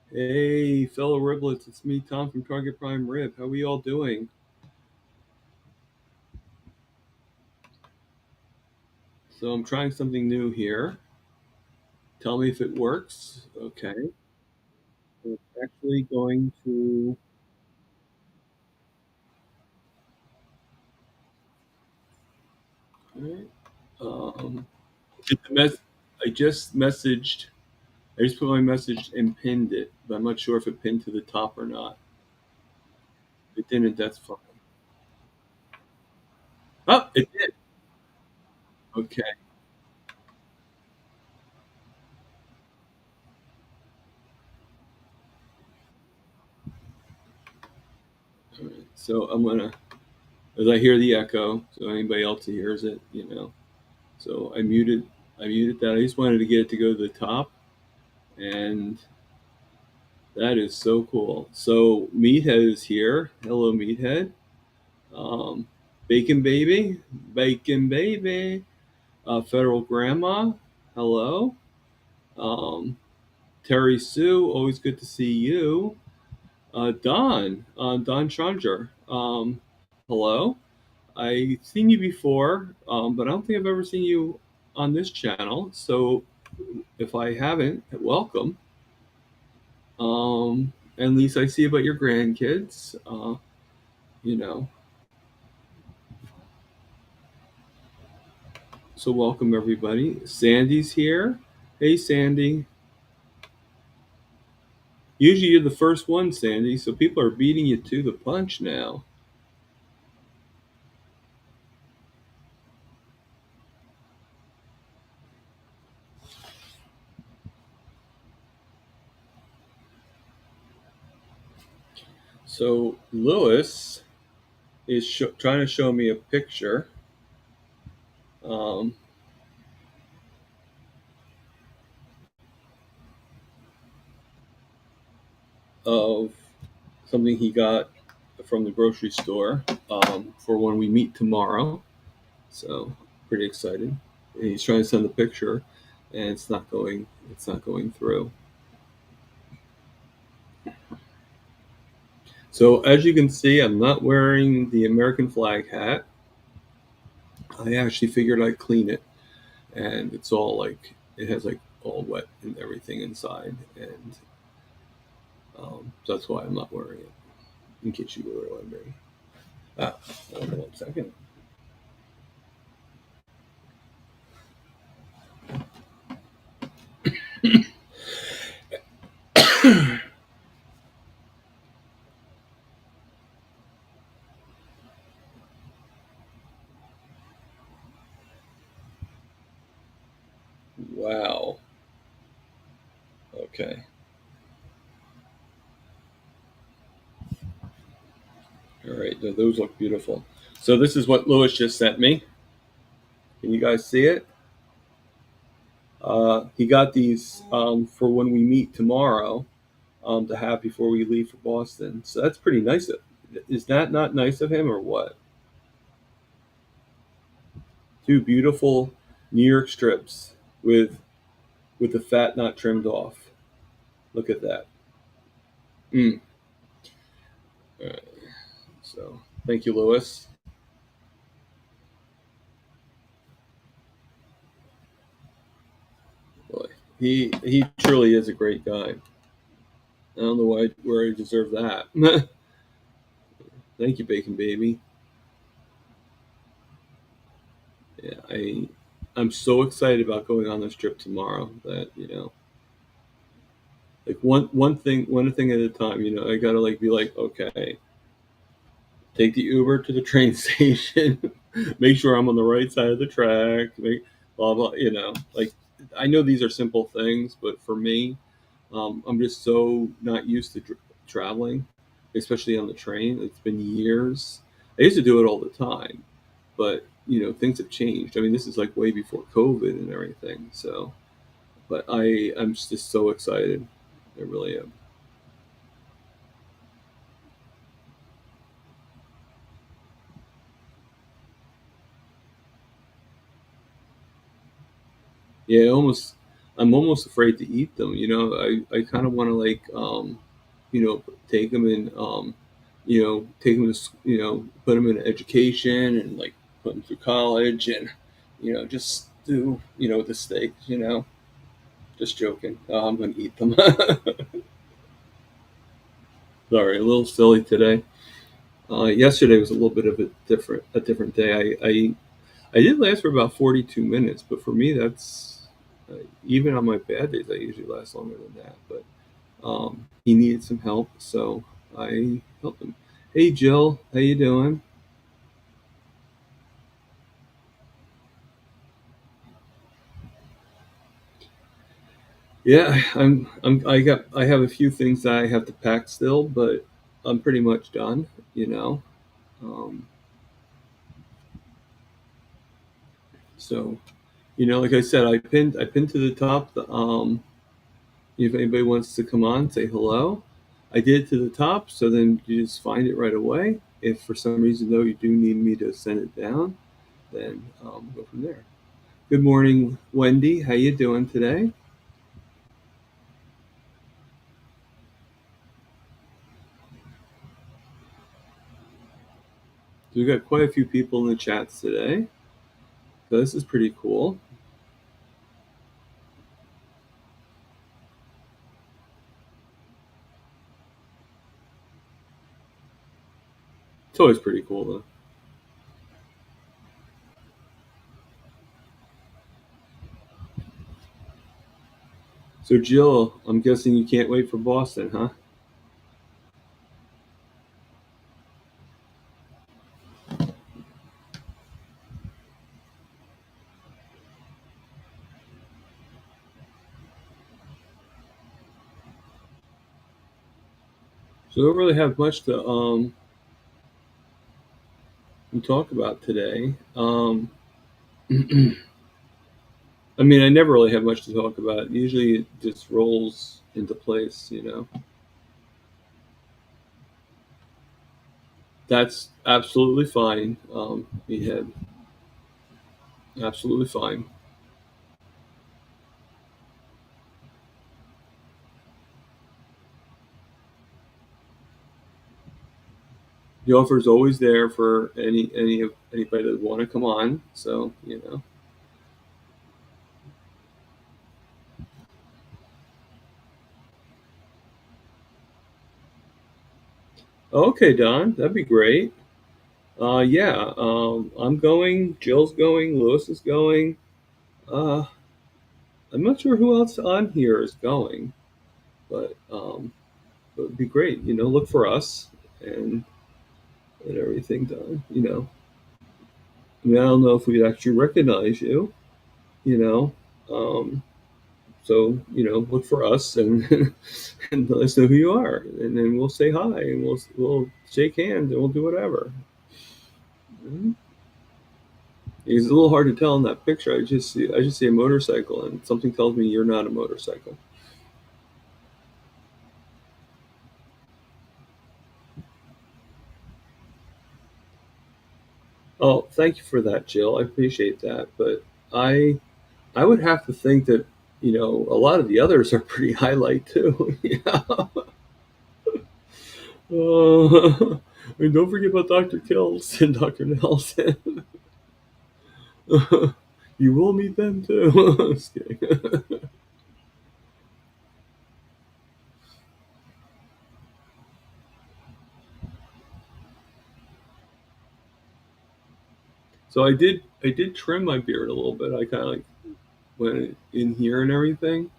Hey, fellow Riblets, it's me, Tom from Target Prime Rib. How are we all doing? So I'm trying something new here. Tell me if it works. Okay. We're actually going to. All right. Get the I just messaged. I just put my message and pinned it, but I'm not sure if it pinned to the top or not. If it didn't, that's fine. Oh, it did. Okay. All right. So I'm gonna, as I hear the echo, so anybody else who hears it. So I muted that. I just wanted to get it to go to the top, and that is so cool. So Meathead is here. Hello, Meathead. Um, Bacon Baby, Bacon Baby. Federal Grandma. Hello. Um, Terry Sue. Always good to see you. Don Chandra. Hello. I've seen you before, but I don't think I've ever seen you on this channel. So if I haven't, welcome. And Lisa, I see about your grandkids. You know, so welcome everybody. Sandy's here. Hey, Sandy. Usually you're the first one, Sandy, so people are beating you to the punch now. So Lewis is trying to show me a picture um, of something he got from the grocery store for when we meet tomorrow. So pretty excited. And he's trying to send a picture, and it's not going. It's not going through. So as you can see, I'm not wearing the American flag hat. I actually figured I'd clean it, and it's all like it has like all wet and everything inside, and so that's why I'm not wearing it. In case you were wondering. Ah, hold on 1 second. Wow. Okay. All right. Those look beautiful. So this is what Lewis just sent me. Can you guys see it? He got these for when we meet tomorrow to have before we leave for Boston. So that's pretty nice. Is that not nice of him or what? Two beautiful New York strips with the fat not trimmed off. Look at that. Mm. All right. So thank you, Lewis. Boy, he truly is a great guy. I don't know where I deserve that. Thank you, Bacon Baby. Yeah, I'm so excited about going on this trip tomorrow that like one thing at a time. I gotta like be like, okay, take the Uber to the train station, make sure I'm on the right side of the track, make blah blah. Like I know these are simple things, but for me, I'm just so not used to traveling, especially on the train. It's been years. I used to do it all the time, but things have changed. I mean, this is like way before COVID and everything. So, but I'm just so excited. I really am. Yeah, I'm almost afraid to eat them. I kind of want to like take them and take them to put them in education and like put them through college and just do the steak. Just joking. I'm gonna eat them. Sorry, a little silly today. Yesterday was a little bit of a different day. I did last for about 42 minutes, but for me that's even on my bad days I usually last longer than that. But he needed some help, so I helped him. Hey Jill, how you doing? Yeah, I have a few things that I have to pack still, but I'm pretty much done. You know, um, so like I said, I pinned to the top. If anybody wants to come on, say hello. I did it to the top, so then you just find it right away. If for some reason though you do need me to send it down, then go from there. Good morning, Wendy. How you doing today? So we've got quite a few people in the chats today. So this is pretty cool. It's always pretty cool though. So Jill, I'm guessing you can't wait for Boston, huh? So we don't really have much to talk about today. I mean, I never really have much to talk about. Usually, it just rolls into place. That's absolutely fine. We had absolutely fine. The offer is always there for anybody that want to come on. So. Okay, Don, that'd be great. Yeah, I'm going. Jill's going. Lewis is going. Uh, I'm not sure who else on here is going, but it would be great. Look for us and everything done. I mean, I don't know if we'd actually recognize you. You know, um, so look for us and and let us know who you are, and then we'll say hi and we'll shake hands and we'll do whatever. Mhm. It's a little hard to tell in that picture. I just see a motorcycle, and something tells me you're not a motorcycle. Oh, thank you for that, Jill. I appreciate that, but I I would have to think that a lot of the others are pretty highlight too. Yeah. And don't forget about Dr. Kills and Dr. Nelson. You will meet them too. Just kidding. So I did trim my beard a little bit. I kind of like went in here and everything,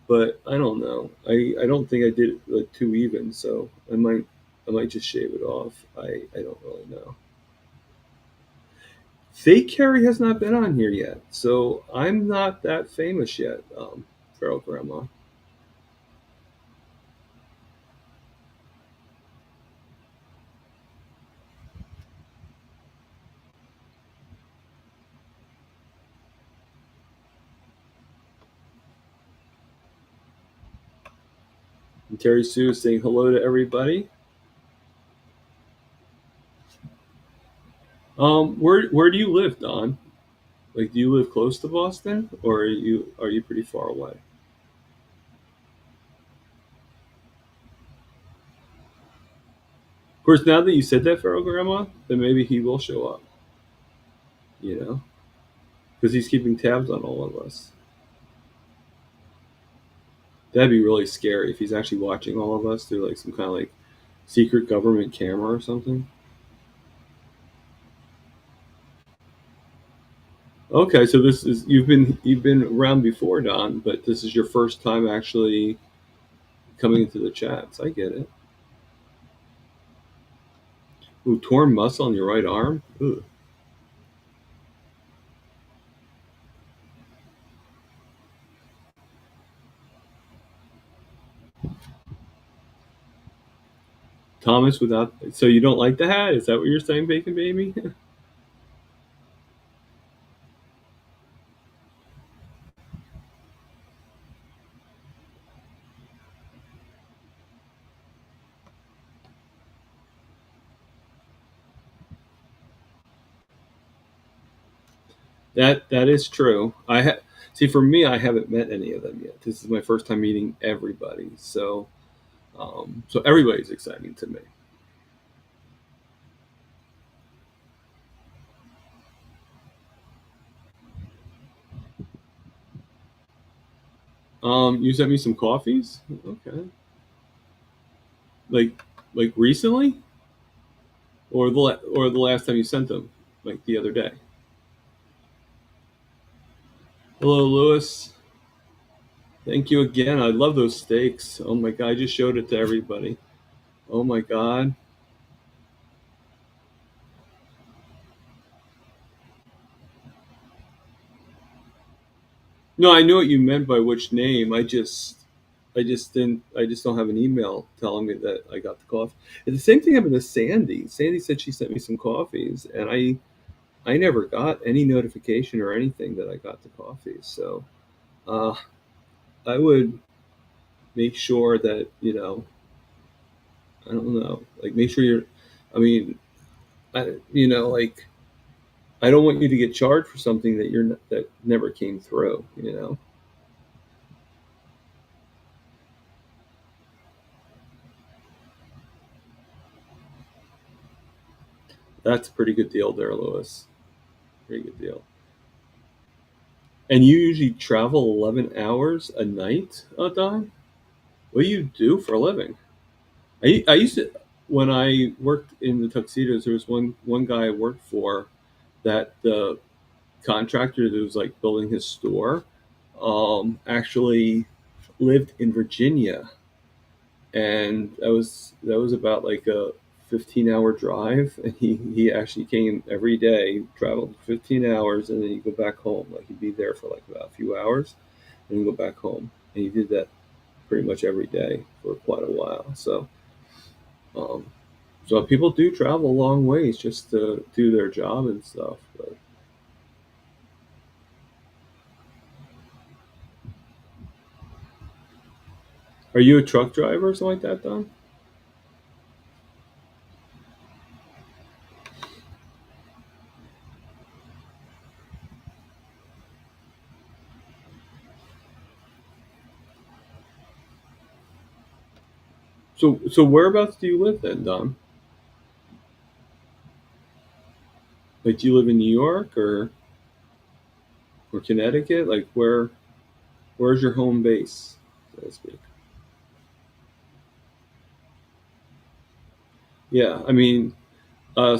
but I don't know. I don't think I did it like too even, so I might just shave it off. I don't really know. Fake Carrie has not been on here yet, so I'm not that famous yet, Feral Grandma. And Terry Sue is saying hello to everybody. Where do you live, Don? Like, do you live close to Boston, or are you pretty far away? Of course, now that you said that, Pharaoh Grandma, then maybe he will show up. You know, because he's keeping tabs on all of us. That'd be really scary if he's actually watching all of us through like some kind of like secret government camera or something. Okay, so this is you've been around before, Don, but this is your first time actually coming into the chats. I get it. Ooh, torn muscle on your right arm. Ooh. Thomas without. So you don't like the hat? Is that what you're saying, Bacon Baby? That is true. See, for me, I haven't met any of them yet. This is my first time meeting everybody. So everybody's exciting to me. You sent me some coffees. Okay. Like like recently, or the last time you sent them, like the other day. Hello, Lewis. Thank you again. I love those steaks. Oh my god, I just showed it to everybody. Oh my god. No, I knew what you meant by which name. I just don't have an email telling me that I got the coffee. And the same thing happened to Sandy. Sandy said she sent me some coffees, and I never got any notification or anything that I got the coffees. So uh, I would make sure that I don't know, like make sure you're. I mean, like I don't want you to get charged for something that never came through. That's a pretty good deal there, Lewis. Pretty good deal. And you usually travel 11 hours a night, Don? What do you do for a living? I used to when I worked in the tuxedos. There was one guy I worked for that the contractor that was like building his store actually lived in Virginia, and that was about like a 15-hour drive, and he actually came every day, traveled 15 hours, and then he'd go back home. Like he'd be there for like about a few hours and then go back home, and he did that pretty much every day for quite a while. Um, so people do travel a long ways just to do their job and stuff. But are you a truck driver or something like that, Don? So whereabouts do you live then, Don? Like, do you live in New York or Connecticut? Like, where's your home base, so to speak? Yeah, I mean, uh,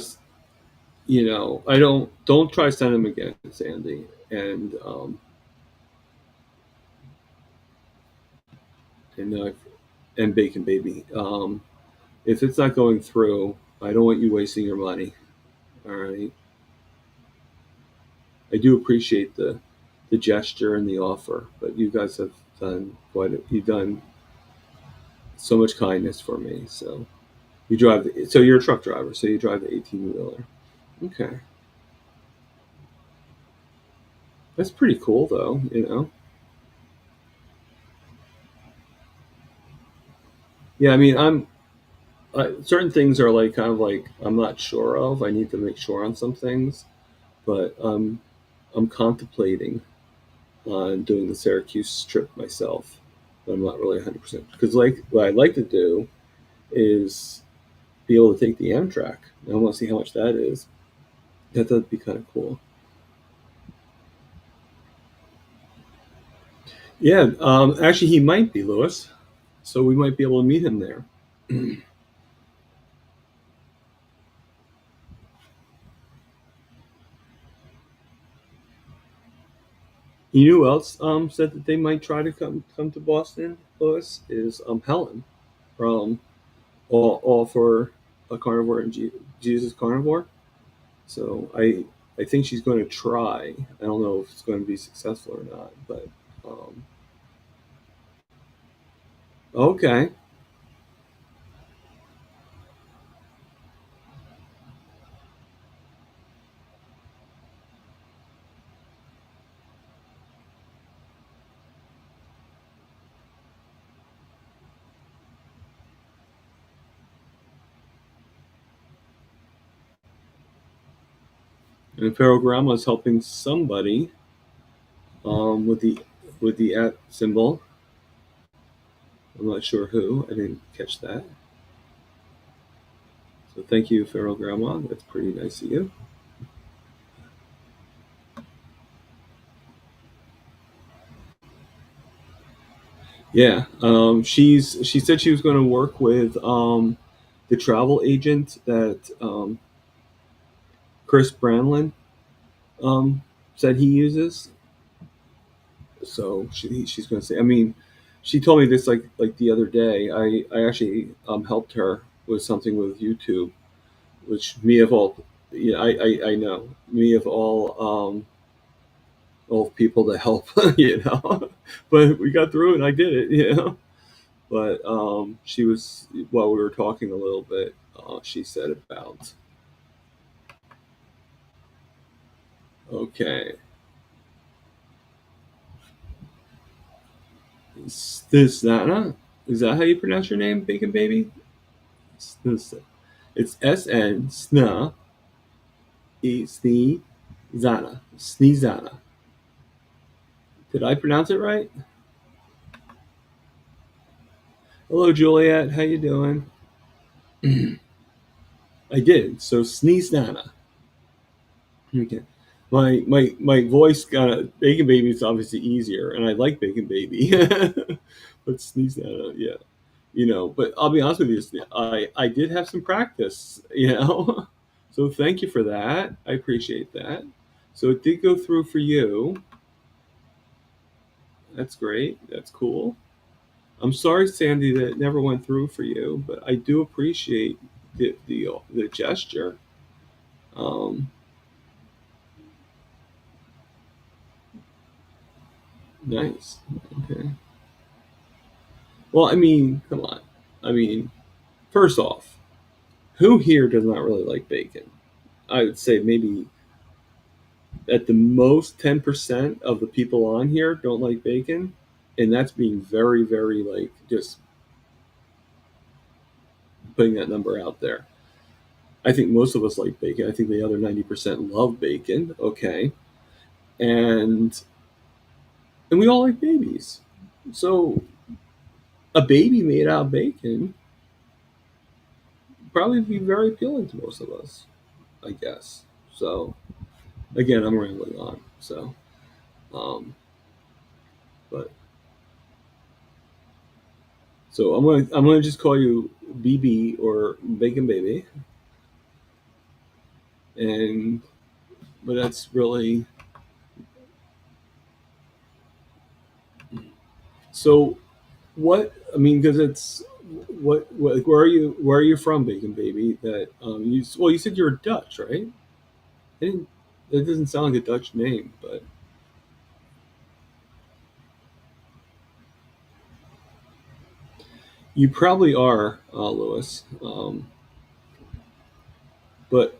I don't try to send them again, Sandy, and and Bacon Baby. If it's not going through, I don't want you wasting your money. All right, I do appreciate the gesture and the offer, but you guys have you've done so much kindness for me. So so you're a truck driver, so you drive the 18-wheeler. Okay, that's pretty cool, though. Yeah, I mean, certain things are like kind of like I'm not sure of. I need to make sure on some things, but I'm contemplating on doing the Syracuse trip myself, but I'm not really 100% because like what I'd like to do is be able to take the Amtrak. I want to see how much that is. That'd be kind of cool. Yeah, actually, he might be Lewis, so we might be able to meet him there. You know who else said that they might try to come to Boston, Lewis? Is Helen from All for a Carnivore and Jesus Carnivore. So I think she's going to try. I don't know if it's going to be successful or not, but um, okay. And Pharaoh Grandma is helping somebody with the at symbol. I'm not sure who. I didn't catch that. So thank you, Pharaoh Grandma. That's pretty nice of you. Yeah, she said she was going to work with the travel agent that Chris Branlin um, said he uses. So she's going to say. I mean, she told me this like the other day. I actually helped her with something with YouTube, which me of all, yeah, I know me of all people to help, you know. But we got through it. And I did it, you know. But she was while we were talking a little bit. She said about okay, Snana. Is that how you pronounce your name, Bacon Baby? Sn- It's SN Sna E Snee Zana Sneezana. Did I pronounce it right? Hello, Juliet. How you doing? I did. So Sneezana. Okay. My voice got a Bacon Baby is obviously easier, and I like Bacon Baby, but Sneezana, yeah, you know. But I'll be honest with you, I did have some practice, you know. So thank you for that. I appreciate that. So it did go through for you. That's great. That's cool. I'm sorry, Sandy, that it never went through for you, but I do appreciate the gesture. Um, nice. Okay. Well, I mean, come on. I mean, first off, who here does not really like bacon? I would say maybe at the most 10% of the people on here don't like bacon, and that's being very, very like just putting that number out there. I think most of us like bacon. I think the other 90% love bacon. Okay, and and we all like babies. So a baby made out of bacon probably be very appealing to most of us, I guess. So again, I'm rambling on. So, um, but so I'm gonna just call you BB or Bacon Baby, and but that's really so. What I mean, because it's what like, where are you from, Bacon Baby? That you well you said you're Dutch, right? I didn't, that doesn't sound like a Dutch name, but you probably are, Lewis. But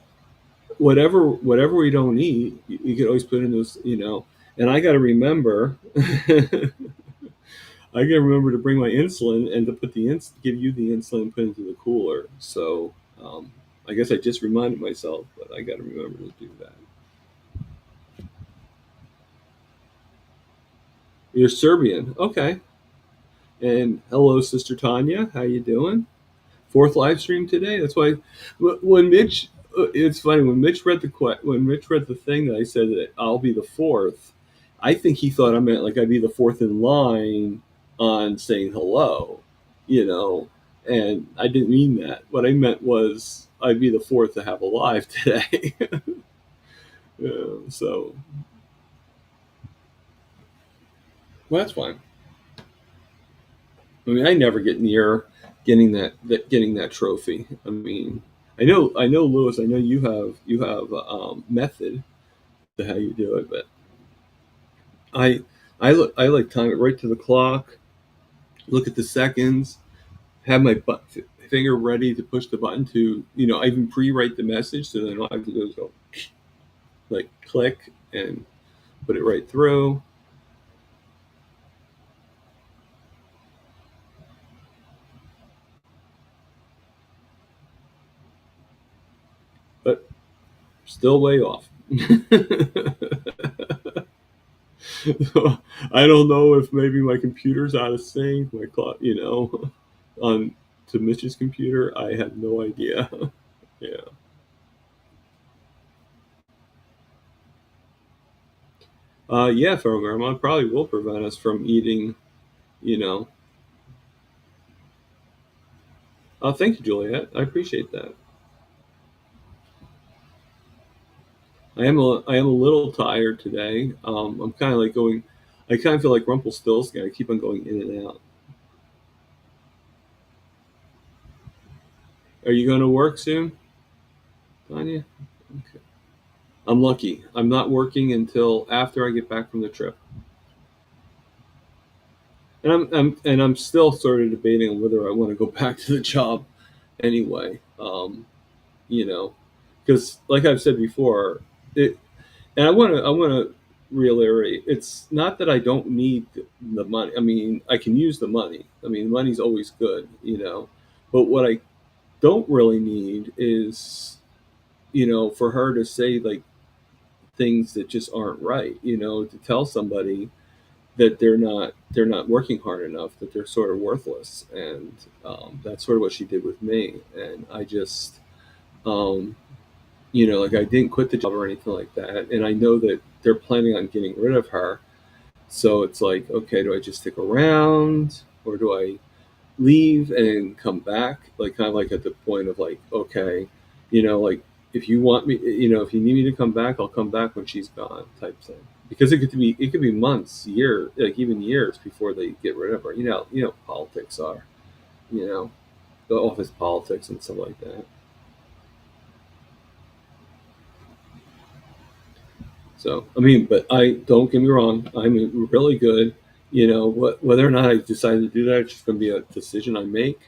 whatever we don't eat, you could always put in those, you know. And I got to remember, I got to remember to bring my insulin and to put give you the insulin and put it into the cooler. So I guess I just reminded myself, but I got to remember to do that. You're Serbian. Okay. And hello, Sister Tanya. How you doing? Fourth live stream today. That's why when Mitch, it's funny when Mitch read the thing that I said that I'll be the fourth. I think he thought I meant like I'd be the fourth in line on saying hello, you know, and I didn't mean that. What I meant was I'd be the fourth to have a live today. So, well, that's fine. I mean, I never get near getting that trophy. I mean, I know, Lewis. I know you have method to how you do it, but I I like time it right to the clock. Look at the seconds. Have my finger ready to push the button to I even pre-write the message so then all I have to do is go like click and put it right through. But still way off. I don't know if maybe my computer's out of sync, my clock, on to Mitch's computer. I have no idea. Yeah. Yeah, Grandma probably will prevent us from eating, you know. Oh, thank you, Juliet. I appreciate that. I am a little tired today. I'm kind of like going. I kind of feel like Rumpelstiltskin. I keep on going in and out. Are you going to work soon, Tanya? Okay. I'm lucky. I'm not working until after I get back from the trip, and I'm still sort of debating on whether I want to go back to the job anyway. You know, because like I've said before, it, and I want to reiterate, it's not that I don't need the money. I mean, I can use the money. I mean, money's always good, but what I don't really need is, for her to say like things that just aren't right, to tell somebody that they're not working hard enough, that they're sort of worthless, and that's sort of what she did with me, and I just um, like I didn't quit the job or anything like that, and I know that they're planning on getting rid of her, so it's like, okay, do I just stick around or do I leave and come back? Like kind of like at the point of like, okay, like if you want me, if you need me to come back, I'll come back when she's gone, type thing. Because it could be months, years, like even years before they get rid of her. Politics are, you know, the office politics and stuff like that. So I mean, but I don't get me wrong, I'm really good. Whether or not I decide to do that, it's just going to be a decision I make,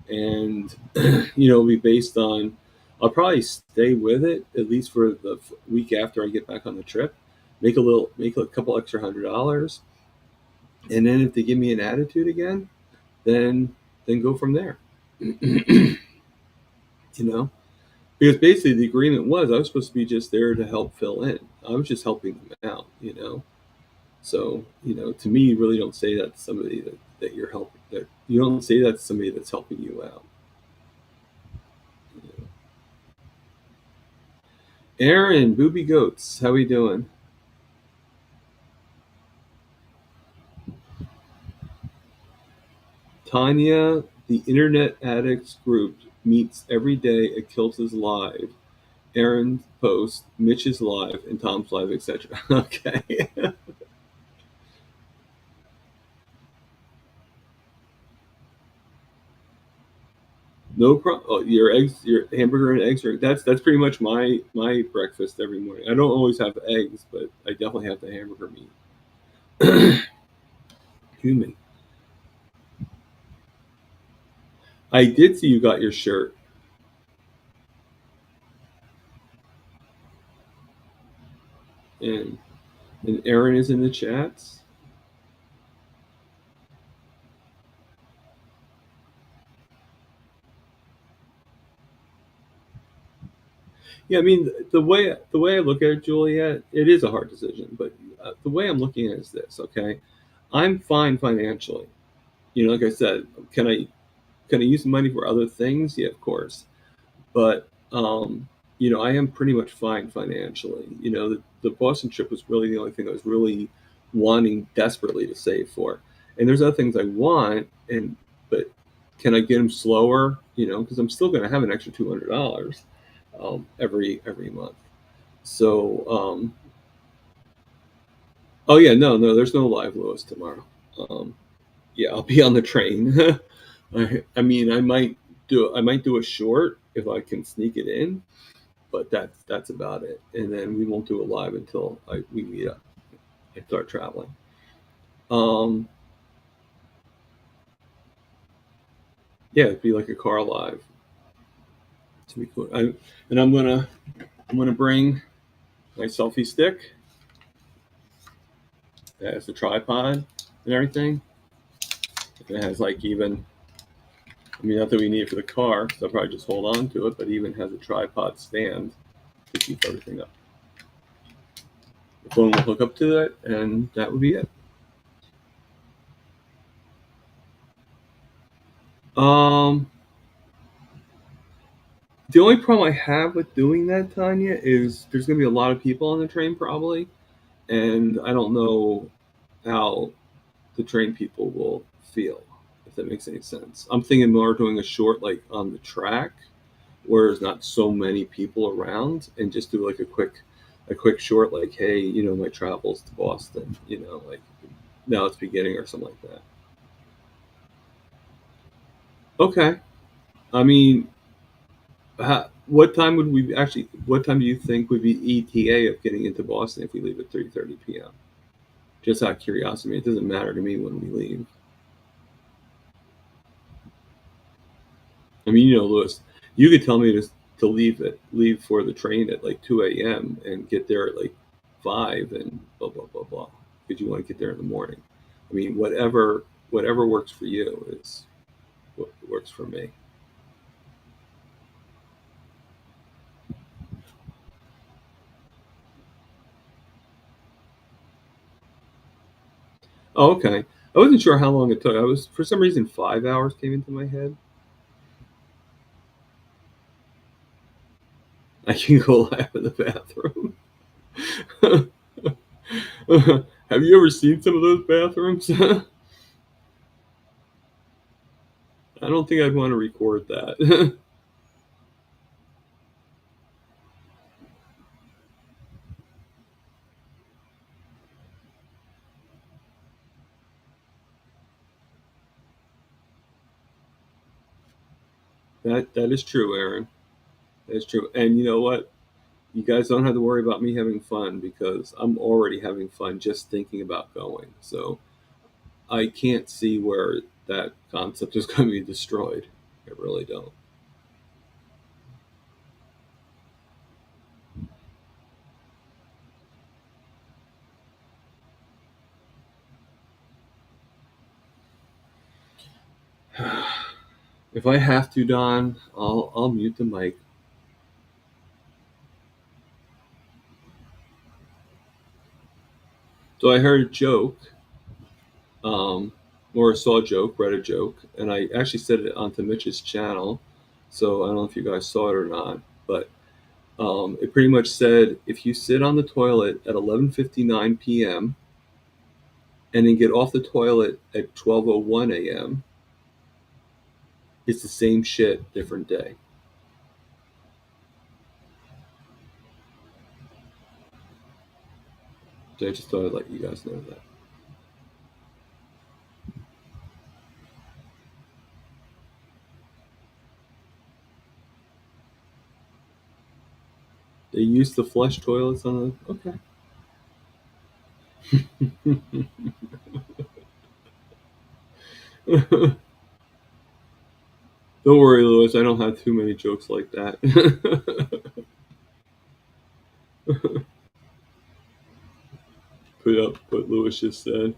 and be based on. I'll probably stay with it at least for the week after I get back on the trip. Make a couple extra $100, and then if they give me an attitude again, then go from there. you know, because basically the agreement was I was supposed to be just there to help fill in. I was just helping them out. So, to me, you really don't say that to somebody that you're helping. That you don't say that to somebody that's helping you out. Aaron, Booby Goats, how we doing? Tanya, the Internet Addicts group meets every day at Kilt's live. Aaron's post, Mitch's live, and Tom's live, etc. Okay. No problem. Oh, your hamburger and eggs are that's pretty much my breakfast every morning. I don't always have eggs, but I definitely have the hamburger meat. Excuse me. I did see you got your shirt, and Aaron is in the chats. Yeah, I mean the way I look at it, Juliet, it is a hard decision, but the way I'm looking at it is this. Okay, I'm fine financially. Like I said, can I use the money for other things? Yeah, of course. But I am pretty much fine financially. The Boston trip was really the only thing I was really wanting desperately to save for. And there's other things I want, but can I get them slower? Because I'm still going to have an extra $200 every month. So, oh yeah, no, there's no live Lewis tomorrow. Um, yeah, I'll be on the train. I mean, I might do a short if I can sneak it in, but that's about it. And then we won't do it live until we meet up and start traveling. Um, yeah, it'd be like a car live. To be cool. And I'm gonna bring my selfie stick that has the tripod and everything. It has like even, I mean, not that we need it for the car, so I'll probably just hold on to it, but it even has a tripod stand to keep everything up. The phone will hook up to it, and that would be it. Um, the only problem I have with doing that, Tanya, is there's going to be a lot of people on the train probably, and I don't know how the train people will feel, if that makes any sense. I'm thinking more doing a short like on the track where there's not so many people around, and just do like a quick short like, hey, my travels to Boston, like now it's beginning or something like that. Okay. I mean, what time do you think would be ETA of getting into Boston if we leave at 3:30 p.m.? Just out of curiosity, it doesn't matter to me when we leave. I mean, Lewis, you could tell me to leave for the train at like 2 a.m. and get there at like 5 and blah blah blah blah because you want to get there in the morning. I mean, whatever works for you is what works for me. Oh, okay. I wasn't sure how long it took. I was for some reason 5 hours came into my head. I can go laugh in the bathroom. Have you ever seen some of those bathrooms? I don't think I'd want to record that. That is true, Aaron. That is true. And you know what? You guys don't have to worry about me having fun because I'm already having fun just thinking about going. So I can't see where that concept is going to be destroyed. I really don't. If I have to, Don, I'll mute the mic. So I heard a joke, um, or saw a joke, read a joke, and I actually said it onto Mitch's channel. So I don't know if you guys saw it or not, but it pretty much said if you sit on the toilet at 11:59 p.m. and then get off the toilet at 12:01 a.m., it's the same shit, different day. So I just thought I'd let you guys know that. They used to flush toilets on the. Okay. Don't worry, Lewis. I don't have too many jokes like that. Put up what Lewis just said.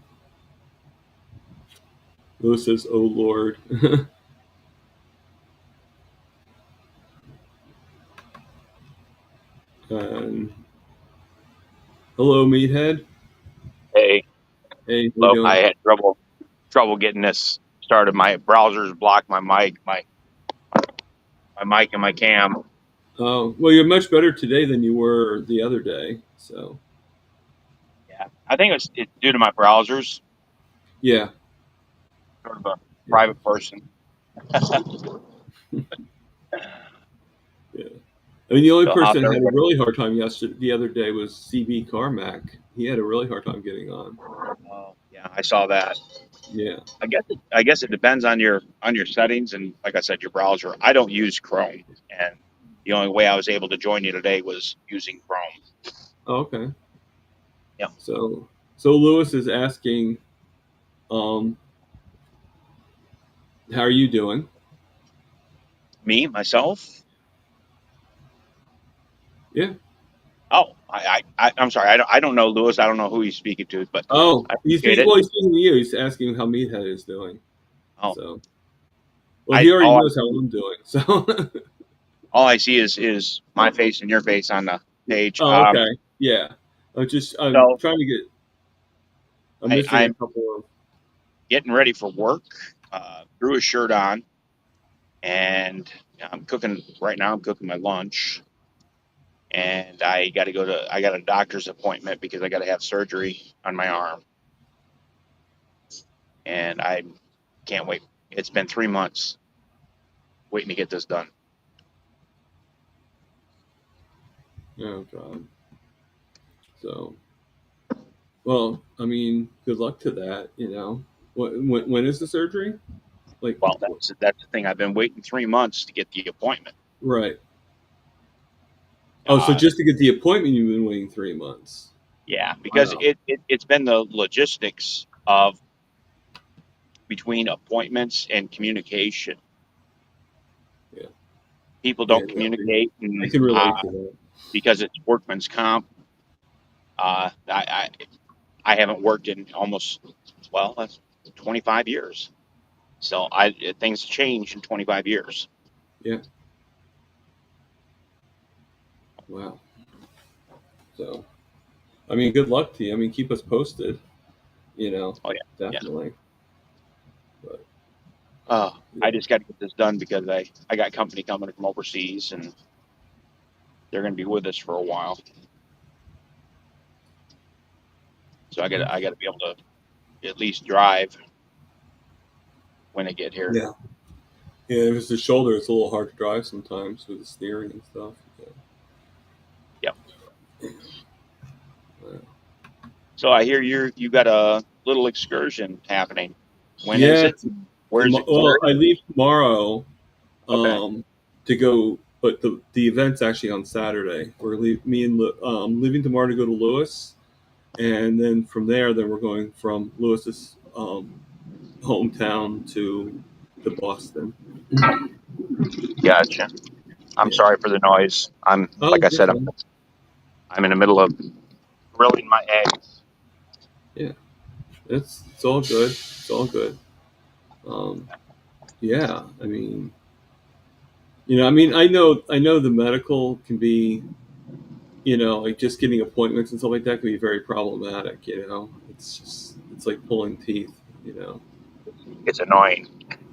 Lewis says, "Oh Lord." And hello, meathead. Hey, Hey, how you Look, I doing? had trouble getting this started. My browsers blocked my mic and my cam. Oh, well, you're much better today than you were the other day. So, Yeah, I think it's due to my browsers. yeah, Sort of a yeah, private person. yeah. I mean, the only So how's person that had a everybody? really hard time the other day was CB Carmack. He had a really hard time getting on. Oh, yeah, I saw that. Yeah. I guess it depends on your settings and, like I said, your browser. I don't use Chrome, and the only way I was able to join you today was using Chrome. Oh, okay. Yeah, So, so Lewis is asking, um, how are you doing? me myself. Yeah. Oh, I'm sorry. I don't know Lewis. I don't know who he's speaking to, but Oh, I appreciate it. he's speaking to you. He's asking how Meathead is doing. Oh, So, well, I he already all I knows how I'm doing. So, all I see is my face and your face on the page. oh, okay. Yeah. I'm So trying to get, I'm I, missing a I'm couple of, getting ready for work. Threw a shirt on, and I'm cooking right now. I'm cooking my lunch, and I got a doctor's appointment because I got to have surgery on my arm, and I can't wait. It's been 3 months waiting to get this done. oh, God. So, well, I mean, good luck to that, you know. When is the surgery? Like, Well, that's the thing. I've been waiting 3 months to get the appointment. right. Oh, so Uh, just to get the appointment, you've been waiting 3 months. yeah, because Wow. it's been the logistics of between appointments and communication. Yeah. People Yeah. don't No, communicate, I and can relate to that. because it's workman's comp, uh, I, I I haven't worked in almost, well, that's 25 years. So things change in 25 years. Yeah. Wow. So, I mean, good luck to you. I mean, keep us posted, you know, Oh yeah, yeah. definitely. But, I yeah. just got to get this done because I got company coming from overseas, and they're going to be with us for a while. So I got to be able to at least drive when they get here. Yeah. Yeah, if it's the shoulder, it's a little hard to drive sometimes with the steering and stuff. Yep. Yeah. So I hear you got a little excursion happening. When is Yeah, it? Where's it? Where? well, I leave tomorrow Okay. to go, but the event's actually on Saturday. Me and leaving tomorrow to go to Lewis, and then from there, then we're going from Lewis's hometown to Boston. Gotcha. I'm Yeah. sorry for the noise. Oh, Like I you're said, fine. I'm in the middle of grilling my eggs. Yeah, it's all good. It's all good. Um, yeah, I mean, I mean, I know the medical can be, like just getting appointments and stuff like that can be very problematic. It's like pulling teeth. You know, It's annoying.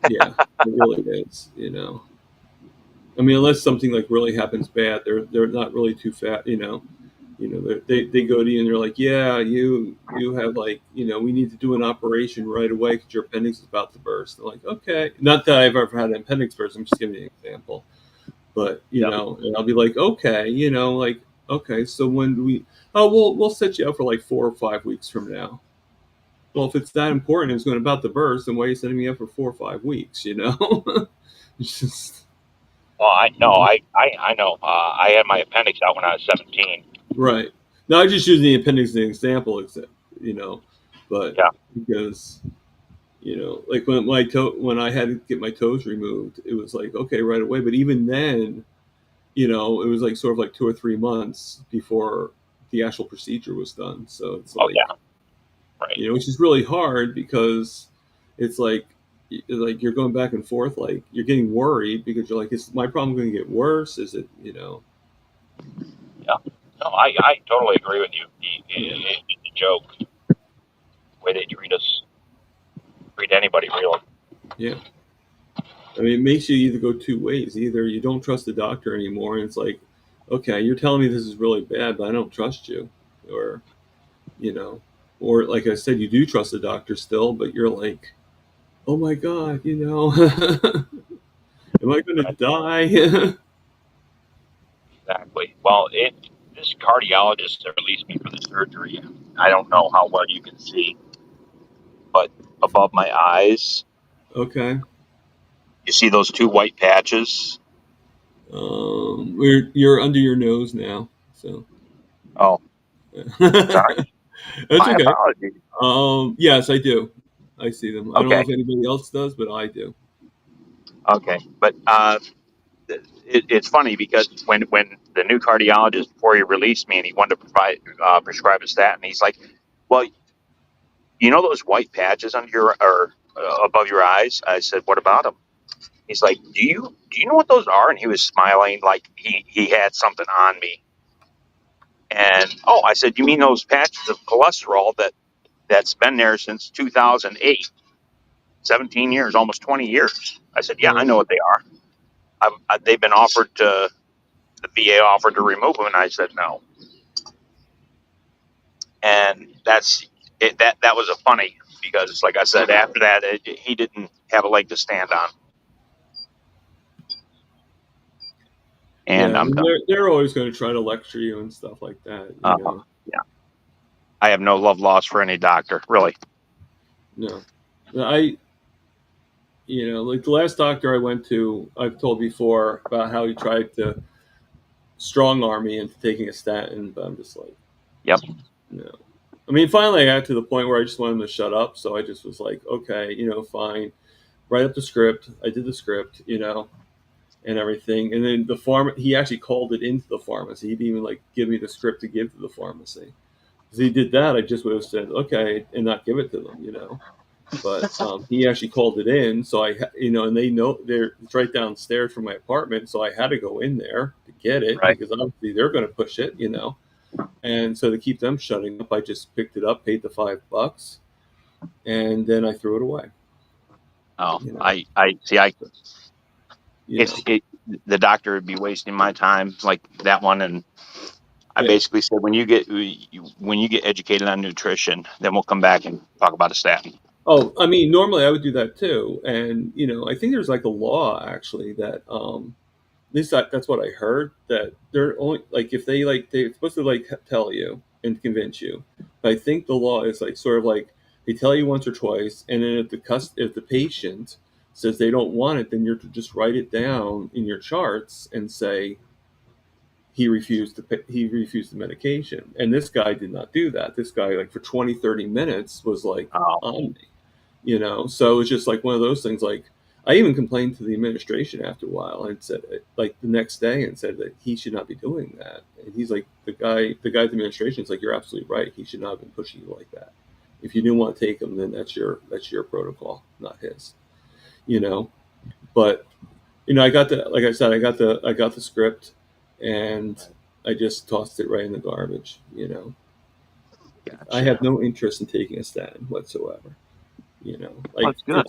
yeah, it really is. I mean, unless something like really happens bad, they're not really too fat. They go to you and they're like, yeah, you have like, we need to do an operation right away because your appendix is about to burst. They're like, okay, not that I've ever had an appendix burst. I'm just giving you an example. But Yep. and I'll be like, okay, like, okay, so when do we? Oh, we'll set you up for like 4 or 5 weeks from now. Well, if it's that important, it's going about to burst, then why are you setting me up for 4 or 5 weeks? It's just Well, I know. I know. I had my appendix out when I was 17. right. Now I just use the appendix as an example, except you know, but Yeah. because like when I had to get my toes removed, it was like okay right away. But even then, it was like sort of like 2 or 3 months before the actual procedure was done. So it's Oh like, yeah. Right. which is really hard because it's like you're going back and forth, like you're getting worried because you're like, is my problem going to get worse? Is it? Yeah. No, I totally agree with you. Yeah, It's a joke way they treat anybody, really. Yeah. I mean, it makes you either go two ways. Either you don't trust the doctor anymore, and it's like, okay, you're telling me this is really bad, but I don't trust you. Or, you know, or like I said, you do trust the doctor still, but you're like, oh my God, am I going to Right. die? Exactly. Well, this cardiologist that released me for the surgery, I don't know how well you can see, but above my eyes, Okay. you see those two white patches? You're under your nose now, so Oh, sorry. that's My okay. apologies. Yes, I do. I see them. I don't know Okay. if anybody else does, but I do. Okay. But it's funny because when the new cardiologist, before he released me and he wanted to prescribe a statin, he's like, well, you know those white patches under your or above your eyes? I said, what about them? He's like, do you know what those are? And he was smiling like he had something on me. And oh, I said, you mean those patches of cholesterol that's been there since 2008, 17 years, almost 20 years. I said, yeah, I know Um, what they are. They've been offered to the VA offered to remove them, and I said no. And that's it. That was a funny because, like I said, after that, he didn't have a leg to stand on, yeah, and I I'm mean, done. they're always going to try to lecture you and stuff like that. Uh, yeah, I have no love lost for any doctor, really. No, I, like the last doctor I went to, I've told before about how he tried to strong arm me into taking a statin, but I'm just like, Yep. no. I mean, finally, I got to the point where I just wanted him to shut up, so I just was like, okay, fine. Write up the script. I did the script, and everything. And then he actually called it into the pharmacy. He didn't even like give me the script to give to the pharmacy. Because he did that, I just would have said okay and not give it to them. But he actually called it in, so and they know it's right downstairs from my apartment, so I had to go in there to get it Right. because obviously they're going to push it. And so to keep them shutting up, I just picked it up, paid the $5, and then I threw it away. Oh, You know, I see. you know, The doctor would be wasting my time like that one, and I yeah. basically said when you get educated on nutrition, then we'll come back and talk about a statin. Oh, I mean, normally I would do that too, and I think there's like a law actually that at least that's what I heard that they're only like if they're supposed to like tell you and convince you. But I think the law is like sort of like they tell you once or twice, and then if the patient says they don't want it, then you're to just write it down in your charts and say he refused the medication. And this guy did not do that. This guy like for 20, 30 minutes was like Oh, on me. So it's just like one of those things. Like I even complained to the administration after a while and said like the next day and said that he should not be doing that. And he's like the guy at the administration is like, you're absolutely right, he should not have been pushing you like that. If you didn't want to take him, then that's your protocol, not his. you know but I got the like I said, I got the script, and I just tossed it right in the garbage. I gotcha. have no interest in taking a statin whatsoever. Like That's good.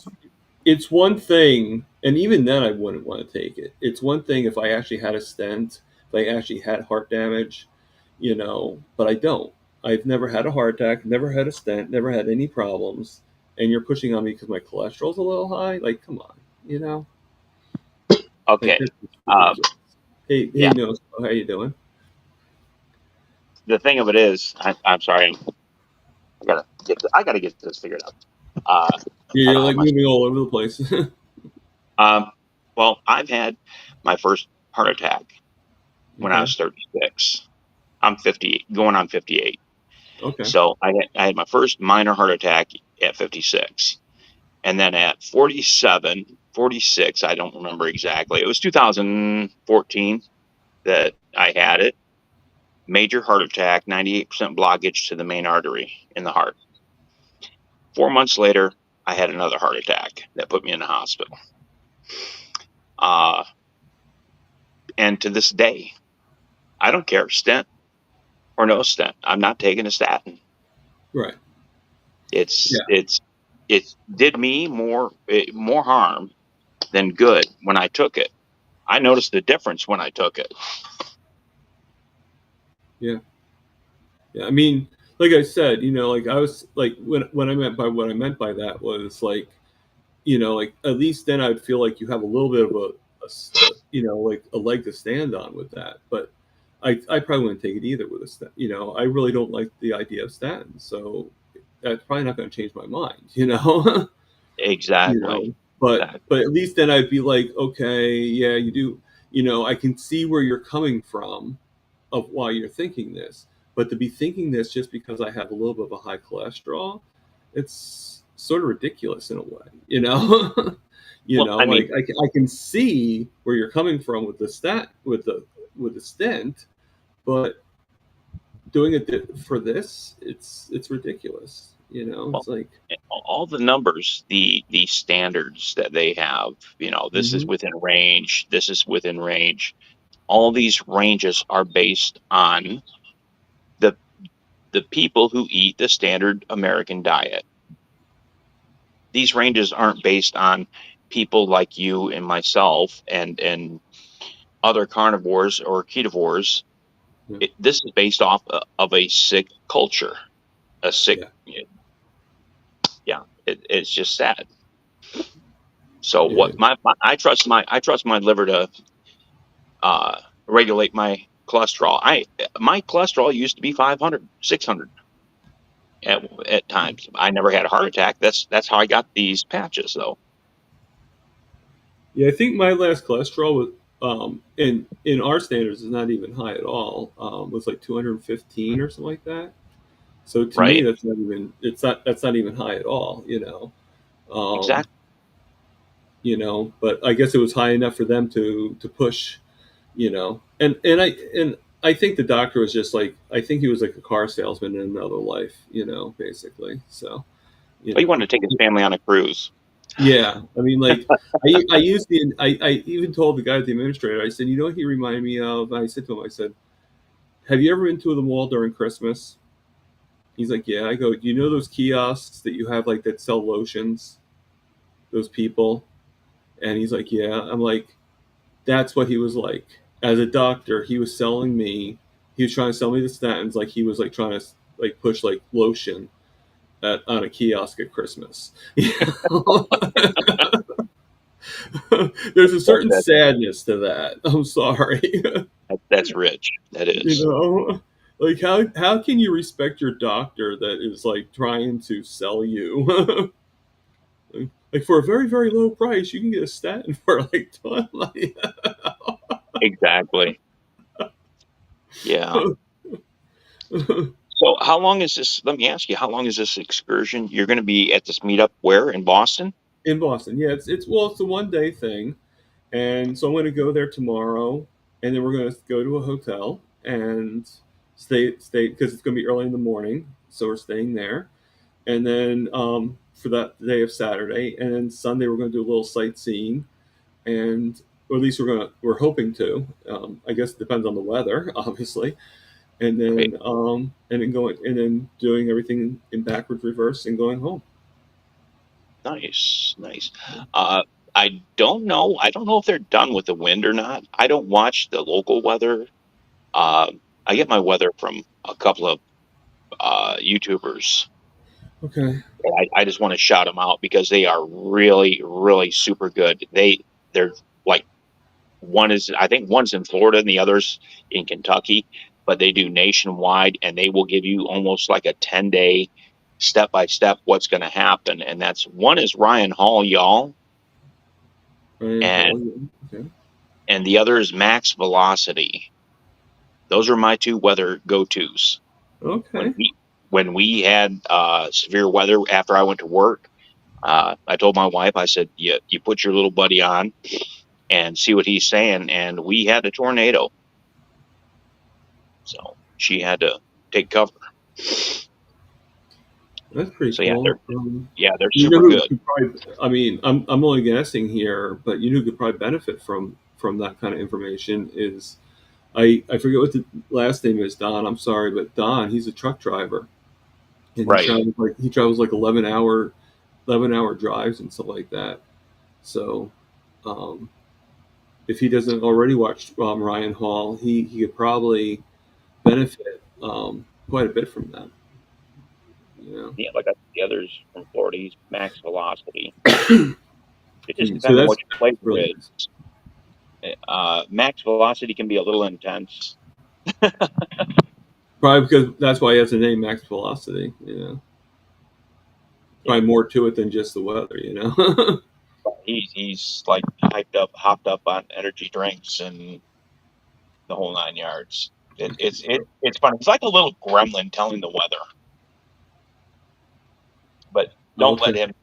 it's one thing, and even then I wouldn't want to take it. It's one thing if I actually had a stent, if I actually had heart damage, but I don't. I've never had a heart attack, never had a stent, never had any problems, and you're pushing on me because my cholesterol's a little high. Like, come on, like Okay. this is Uh, ridiculous. Hey, yeah. no, how you doing? The thing of it is, I'm sorry. I gotta get this figured out. Yeah, I you're don't have like my. moving all over the place. Um, well, I've had my first heart attack when I Okay, was 36. I'm 50, going on 58. okay, So I had my first minor heart attack at 56. And then at 47, 46, I don't remember exactly. It was 2014 that I had it. Major heart attack, 98% blockage to the main artery in the heart. 4 months later, I had another heart attack that put me in the hospital. Uh, and to this day, I don't care, stent or no stent. I'm not taking a statin. right. It's Yeah. it did me more harm than good when I took it. I noticed the difference when I took it. Yeah. Yeah. I mean, like I said, like I was like when I meant by what I meant by that was like, like at least then I'd feel like you have a little bit of like a leg to stand on with that. But I probably wouldn't take it either with a statin. I really don't like the idea of statins, so that's probably not going to change my mind. you Exactly. know, but Exactly. but at least then I'd be like, okay, yeah, you do. I can see where you're coming from of why you're thinking this. But to be thinking this just because I have a little bit of a high cholesterol, it's sort of ridiculous in a way, Well, I mean, like I can see where you're coming from with the stent, but doing it for this, it's ridiculous. well, It's like, all the numbers, the standards that they have, this is hmm within range, this is within range. All these ranges are based on the the people who eat the standard American diet. These ranges aren't based on people like you and myself and other carnivores or ketovores. yeah, This is based off of a sick culture, a sick, yeah, yeah. It's just sad. So yeah. what I trust my liver to regulate my cholesterol. My cholesterol used to be 500, 600 at times. I never had a heart attack. That's how I got these patches though. Yeah, I think my last cholesterol was in our standards is not even high at all. Was like 215 or something like that. So to me, Right? that's not even high at all. Um, Exactly. but I guess it was high enough for them to push. And I think the doctor was just like, I think he was like a car salesman in another life. Basically. So you But he know. wanted to take his family on a cruise. Yeah, I mean, like, I used I even told the guy at the administrator. I said, what he reminded me of? I said to him, I said, have you ever been to the mall during Christmas? He's like, yeah. I go, do you know those kiosks that you have like that sell lotions? Those people? And he's like, yeah. I'm like, that's what he was like. As a doctor, he was selling me. He was trying to sell me the statins, like he was like trying to like push like lotion on a kiosk at Christmas. There's a certain That, sadness to that. I'm sorry. that's rich. That you is. know, like how can you respect your doctor that is like trying to sell you? Like for a very very low price, you can get a statin for like 20. Exactly. Yeah. So how long is this? Let me ask you, how long is this excursion? You're going to be at this meetup where in Boston? In Boston, yeah, it's a 1 day thing, and so I'm going to go there tomorrow, and then we're going to go to a hotel and stay because it's going to be early in the morning, so we're staying there. And then for that day of Saturday, and then Sunday we're going to do a little sightseeing, and or at least we're hoping to. I guess it depends on the weather, obviously. Right. And then doing everything in backwards reverse and going home. Nice, nice. Uh, I don't know. I don't know if they're done with the wind or not. I don't watch the local weather. Uh, I get my weather from a couple of YouTubers. Okay. I just want to shout them out because they are really, really super good. They're like I think one's in Florida and the other's in Kentucky, but they do nationwide and they will give you almost like a 10-day step by step what's going to happen. And that's one is Ryan Hall, y'all, Ryan and Hall. Okay. the other is Max Velocity. Those are my two weather go tos. When Okay. we had severe weather after I went to work, I told my wife, I said, you put your little buddy on and see what he's saying. And we had a tornado. So she had to take cover. That's pretty So cool. they're You know super who good. could probably? I mean, I'm only guessing here, but you know who could probably benefit from that kind of information is I forget what the last name is. Don. I'm sorry, but Don. He's a truck driver. and Right. he travels like 11 hour drives and stuff like that. So, um, if he doesn't already watch Ryan Hall, he could probably benefit quite a bit from that. You know, Yeah, like I said, the others from Florida, he's max velocity. It just so depends on that's what you play really with. Max velocity can be a little intense. probably because that's why he has the name Max Velocity. You know, Yeah, probably more to it than just the weather. You know. he's like hopped up on energy drinks and the whole 9 yards. It's funny. It's like a little gremlin telling the weather, but I'll don't let check. him.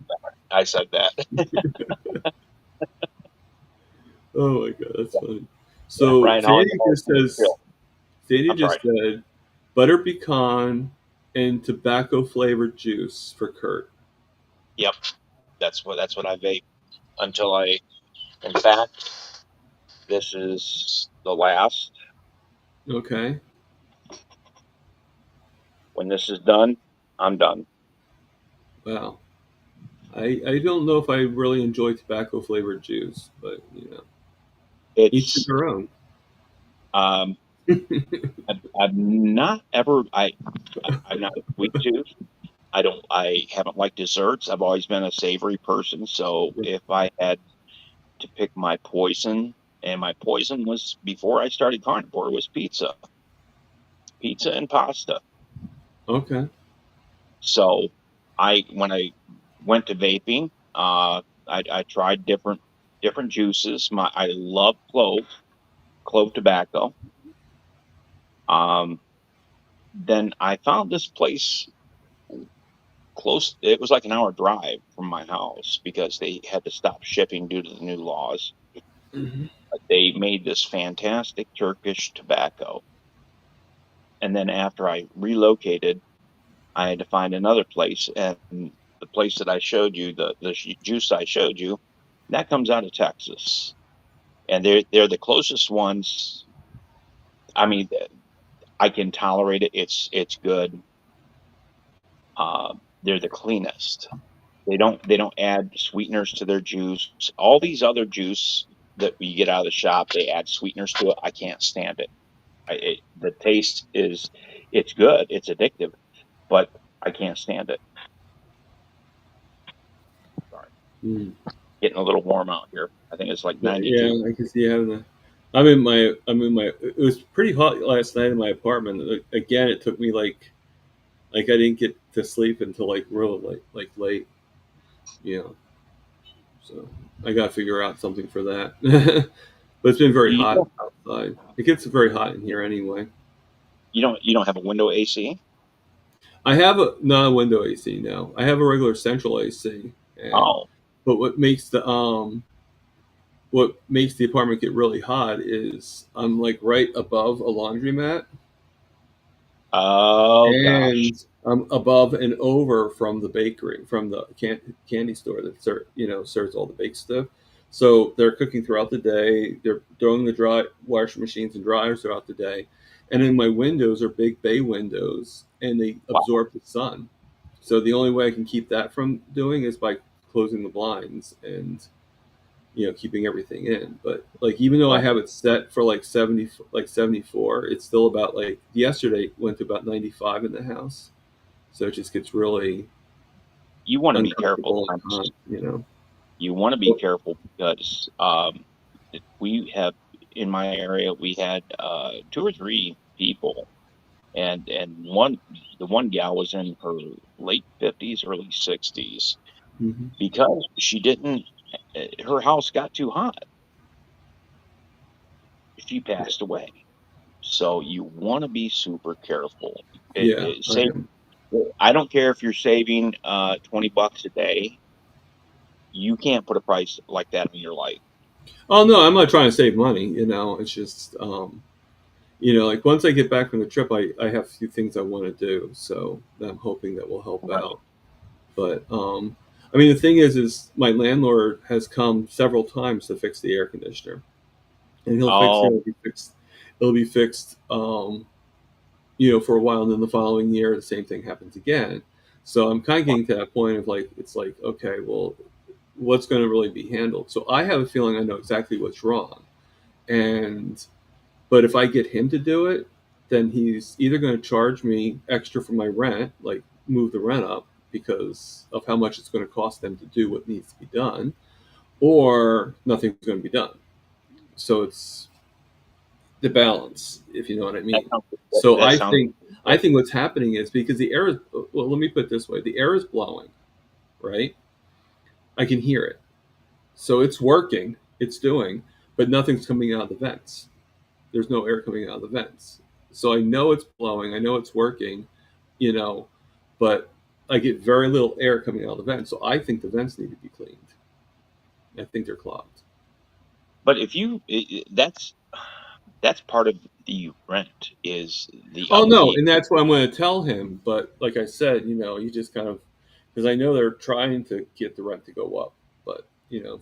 I said that. Oh my god, that's funny. Yeah, So Ryan Hall. Sandy just says, Sandy I'm sorry. just said butter pecan and tobacco flavored juice for Kurt. Yep, that's what I vape until I. In fact, this is the last. Okay. When this is done, I'm done. Wow. I don't know if I really enjoy tobacco flavored juice, but you know, each to It's their own. um, I've not ever. I'm not a sweet tooth. I haven't liked desserts. I've always been a savory person. So if I had to pick my poison, and my poison was before I started carnivore, was pizza and pasta. Okay. So when I went to vaping, I tried different juices. I love clove tobacco. Um, then I found this place close. It was like an hour drive from my house because they had to stop shipping due to the new laws. Hmm. They made this fantastic Turkish tobacco. And then after I relocated, I had to find another place. And the place that I showed you, the juice I showed you, that comes out of Texas. And they're the closest ones. I mean, I can tolerate it. It's good. They're the cleanest. They don't add sweeteners to their juice. All these other juice that we get out of the shop, they add sweeteners to it. I can't stand it. The taste is it's good. It's addictive, but I can't stand it. Sorry, Mm. getting a little warm out here. I think it's like Yeah, 92. yeah, I can see having a. It was pretty hot last night in my apartment. Again, it took me like I didn't get to sleep until like really late. You know, so I got to figure out something for that. But it's been very You hot don't outside. It gets very hot in here anyway. you don't have a window AC? I have a not a window AC now. I have a regular central AC, and Oh, but what makes the apartment get really hot is I'm like right above a laundromat, oh gosh. and I'm above and over from the bakery, from the candy store that serves all the baked stuff. So they're cooking throughout the day. They're throwing the dry washing machines and dryers throughout the day, and then my windows are big bay windows, and they Wow. absorb the sun. So the only way I can keep that from doing is by closing the blinds and keeping everything in. But like even though I Right. have it set for like 74, it's still about like yesterday went to about 95 in the house. So it just gets really You want to be careful, uncomfortable and Thomas. hot. You want to be careful because we have in my area we had two or three people, and the one gal was in her late 50s, early 60s Mm-hmm. because she didn't. Her house got too hot. She passed away. So you want to be super careful. Yeah, I Save. am. I don't care if you're saving $20 a day. You can't put a price like that in your life. Oh no, I'm not trying to save money. It's just like once I get back from the trip, I have a few things I want to do. So I'm hoping that will help Right. out. But I mean, the thing is my landlord has come several times to fix the air conditioner, and Oh, it'll be fixed. It'll be fixed, for a while, and then the following year, the same thing happens again. So I'm kind of getting to that point of like, it's like, okay, well, what's going to really be handled? So I have a feeling I know exactly what's wrong. But if I get him to do it, then he's either going to charge me extra for my rent, like move the rent up because of how much it's going to cost them to do what needs to be done, or nothing's going to be done. So it's the balance, if you know what I mean. So I think what's happening is because the air is, well, let me put it this way: the air is blowing, right? I can hear it, so it's working, it's doing, but nothing's coming out of the vents. There's no air coming out of the vents. So I know it's blowing, I know it's working, but I get very little air coming out of the vents. So I think the vents need to be cleaned. I think they're clogged. But if you, that's part of the rent is the Oh no, upkeep. and that's what I'm going to tell him. But like I said, you just kind of, because I know they're trying to get the rent to go up, but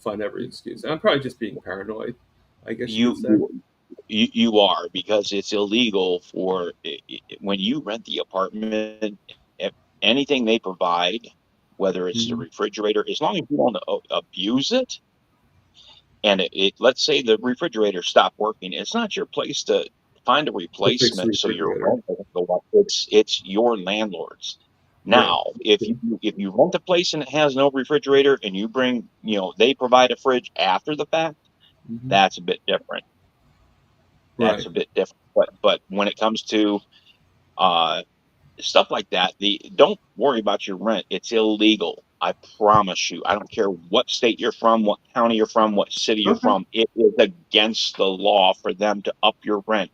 find every excuse. I'm probably just being paranoid, I guess you could say. You are, because it's illegal for when you rent the apartment, anything they provide, whether it's the refrigerator, as long as you don't abuse it, and let's say the refrigerator stopped working, it's not your place to find a replacement so your rent doesn't go up. It's your landlord's. Now, if you rent a place and it has no refrigerator and you bring, they provide a fridge after the fact, that's a bit different. That's a bit different. But when it comes to stuff like that, don't worry about your rent. It's illegal. I promise you. I don't care what state you're from, what county you're from, what city you're from. It is against the law for them to up your rent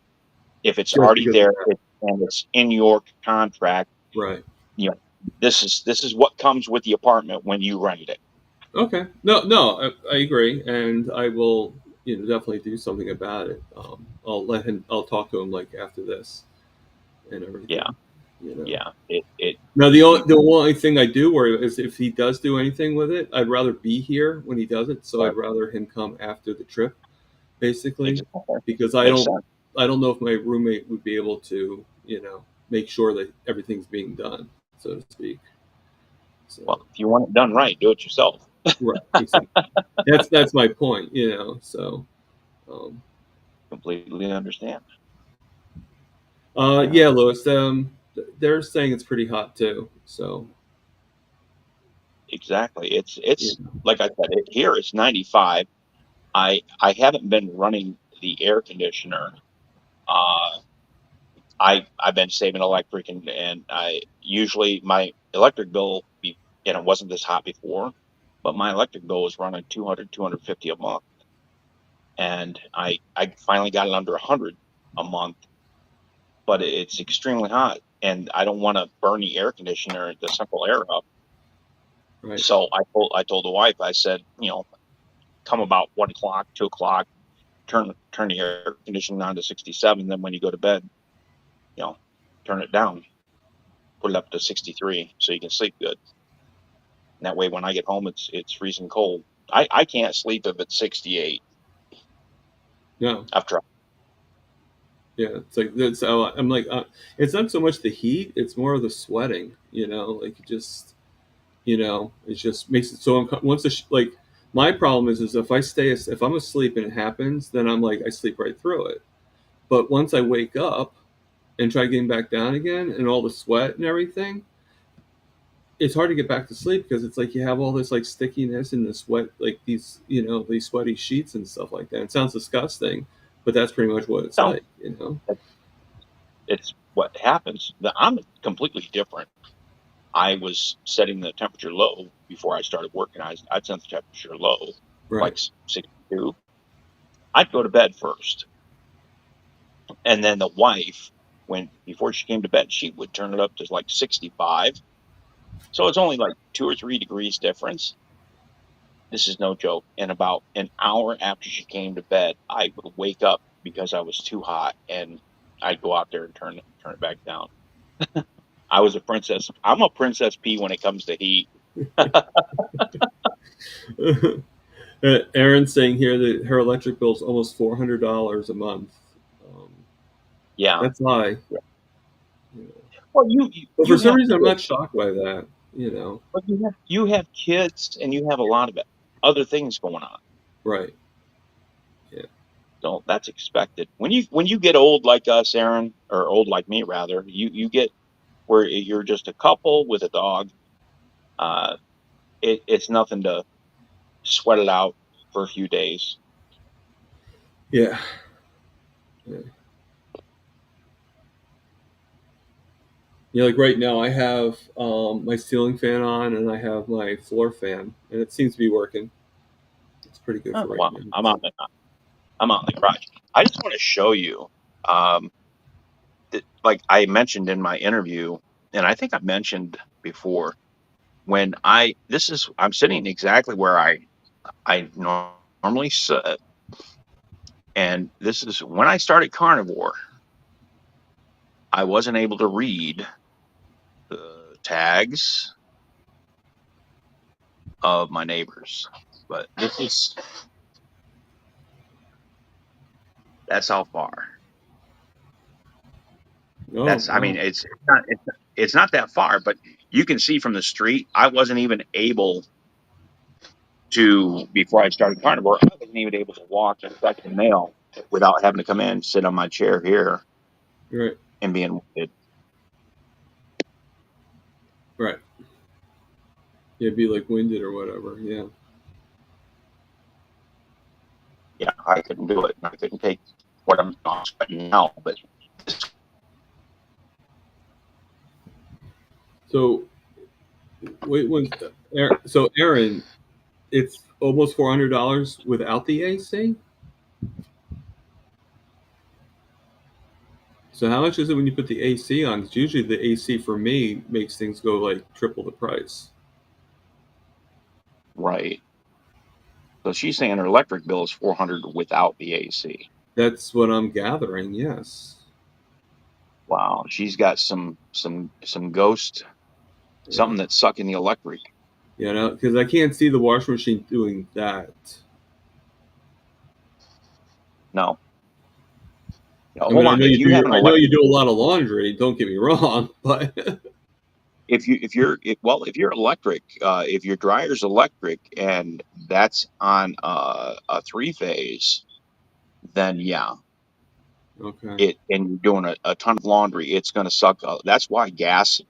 if it's already there and it's in your contract. Right. This is what comes with the apartment when you rented it. Okay. No, I agree, and I will, definitely do something about it. I'll talk to him like after this, and everything. Yeah. Now the only thing I do worry about is if he does do anything with it, I'd rather be here when he does it. So I'd rather him come after the trip, basically, because I don't know if my roommate would be able to, make sure that everything's being done, so to speak. So, well, if you want it done right, do it yourself. Right. Exactly. That's my point. So. Completely understand. Yeah, Louis. They're saying it's pretty hot too. So. Exactly. It's like I said, here it's 95. I haven't been running the air conditioner. I've been saving electric, and I usually my electric bill, wasn't this hot before, but my electric bill was running 200, 250 a month, and I finally got it under 100 a month, but it's extremely hot, and I don't want to burn the air conditioner, the central air up. Right. So I told the wife, I said, come about 1 o'clock, 2 o'clock, turn the air conditioning on to 67. Then when you go to bed, turn it down, put it up to 63 so you can sleep good. And that way, when I get home, it's freezing cold. I can't sleep if it's 68. No. I've tried. Yeah, it's like that's how I'm like. It's not so much the heat; it's more of the sweating. Like it just, it just makes it so uncomfortable. Like my problem is if if I'm asleep and it happens, then I'm like I sleep right through it. But once I wake up and try getting back down again, and all the sweat and everything, it's hard to get back to sleep because it's like you have all this like stickiness and the sweat, like these these sweaty sheets and stuff like that. It sounds disgusting, but that's pretty much what it's like. It's what happens. I'm completely different. I was setting the temperature low before I started working. I'd set the temperature low, like 62. I'd go to bed first, and then the wife, before she came to bed, she would turn it up to like 65. So it's only like 2 or 3 degrees difference. This is no joke. And about an hour after she came to bed, I would wake up because I was too hot, and I'd go out there and turn it back down. I was a princess. I'm a Princess P when it comes to heat. Erin's saying here that her electric bill is almost $400 a month. Yeah, that's high. Yeah. Well, but for some reason, I'm not shocked by that. you know. But you have kids and you have a lot of other things going on. Right. Yeah. So that's expected. When you get old like us, Aaron, or old like me rather, you get where you're just a couple with a dog. Uh, it's nothing to sweat it out for a few days. Yeah. Yeah. Yeah, like right now, I have my ceiling fan on, and I have my floor fan, and it seems to be working. It's pretty good Oh, for right well, now. I'm out in the garage. I just want to show you, um, that, like I mentioned in my interview, and I think I mentioned before, when I'm sitting exactly where I normally sit, and this is when I started carnivore. I wasn't able to read the tags of my neighbors, but that's how far. Oh, I mean, wow. it's not that far, but you can see from the street. I wasn't even able to, before I started carnivore, I wasn't even able to walk and collect the mail without having to come in, sit on my chair here, Right. and being winded. Right. Yeah, be like winded or whatever. Yeah. Yeah, I couldn't do it. I couldn't take what I'm sweating now, but So wait, so Aaron, it's almost $400 without the AC. So how much is it when you put the AC on? Because usually the AC for me makes things go like triple the price. right. So she's saying her electric bill is 400 without the AC. That's what I'm gathering. Yes. Wow, she's got some ghost, Yeah. something that's sucking the electric. You know, because I can't see the washing machine doing that. No, no, I mean, hold on. If you have an I know you electric, do a lot of laundry. Don't get me wrong, but if you're electric, if your dryer's electric and that's on a three phase, then yeah, okay. it and you're doing a ton of laundry, it's going to suck. That's why gas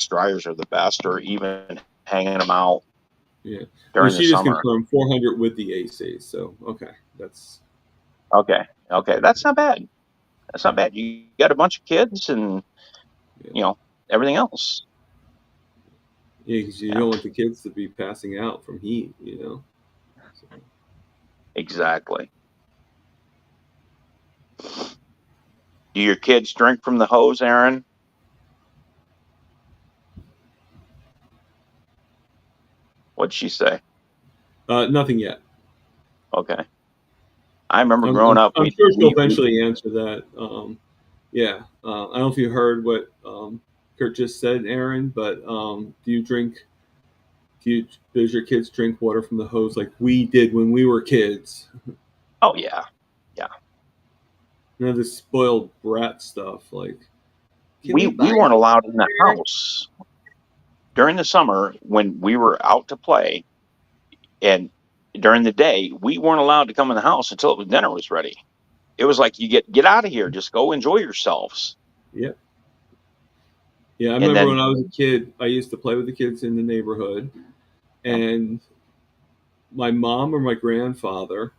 dryers are the best, or even hanging them out Yeah. No, during the she just summer. confirmed 400 with the AC. So okay, that's Okay, okay, that's not bad. That's not bad. You got a bunch of kids and yeah. you know everything else. Yeah, because you Yeah, don't want the kids to be passing out from heat. You know. So, exactly. Do your kids drink from the hose, Aaron? What'd she say? nothing yet. Okay. I remember growing up, I'm sure she'll eventually answer that. Yeah. I don't know if you heard what Kurt just said, Aaron, but do you drink? Does your kids drink water from the hose like we did when we were kids? oh yeah, yeah. You know, this spoiled brat stuff. Like, can we We buy weren't some allowed in the water? house during the summer when we were out to play, and during the day we weren't allowed to come in the house until dinner was ready. It was like you get out of here, just go enjoy yourselves. Yeah. Yeah, I And remember when then I was a kid, I used to play with the kids in the neighborhood, yeah, and my mom or my grandfather,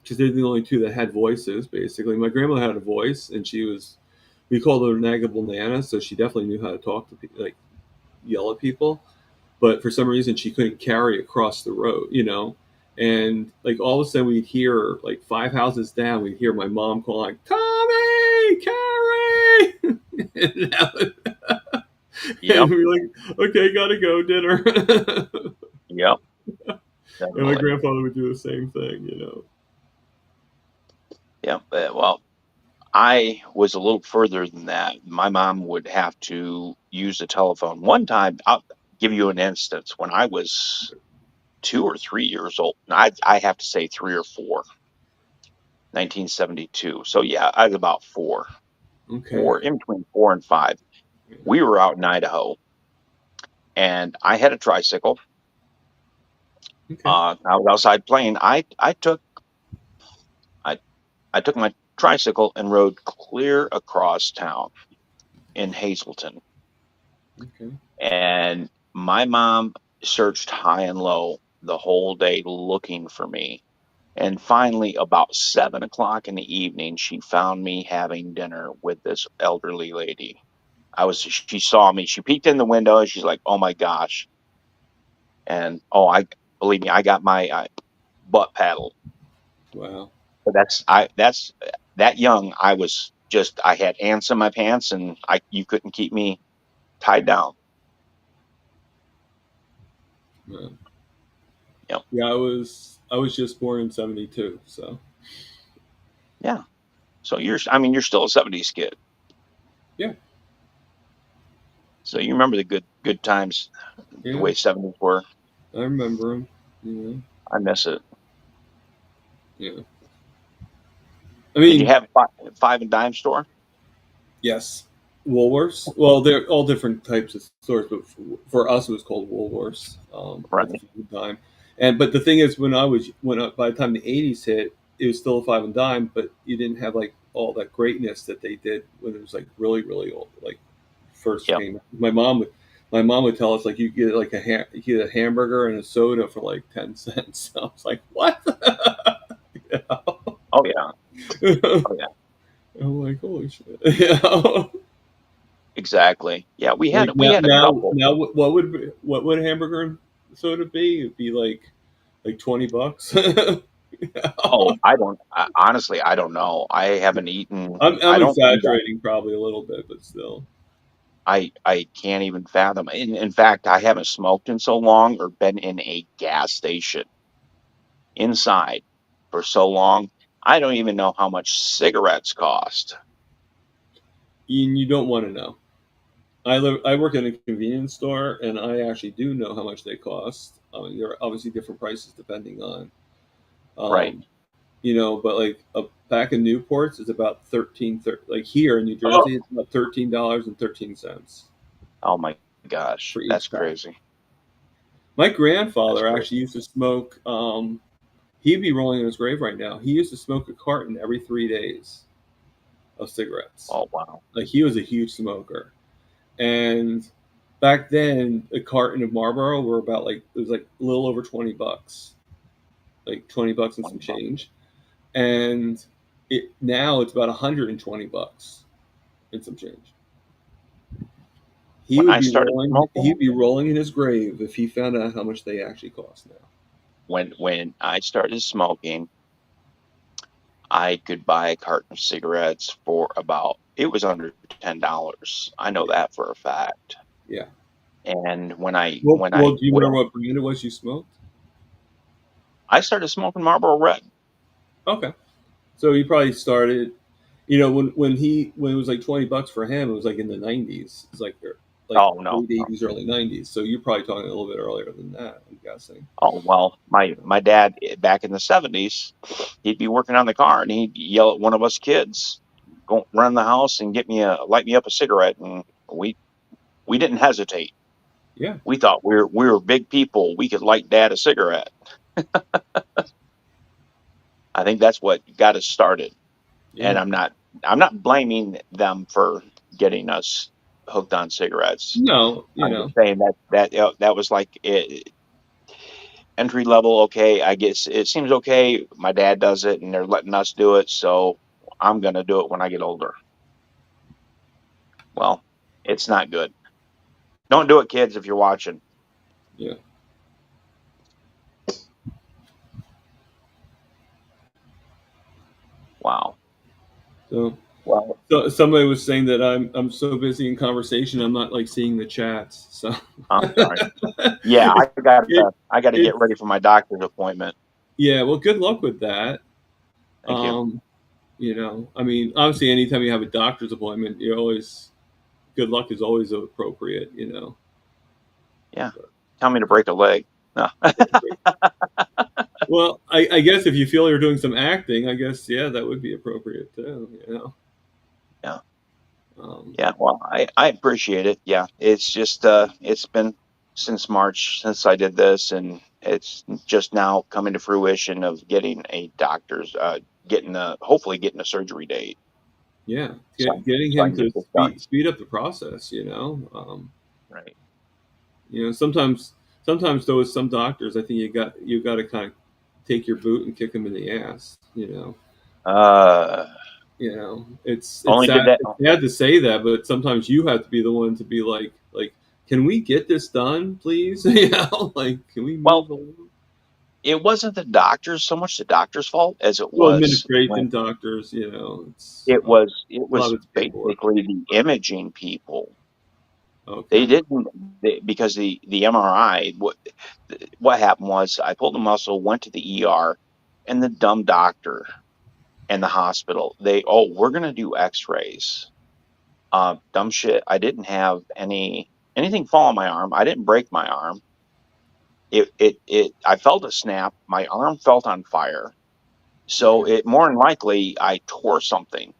because they're the only two that had voices, basically. My grandmother had a voice, and we called her Nagable Nana, so she definitely knew how to talk to people, like yell at people. But for some reason, she couldn't carry across the road, you know? And like all of a sudden, we'd hear, like 5 houses down, we'd hear my mom calling, Tommy, Carrie! and, yep, and we were like, okay, gotta go, dinner. yep, And my definitely. grandfather would do the same thing, you know. Yep. Well, I was a little further than that. My mom would have to use the telephone. One time, I'll give you an instance. When I was 2 or 3 years old, I have to say 3 or 4, 1972. So yeah, I was about Okay. in between 4 and 5. We were out in Idaho, and I had a tricycle. Okay. I was outside playing. I took my tricycle and rode clear across town in Hazleton. Okay. And my mom searched high and low the whole day looking for me. And finally, about 7 o'clock in the evening, she found me having dinner with this elderly lady. She saw me. She peeked in the window and she's like, "Oh my gosh!" And believe me, I got my butt paddled. Wow. But that's that young. I had ants in my pants, and you couldn't keep me tied down. Wow. Yep. Yeah, I was just born in '72, so Yeah. So you're still a '70s kid. yeah, So you remember the good times, the yeah, way '70s were. I remember him. Yeah, I miss it. yeah. I Did you mean, have five and dime store? yes, Woolworths. Well, they're all different types of stores, but for us, it was called Woolworths at Right. the time. But the thing is, by the time the '80s hit, it was still a five and dime, but you didn't have like all that greatness that they did when it was like really really old, like first Yep. came out. My mom would tell us like you get like you get a hamburger and a soda for like 10 cents. I was like, what? Oh yeah. Oh yeah. I'm like, holy shit. Yeah. Exactly. Yeah. We Like had a couple. what would a hamburger and soda be? It'd be like $20. Oh, honestly, I don't know. I haven't eaten. I I'm don't eat. exaggerating probably a little bit, but still. I can't even fathom. In fact, I haven't smoked in so long or been in a gas station inside for so long. I don't even know how much cigarettes cost. And you don't want to know. I work in a convenience store, and I actually do know how much they cost. I mean, there are obviously different prices depending on, Right. um, but like a pack of Newports is about 13. Like here in New Oh, Jersey, it's about $13.13 oh my gosh, for that's each pack. crazy. My That's grandfather crazy. actually used to smoke. He'd be rolling in his grave right now. He used to smoke a carton every 3 days of cigarettes. Oh wow. Like he was a huge smoker, and back then a carton of Marlboro were about like it was like a little over $20, like $20 and some change, and now it's about $120 and some change. He When would I be started rolling. smoking, He'd be rolling in his grave if he found out how much they actually cost now. when I started smoking, I could buy a carton of cigarettes for it was under $10. I know that for a fact. Yeah. And Well, do you remember what brand it was you smoked? I started smoking Marlboro Red. Okay. So he probably started, when it was like $20 for him, it was like in the '90s. It's like Oh no. late '80s, early '90s. So you're probably talking a little bit earlier than that, I'm guessing. Oh well, my dad back in the '70s, he'd be working on the car and he'd yell at one of us kids, go run the house and light me up a cigarette, and we didn't hesitate. Yeah. We thought we were big people. We could light dad a cigarette. I think that's what got us started. Yeah. And I'm not blaming them for getting us hooked on cigarettes. No, I'm just saying that was like entry level. Okay, I guess it seems okay. My dad does it, and they're letting us do it, so I'm gonna do it when I get older. Well, it's not good. Don't do it, kids, if you're watching. yeah. Wow. So, Well, so somebody was saying that I'm so busy in conversation, I'm not like seeing the chats. So I'm sorry. Yeah, it, I gotta it get ready for my doctor's appointment. yeah. Well, good luck with that. Thank you. I mean, obviously, anytime you have a doctor's appointment, good luck is always appropriate. Yeah. Tell me to break a leg. No. Well, I guess if you feel you're doing some acting, I guess yeah, that would be appropriate too. Yeah. Um, Yeah. Well, I appreciate it. Yeah. It's just it's been since March, since I did this, and it's just now coming to fruition of getting a doctor's, hopefully getting a surgery date. Yeah, getting So I him can to get this done. speed up the process. Right. Sometimes though, with some doctors, I think you got to kind of take your boot and kick them in the ass. Uh, It's only sad, did that. it's sad to say that, but sometimes you have to be the one to be like, can we get this done, please? Like, can we Well, move along? it wasn't the doctor's fault as it Well, was when administration, doctors, it's it was it a lot was of it's paperwork. basically the imaging people. They Okay. didn't because the MRI. What happened was I pulled a muscle, went to the ER, and the dumb doctor and the hospital. We're gonna do X-rays. Dumb shit. I didn't have anything fall on my arm. I didn't break my arm. I felt a snap. My arm felt on fire. So Okay. it more than likely I tore something.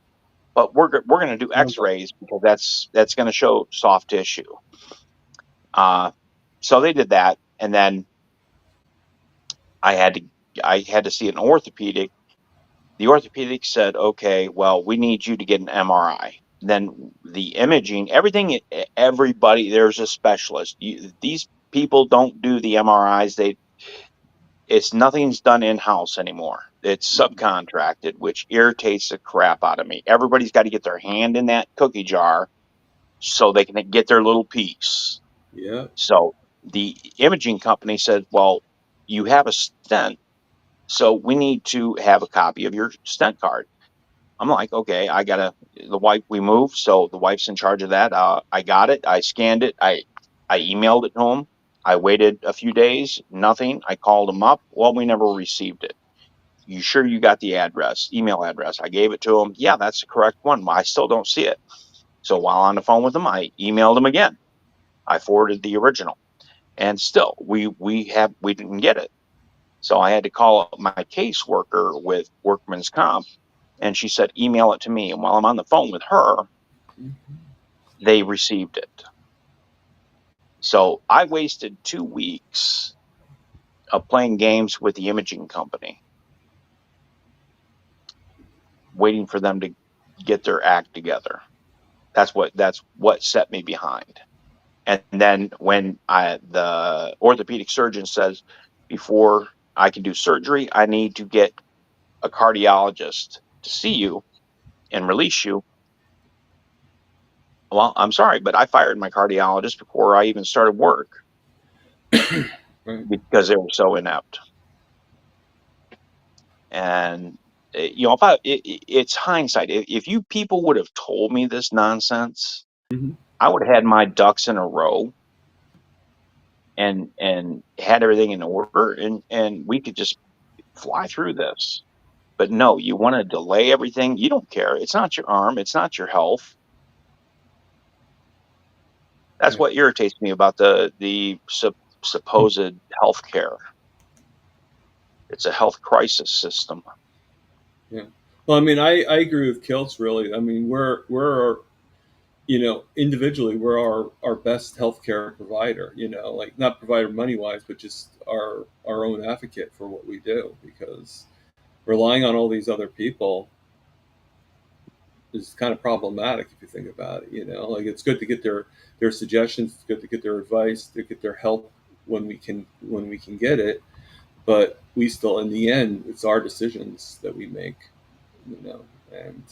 But we're going to do X-rays because that's going to show soft tissue. So they did that, and then I had to see an orthopedic. The orthopedic said, "Okay, well, we need you to get an MRI." Then the imaging, everything, everybody, there's a specialist. These people don't do the MRIs. Nothing's done in house anymore. It's subcontracted, which irritates the crap out of me. Everybody's got to get their hand in that cookie jar so they can get their little piece. Yeah. So the imaging company said, "Well, you have a stent, so we need to have a copy of your stent card." I'm like, "Okay, the wife, we moved, so the wife's in charge of that. I got it. I scanned it. I emailed it to him. I waited a few days, nothing. I called him up. Well, we never received it. You sure you got the email address? I gave it to him. Yeah, that's the correct one. I still don't see it. So while on the phone with him, I emailed him again. I forwarded the original, and still we didn't get it. So I had to call up my caseworker with Workman's Comp, and she said, email it to me. And while I'm on the phone with her, they received it. So I wasted 2 weeks of playing games with the imaging company, waiting for them to get their act together. That's what set me behind. And then when the orthopedic surgeon says, before I can do surgery, I need to get a cardiologist to see you and release you. Well, I'm sorry, but I fired my cardiologist before I even started work Right. because they were so inept. And it's hindsight. If you people would have told me this nonsense, Mm-hmm. I would have had my ducks in a row and had everything in order, and we could just fly through this. But no, you want to delay everything. You don't care. It's not your arm. It's not your health. That's Right. what irritates me about the supposed health care. It's a health crisis system. Yeah. Well, I mean, I agree with Kilts. Really, I mean, we're individually, we're our best healthcare provider. Like, not provider money wise, but just our own advocate for what we do, because relying on all these other people is kind of problematic if you think about it. Like, it's good to get their suggestions, it's good to get their advice, to get their help when we can get it, but we still, in the end, it's our decisions that we make. And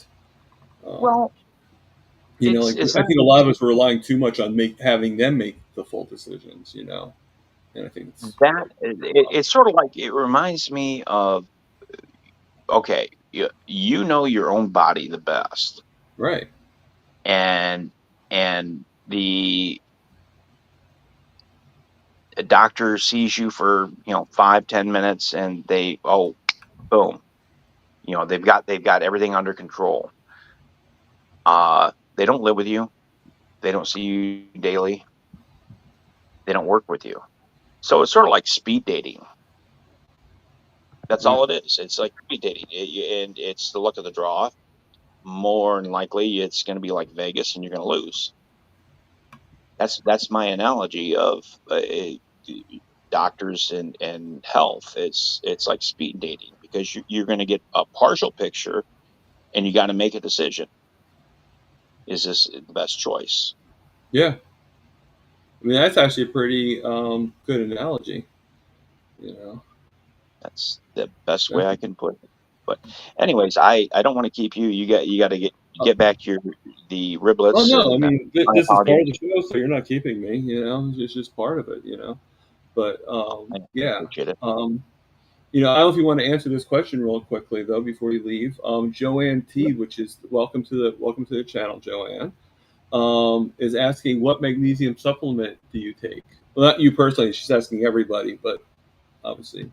um, Well, it's like, it's I not think a lot of us were relying too much on having them make the full decisions. And I think it's that it's sort of like it reminds me of, okay, you know your own body the best, right. and the doctor sees you for 5-10 minutes, and boom, they've got everything under control. They don't live with you. They don't see you daily. They don't work with you. So it's sort of like speed dating. That's Yeah. all it is. It's like speed dating, and it's the luck of the draw. More than likely, it's going to be like Vegas, and you're going to lose. that's my analogy of doctors and health. It's like speed dating, because you're going to get a partial picture, and you got to make a decision. Is this the best choice? Yeah, I mean that's actually a pretty good analogy. You know, That's the best way I definitely. can put it. But anyways, I don't want to keep you. You got to get back to the Oh riblets, no, I and mean my this is part of apologies. the show, so you're not keeping me. You know, it's just part of it. You know, but I yeah. appreciate it. You know, I don't know if you want to answer this question real quickly though before you leave. Joanne T, which is welcome to the channel, Joanne, is asking what magnesium supplement do you take? Well, not you personally. She's asking everybody, but obviously.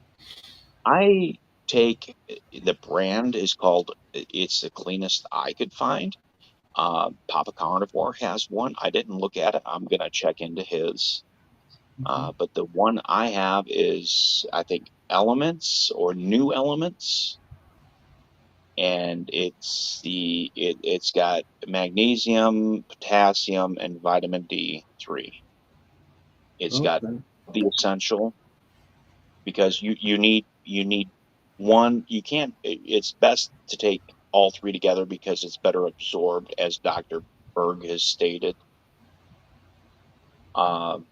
I take the brand is called. It's the cleanest I could find. Papa Carnivore has one. I didn't look at it. I'm gonna check into his. Mhm. But the one I have is, I think, Elements or New Elements, and it's got magnesium, potassium, and vitamin D3. It's got Okay. the essential, because you need one. You can't. It's best to take all three together because it's better absorbed, as Dr. Berg has stated. Um,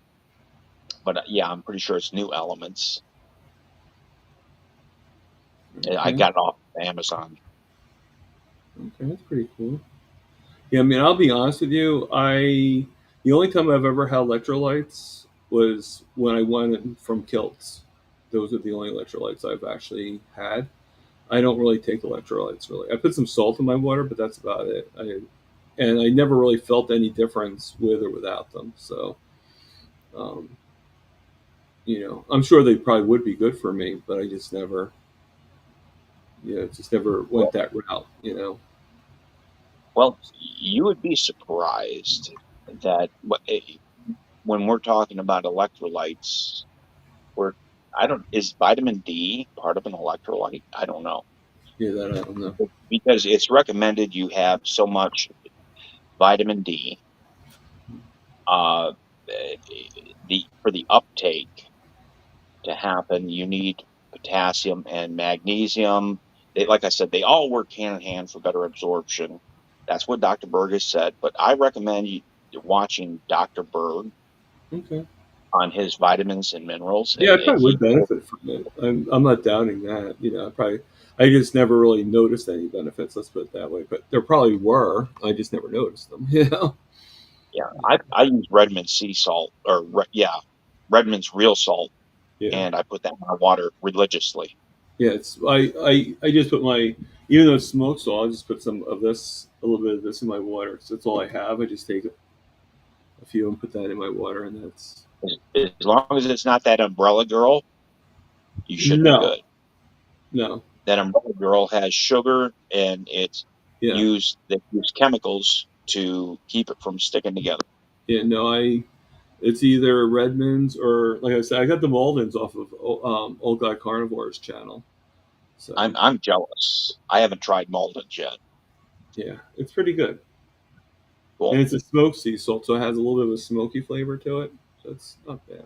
but yeah, I'm pretty sure it's New Elements. I Okay. got it off Amazon. Okay. That's pretty cool. Yeah, I mean, I'll be honest with you. The only time I've ever had electrolytes was when I went from Kilts. Those are the only electrolytes I've actually had. I don't really take electrolytes really. I put some salt in my water, but that's about it. And I never really felt any difference with or without them. So, um, you know, I'm sure they probably would be good for me, but I just never, just never went Well, that route. You know. well, you would be surprised that when we're talking about electrolytes, we're I don't is vitamin D part of an electrolyte? I don't know, Yeah, that I don't know. because it's recommended you have so much vitamin D. Uh, the for the uptake to happen, you need potassium and magnesium. Like I said, they all work hand in hand for better absorption. That's what Dr. Berg has said. But I recommend you watching Dr. Berg Okay. on his vitamins and minerals, Yeah, I and probably would benefit from it. I'm not doubting that. You know, I just never really noticed any benefits. Let's put it that way. But there probably were. I just never noticed them. You know. yeah, I use Redmond sea salt, or yeah, Redmond's real salt, Yeah. and I put that in my water religiously. Yeah. I just put my, even though it's smoked salt, I just put some of this, a little bit of this in my water. So that's all I have. I just take a few and put that in my water, and that's As long as it's not that Umbrella Girl, you should be no, good. no. That Umbrella Girl has sugar, and Yeah. they use chemicals to keep it from sticking together. Yeah. No. It's either Redmond's or, like I said, I got the Maldens off of Old Guy Carnivore's channel. So I'm jealous. I haven't tried Malden's yet. yeah, it's pretty good. And Cool. it's a smoked sea salt, so it has a little bit of a smoky flavor to it. So it's not bad.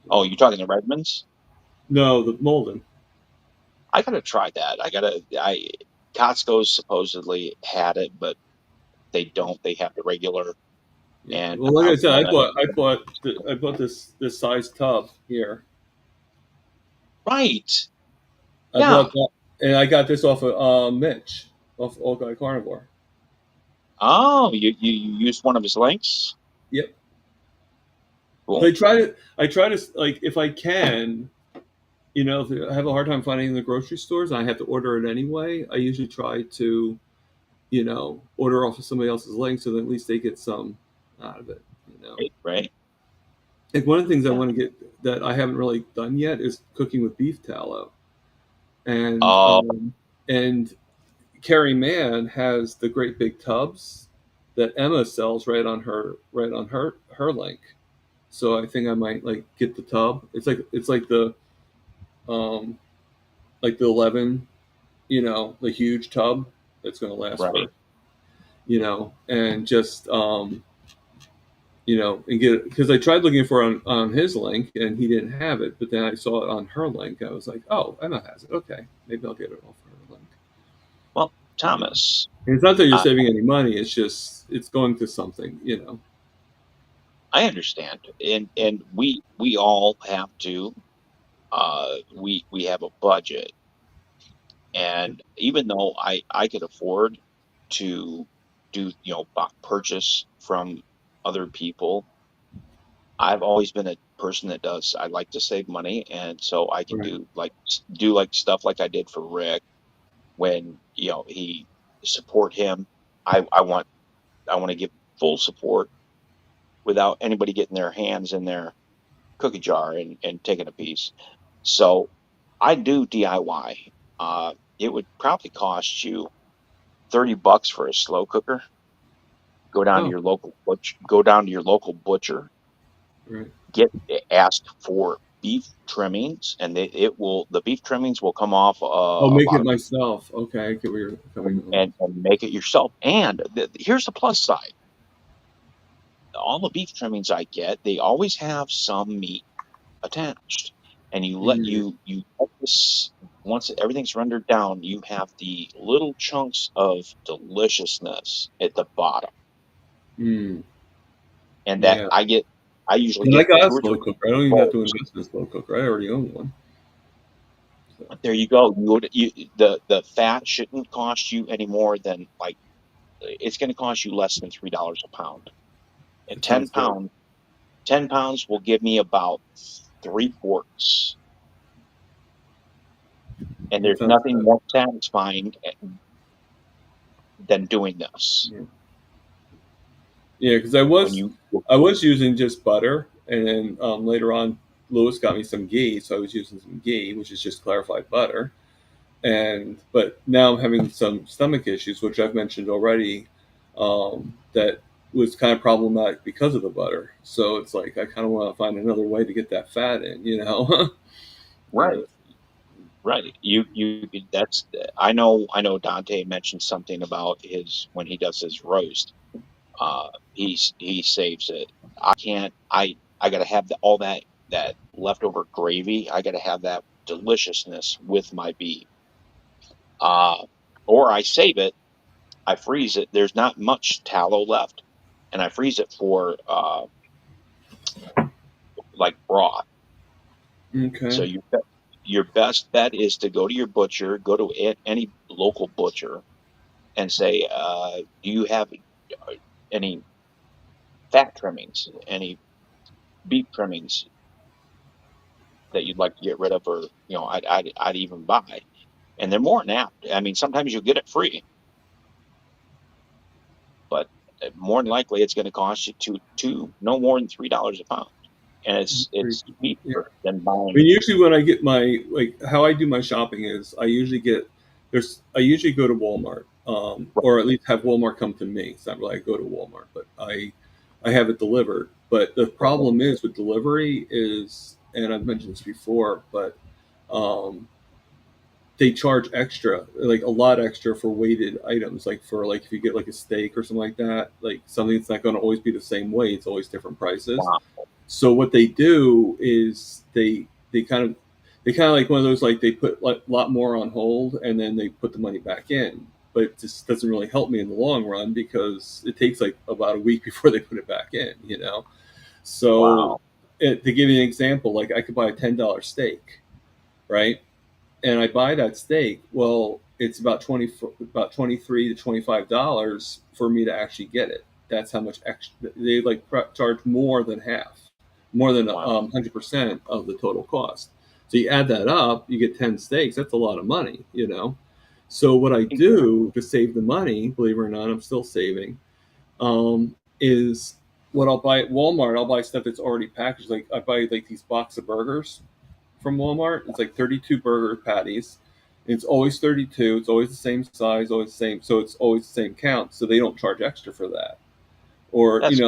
Oh, you talking the Redmonds? No, the Molden. I gotta try that. Costco's supposedly had it, but they don't. They have the regular, Yeah. and Well, like I I said, wanna. I bought this size tub here. Right. I bought Yeah. that, and I got this off of Mitch, off Old Guy Carnivore. Oh, you used one of his links? Yep. So Cool. I try to like if I can, if I have a hard time finding it in the grocery stores, I have to order it anyway. I usually try to, order off of somebody else's link so that at least they get some out of it. You know, Right, right. like one of the things I Yeah. want to get that I haven't really done yet is cooking with beef tallow, and Oh, and Carrie Mann has the great big tubs that Emma sells right on her link. So I think I might like get the tub. It's like um the 11, the huge tub that's going to last right. for, and just and get it, because I tried looking for it on his link and he didn't have it, but then I saw it on her link. I was like, oh, Emma has it. Okay, maybe I'll get it off her link. Well, Thomas, And it's not that you're saving any money; it's just it's going to something. I understand, and we all have to. We have a budget, and even though I could afford to do purchase from other people, I've always been a person that does. I like to save money, and so I can Right. do like stuff like I did for Rick when he support him. I want to give full support without anybody getting their hands in their cookie jar and taking a piece. So I do DIY. It would probably cost you $30 for a slow cooker. Go down to Oh, your local Go down to your local butcher. right. Ask for beef trimmings, and the beef trimmings will come off I'll make it about myself. Okay, I get where you're coming from. and make it yourself. And here's the plus side: all the beef trimmings I get, they always have some meat attached, and Mm, you let this once everything's rendered down, you have the little chunks of deliciousness at the bottom, mm, and that yeah. I usually And I get got a two or slow three cooker. I don't even have to bowls. invest in a slow cooker. I already own one. So, There you go. The fat shouldn't cost you any more than it's going to cost you less than $3 a pound. And that sounds good. 10 pounds will give me about 3 quarts. And That there's sounds nothing good. more satisfying than doing this. Yeah, because When you I was using just butter, and then later on, Lewis got me some ghee, so I was using some ghee, which is just clarified butter. But now I'm having some stomach issues, which I've mentioned already, that was kind of problematic because of the butter. So it's like I kind of want to find another way to get that fat in. right, right. That's I know Dante mentioned something about his when he does his roast. He saves it. I can't. I gotta have all that leftover gravy. I gotta have that deliciousness with my beef. Uh, or I save it. I freeze it. There's not much tallow left, and I freeze it for like broth. So Okay. your best bet is to go to your butcher, go to any local butcher, and say, "Do you have any fat trimmings, any beef trimmings that you'd like to get rid of, or I'd even buy?" And they're more than apt. I mean, sometimes you'll get it free, but more than likely it's going to cost you no more than $3 a pound, and Pretty it's cool. Yeah. cheaper than I mean, buying. usually when I get how I do my shopping is I usually go to Walmart, or at least have Walmart come to me. It's not really I go to Walmart, but I have it delivered. But the problem is with delivery is, and I've mentioned this before, but um, they charge extra, like a lot extra for weighted items, like for like if you get like a steak or something like that, like something that's not going to always be the same weight. It's always different prices. Wow. So what they do is they kind of like one of those, like they put like a lot more on hold and then they put the money back in, but it just doesn't really help me in the long run because it takes like about a week before they put it back in. So Wow. to give you an example, like I could buy a $10 steak, right? And I buy that steak. Well, it's about 23 to $25 for me to actually get it. That's how much extra they like charge, more than half, more than Wow. 100% of the total cost. So you add that up, you get 10 steaks. That's a lot of money. So what I do to save the money, believe it or not, I'm still saving, is what I'll buy at Walmart. I'll buy stuff that's already packaged. Like I buy like these box of burgers from Walmart. It's like 32 burger patties. It's always 32. It's always the same size, always the same. So it's always the same count. So they don't charge extra for that, or That's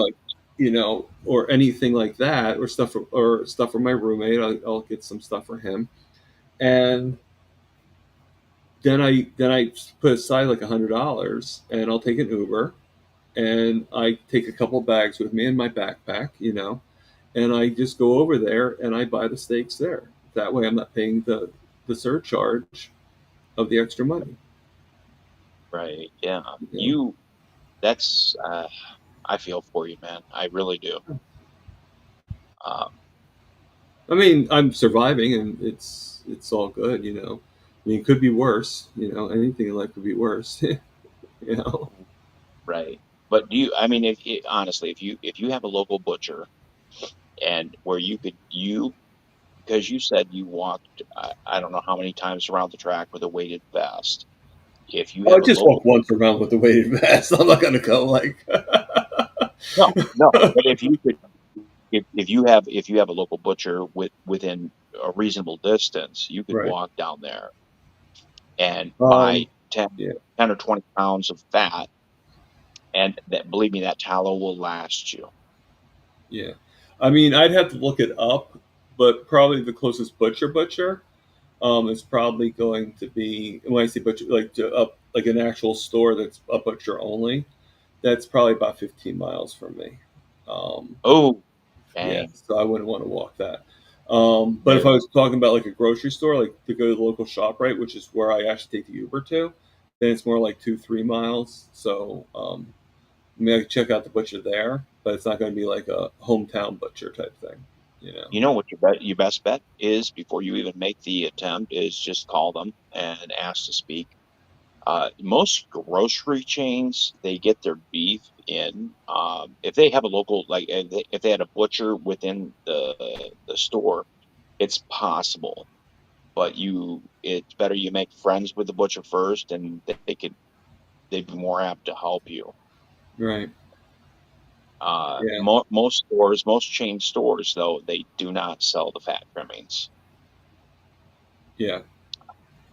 or anything like that, or stuff for my roommate. I'll get some stuff for him, and then I put aside like $100, and I'll take an Uber, and I take a couple bags with me in my backpack, and I just go over there and I buy the steaks there. That way, I'm not paying the surcharge of the extra money. Right. Yeah. You know? That's, I feel for you, man. I really do. Um, I mean, I'm surviving, and it's all good. I mean, it could be worse. Anything in life could be worse. you know. right. But I mean, honestly, if you have a local butcher and where because you said you walked, I don't know how many times around the track with a weighted vest. If you I have a just walk local, once around with the weighted vest. I'm not gonna go like. no, no, but if you could, if you have a local butcher within a reasonable distance, you could Right. walk down there and buy Um. 10, Yeah. 10 or 20 pounds of fat, and that, believe me, that tallow will last you. Yeah. I mean, I'd have to look it up, but probably the closest butcher is probably going to be, when I say butcher, like to up like an actual store that's a butcher only. That's probably about 15 miles from me. Um, Oh, yeah, dang. so I wouldn't want to walk that. But if I No. was talking about like a grocery store, like to go to the local ShopRite, which is where I actually take the Uber to, then it's more like 2, 3 miles. So I mean, I could check out the butcher there, but it's not going to be like a hometown butcher type thing, you know. You know what your best bet is before you even make the attempt is just call them and ask to speak. Most grocery chains, they get their beef in. If they have a local, like if they had a butcher within the store, it's possible. But it's better you make friends with the butcher first, and they'd be more apt to help you. Right. Yeah. Most stores, most chain stores, though, they do not sell the fat trimmings. Yeah. I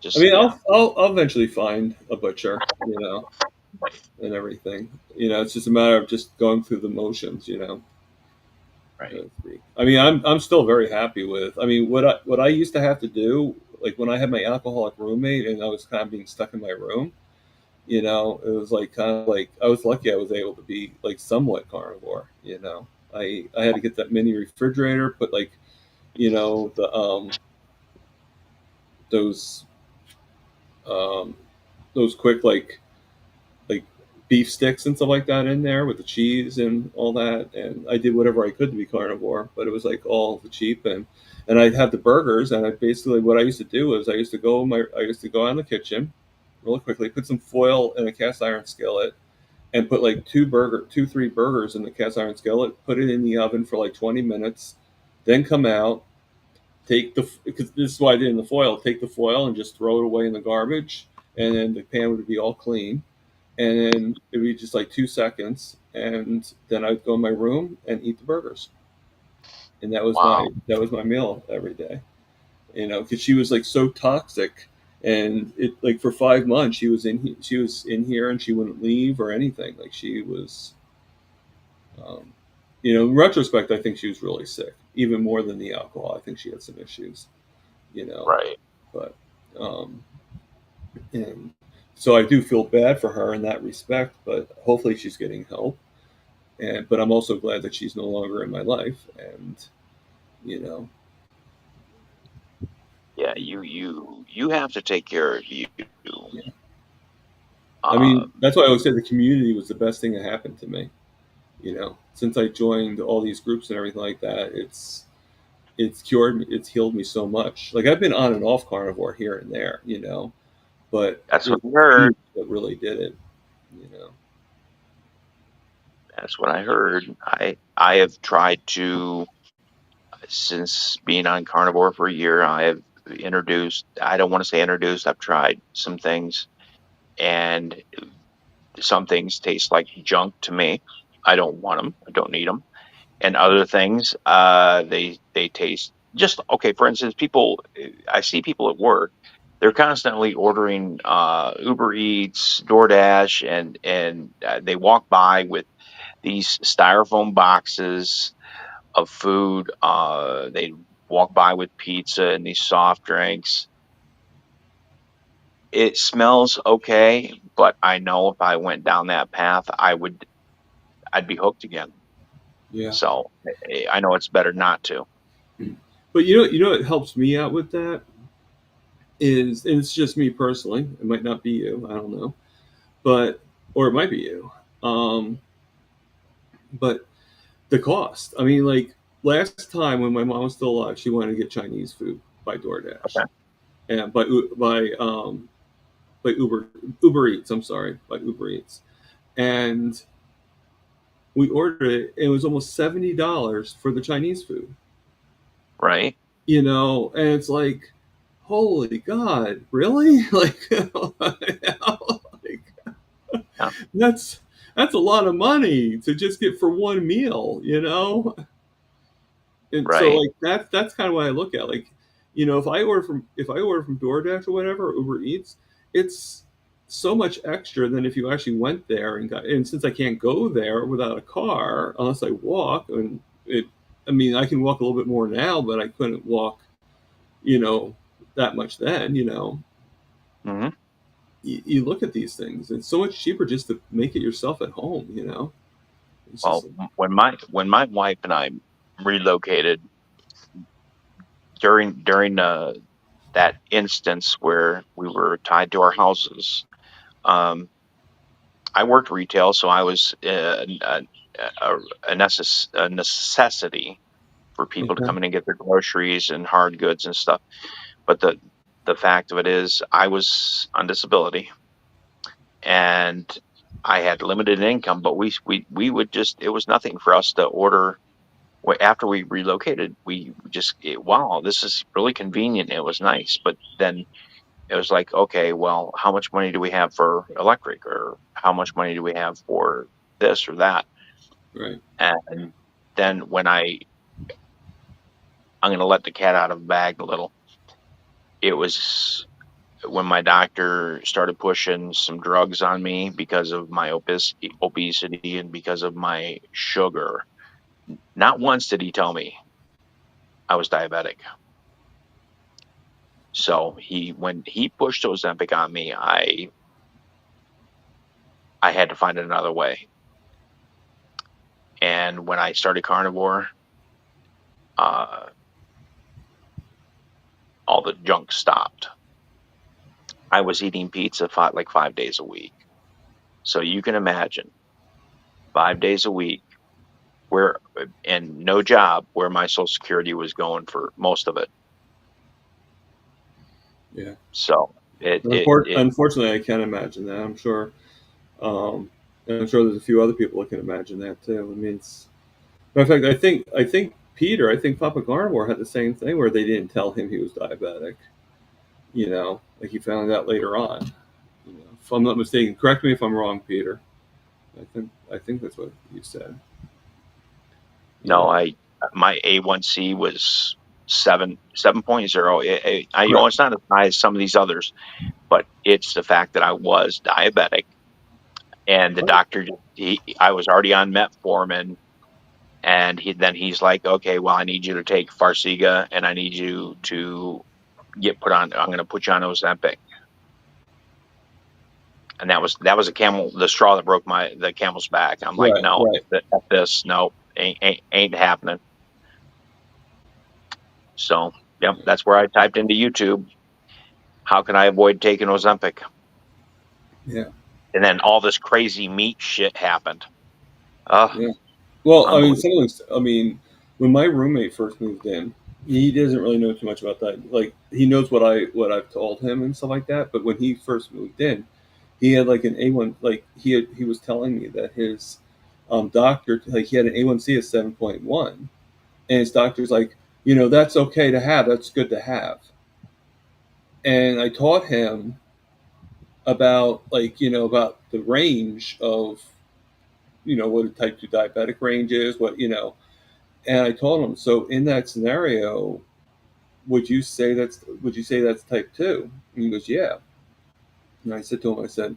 Just mean, yeah, I'll eventually find a butcher, and everything. It's just a matter of just going through the motions, right. I mean, I'm still very happy with. I mean, what I used to have to do, like when I had my alcoholic roommate and I was kind of being stuck in my room, it was like kind of like I was lucky I was able to be like somewhat carnivore. I had to get that mini refrigerator, put like the those um those quick like beef sticks and stuff like that in there with the cheese and all that. And I did whatever I could to be carnivore, but it was like all the cheap and I had the burgers. And I basically what I used to do was I used to go out in the kitchen really quickly, put some foil in a cast iron skillet, and put like 3 burgers in the cast iron skillet. Put it in the oven for like 20 minutes, then come out. Because this is what I did in the foil. Take the foil and just throw it away in the garbage, and then the pan would be all clean, and then it would be just like 2 seconds, and then I'd go in my room and eat the burgers, and Wow. that was my meal every day. Because she was like so toxic, and it like for 5 months she was in here and she wouldn't leave or anything. Like she was, um, in retrospect, I think she was really sick, even more than the alcohol. I think she had some issues, you know, Right. but um, and so I do feel bad for her in that respect, but hopefully she's getting help. But I'm also glad that she's no longer in my life, and you know, Yeah, you have to take care of you. yeah. I mean, Um, that's why I always say the community was the best thing that happened to me. Since I joined all these groups and everything like that, it's cured me, it's healed me so much. Like I've been on and off carnivore here and there, but that's what it's I the heard. community that really did it. You know, That's what I heard. I have tried to, since being on carnivore for a year, I have introduced, I don't want to say introduced, I've tried some things, and some things taste like junk to me. I don't want them. I don't need them. And other things, they taste just okay. For instance, I see people at work, they're constantly ordering Uber Eats, DoorDash, and they walk by with these styrofoam boxes of food. They walk by with pizza and these soft drinks. It smells okay, but I know if I went down that path, I would. I'd be hooked again. Yeah. So I know it's better not to. But what helps me out with that is, and it's just me personally. It might not be you. I don't know, or it might be you. But the cost. I mean, like last time when my mom was still alive, she wanted to get Chinese food by DoorDash Okay. and by Uber Eats. I'm sorry, by Uber Eats, and we ordered it. And it was almost $70 for the Chinese food. Right. And it's like, holy God, really? Like, Yeah. that's a lot of money to just get for one meal, And so Right. like that's kind of what I look at. Like, if I order from DoorDash or whatever, or Uber Eats, it's so much extra than if you actually went there and since I can't go there without a car unless I walk, I mean, I can walk a little bit more now, but I couldn't walk, that much then, Mm-hmm. you look at these things, it's so much cheaper just to make it yourself at home. It's Well, just, when my wife and I relocated during that instance where we were tied to our houses, I worked retail, so I was a necessity for people to okay. come in and get their groceries and hard goods and stuff. But the fact of it is, I was on disability and I had limited income, but we would just, it was nothing for us to order. After we relocated, wow, this is really convenient. It was nice, but then it was like, okay, well, how much money do we have for electric, or how much money do we have for this or that? Right. And then I'm going to let the cat out of the bag a little. It was when my doctor started pushing some drugs on me because of my obesity and because of my sugar. Not once did he tell me I was diabetic. So when he pushed Ozempic on me, I had to find another way. And when I started carnivore, all the junk stopped. I was eating pizza 5 days a week. So you can imagine 5 days a week and no job, where my Social Security was going for most of it. Yeah. So Unfortunately, I can't imagine that. I'm sure. And I'm sure there's a few other people that can imagine that too. I mean, matter of fact, I think Papa Carnivore had the same thing where they didn't tell him he was diabetic. Like he found out later on. If I'm not mistaken, correct me if I'm wrong, Peter. I think that's what you said. no, my A1C was 7.0. It's not as high as some of these others, but it's the fact that I was diabetic, and the doctor, I was already on metformin, and he's like, okay, well, I need you to take Farxiga, and I need you to I'm going to put you on Ozempic. And that was the straw that broke the camel's back. I'm like, no, this, no, ain't happening. So, yep, that's where I typed into YouTube, how can I avoid taking Ozempic? Yeah. And then all this crazy meat shit happened. Yeah. Well, I mean, when my roommate first moved in, he doesn't really know too much about that. Like, he knows what I've told him and stuff like that. But when he first moved in, he had like an A1. Like he was telling me that his doctor, like, he had an A1C of 7.1, and his doctor's like, that's okay to have. That's good to have. And I taught him about, like, about the range of, what a type 2 diabetic range is, and I told him, so in that scenario, would you say that's type 2? And he goes, yeah. And I said to him,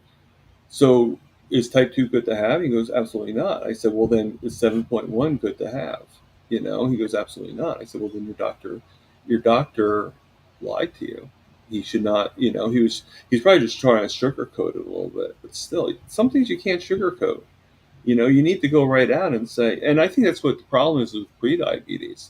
so is type 2 good to have? He goes, absolutely not. I said, well, then is 7.1 good to have? He goes, absolutely not. I said, well, then your doctor lied to you. He should not, he's probably just trying to sugarcoat it a little bit, but still, some things you can't sugarcoat. You need to go right out and say, and I think that's what the problem is with prediabetes.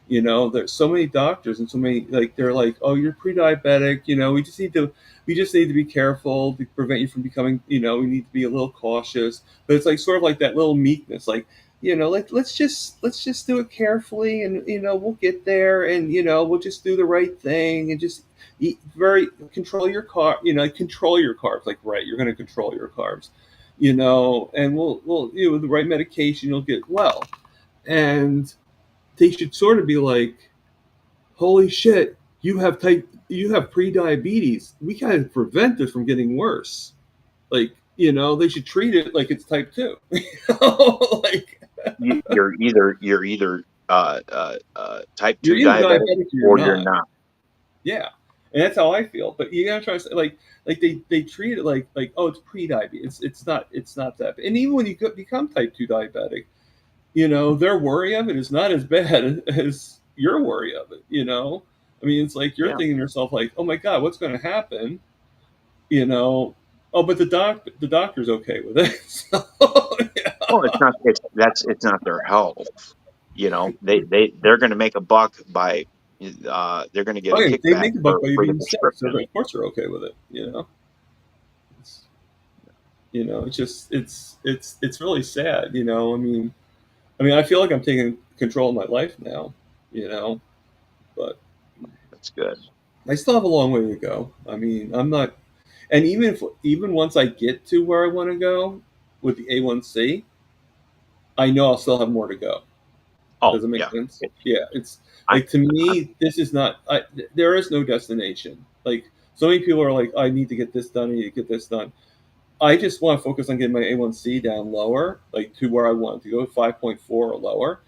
There's so many doctors and so many, like, they're like, oh, you're pre-diabetic. We just need to be careful to prevent you from becoming, we need to be a little cautious. But it's like sort of like that little meekness, like, like, let's just do it carefully, and we'll get there, and we'll just do the right thing, and just eat very control your control your carbs, like, right, you're going to control your carbs, and we'll with the right medication you'll get well. And they should sort of be like, holy shit, you have pre-diabetes, we gotta prevent this from getting worse. Like, they should treat it like it's type 2. Like, You're either type you're 2 either diabetic diabetic or or you're you're not. not. Yeah, and that's how I feel. But you gotta try to say, like they treat it like, oh, it's pre-diabetes. It's not that. And even when you become type 2 diabetic, their worry of it is not as bad as your worry of it. I mean, it's like you're Yeah. thinking to yourself, like, oh my god, what's going to happen? Oh, but the doctor's okay with it. So, yeah. Well, it's not their health. They're going to make a buck by they're going to get a Okay, they kickback make a buck by you for the being sick, so prescription. of course they're okay with it. It's, it's just it's really sad. I mean, I feel like I'm taking control of my life now. But That's good. I still have a long way to go. I mean, I'm not, and even once I get to where I want to go with the A1C, I know I'll still have more to go. Oh, Does it make yeah. sense? Yeah, it's I, like, to me, this is not. There is no destination. Like, so many people are like, I need to get this done. I need to get this done. I just want to focus on getting my A1C down lower, like to where I want to go, 5.4 or lower.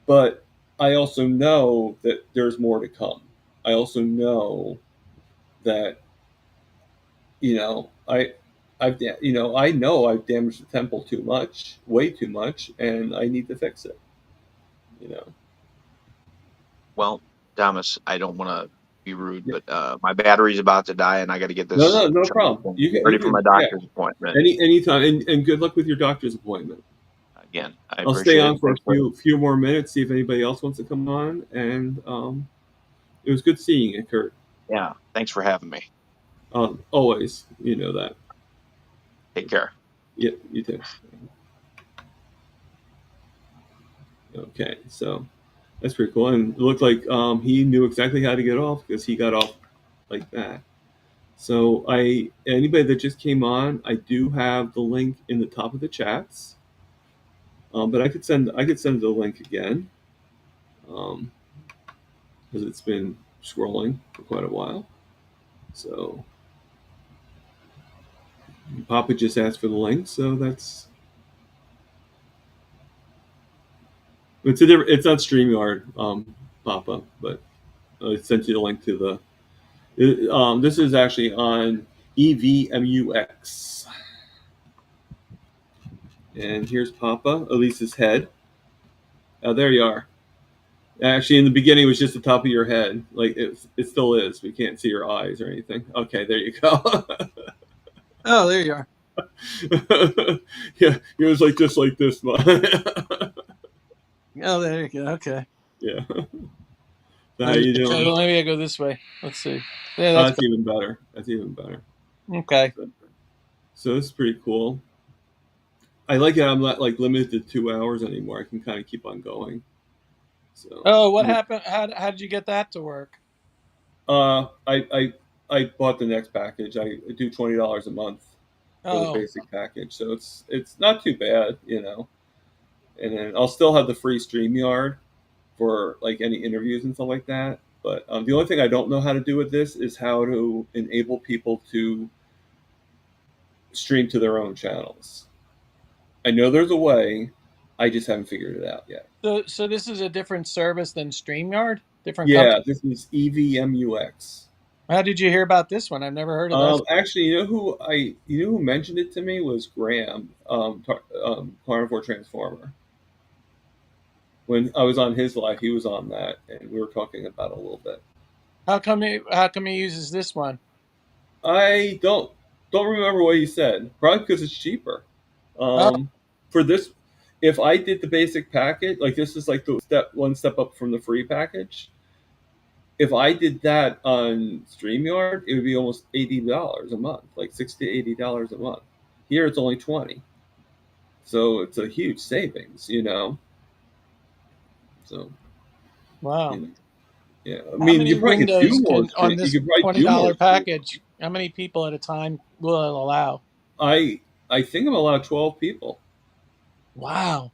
But I also know that there's more to come. I also know that I know I've damaged the temple too much, way too much, and I need to fix it. well, Thomas, I don't want to be rude, Yeah. but my battery's about to die, and I got to get this No charged problem. and You get can, ready for my yeah, doctor's appointment. anytime, and good luck with your doctor's appointment. Again, I I'll stay appreciate on it. for a Thanks for few more minutes, see if anybody else wants to come on, and it was good seeing you, Kurt. yeah. Thanks for having me. Always, that. Take care. Yeah, you too. Okay, so that's pretty cool, and it looked like he knew exactly how to get off, because he got off like that. So anybody that just came on, I do have the link in the top of the chats, but I could send the link again, because it's been scrolling for quite a while. So Papa just asked for the link, so that's. It's not StreamYard, Papa, but I sent you the link to the. This is actually on EVMUX, and here's Papa, Elise's head. Oh, there you are. Actually, in the beginning, it was just the top of your head. Like, it still is. We can't see your eyes or anything. Okay, there you go. Oh, there you are. Yeah, it was like just like this. Oh, there you go. Okay. Yeah. So how you doing? So maybe I go this way. Let's see. Yeah, that's Even better. That's even better. okay. So this is pretty cool. I like it. I'm not like limited to 2 hours anymore. I can kind of keep on going. So. Oh, what happened? How did you get that to work? I bought the next package. I do $20 a month for the basic package, so it's not too bad, And then I'll still have the free StreamYard for like any interviews and stuff like that. But the only thing I don't know how to do with this is how to enable people to stream to their own channels. I know there's a way. I just haven't figured it out yet. So this is a different service than StreamYard? Different Yeah, company? this is EVMUX. How did you hear about this one? I've never heard of that. Actually, you know who mentioned it to me was Graham, Carnivore Transformer. When I was on his live, he was on that, and we were talking about it a little bit. How come he uses this one? I don't remember what he said. Probably because it's cheaper. for this, if I did the basic package, like this is like the one step up from the free package. If I did that on StreamYard, it would be almost $80 a month, like $60 to $80 a month. Here it's only 20, so it's a huge savings, So, Wow. you know, yeah, I How mean, many you probably could windows do more. on You this could probably do $20 more. package? How many people at a time will it allow? I think I'm allowed 12 people. Wow.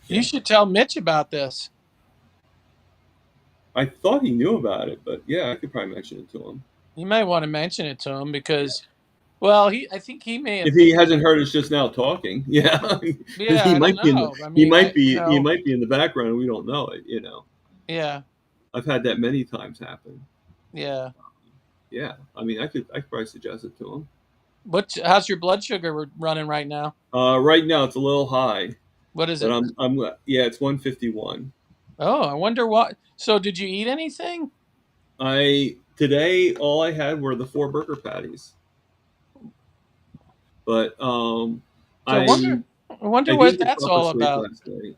Yeah. You should tell Mitch about this. I thought he knew about it, but yeah, I could probably mention it to him. You may want to mention it to him because, well, I think he may have. If he hasn't heard us just now talking, yeah, Yeah, he I might don't be. know. He might be. you know, He might be in the background, and we don't know it. Yeah, I've had that many times happen. yeah. Yeah, I mean, I could probably suggest it to him. How's your blood sugar running right now? Right now it's a little high, What is but it? it's 151. Oh, I wonder what. So, did you eat anything? Today all I had were the 4 burger patties, but So I wonder I what didn't get that's proper all sleep about. last night.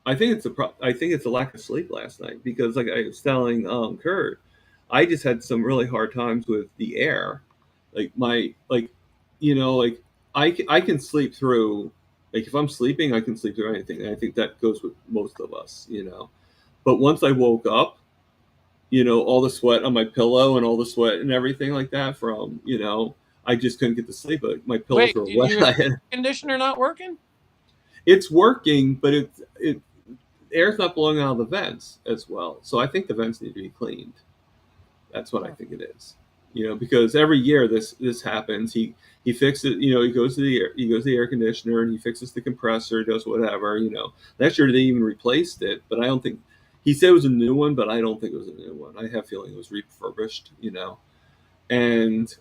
I think it's a lack of sleep last night because, like I was telling Kurt, I just had some really hard times with the air. Like I can sleep through. Like if I'm sleeping, I can sleep through anything. And I think that goes with most of us. But once I woke up, all the sweat on my pillow and all the sweat and everything like that from, I just couldn't get to sleep. My pillows Wait, were your wet. air conditioner not working? It's working, but air's not blowing out of the vents as well. So I think the vents need to be cleaned. That's what I think it is. Because every year this happens. He fixes it. He goes to the air conditioner and he fixes the compressor, does whatever. Last year they even replaced it, but I don't think he said it was a new one, but I don't think it was a new one. I have a feeling it was refurbished. And and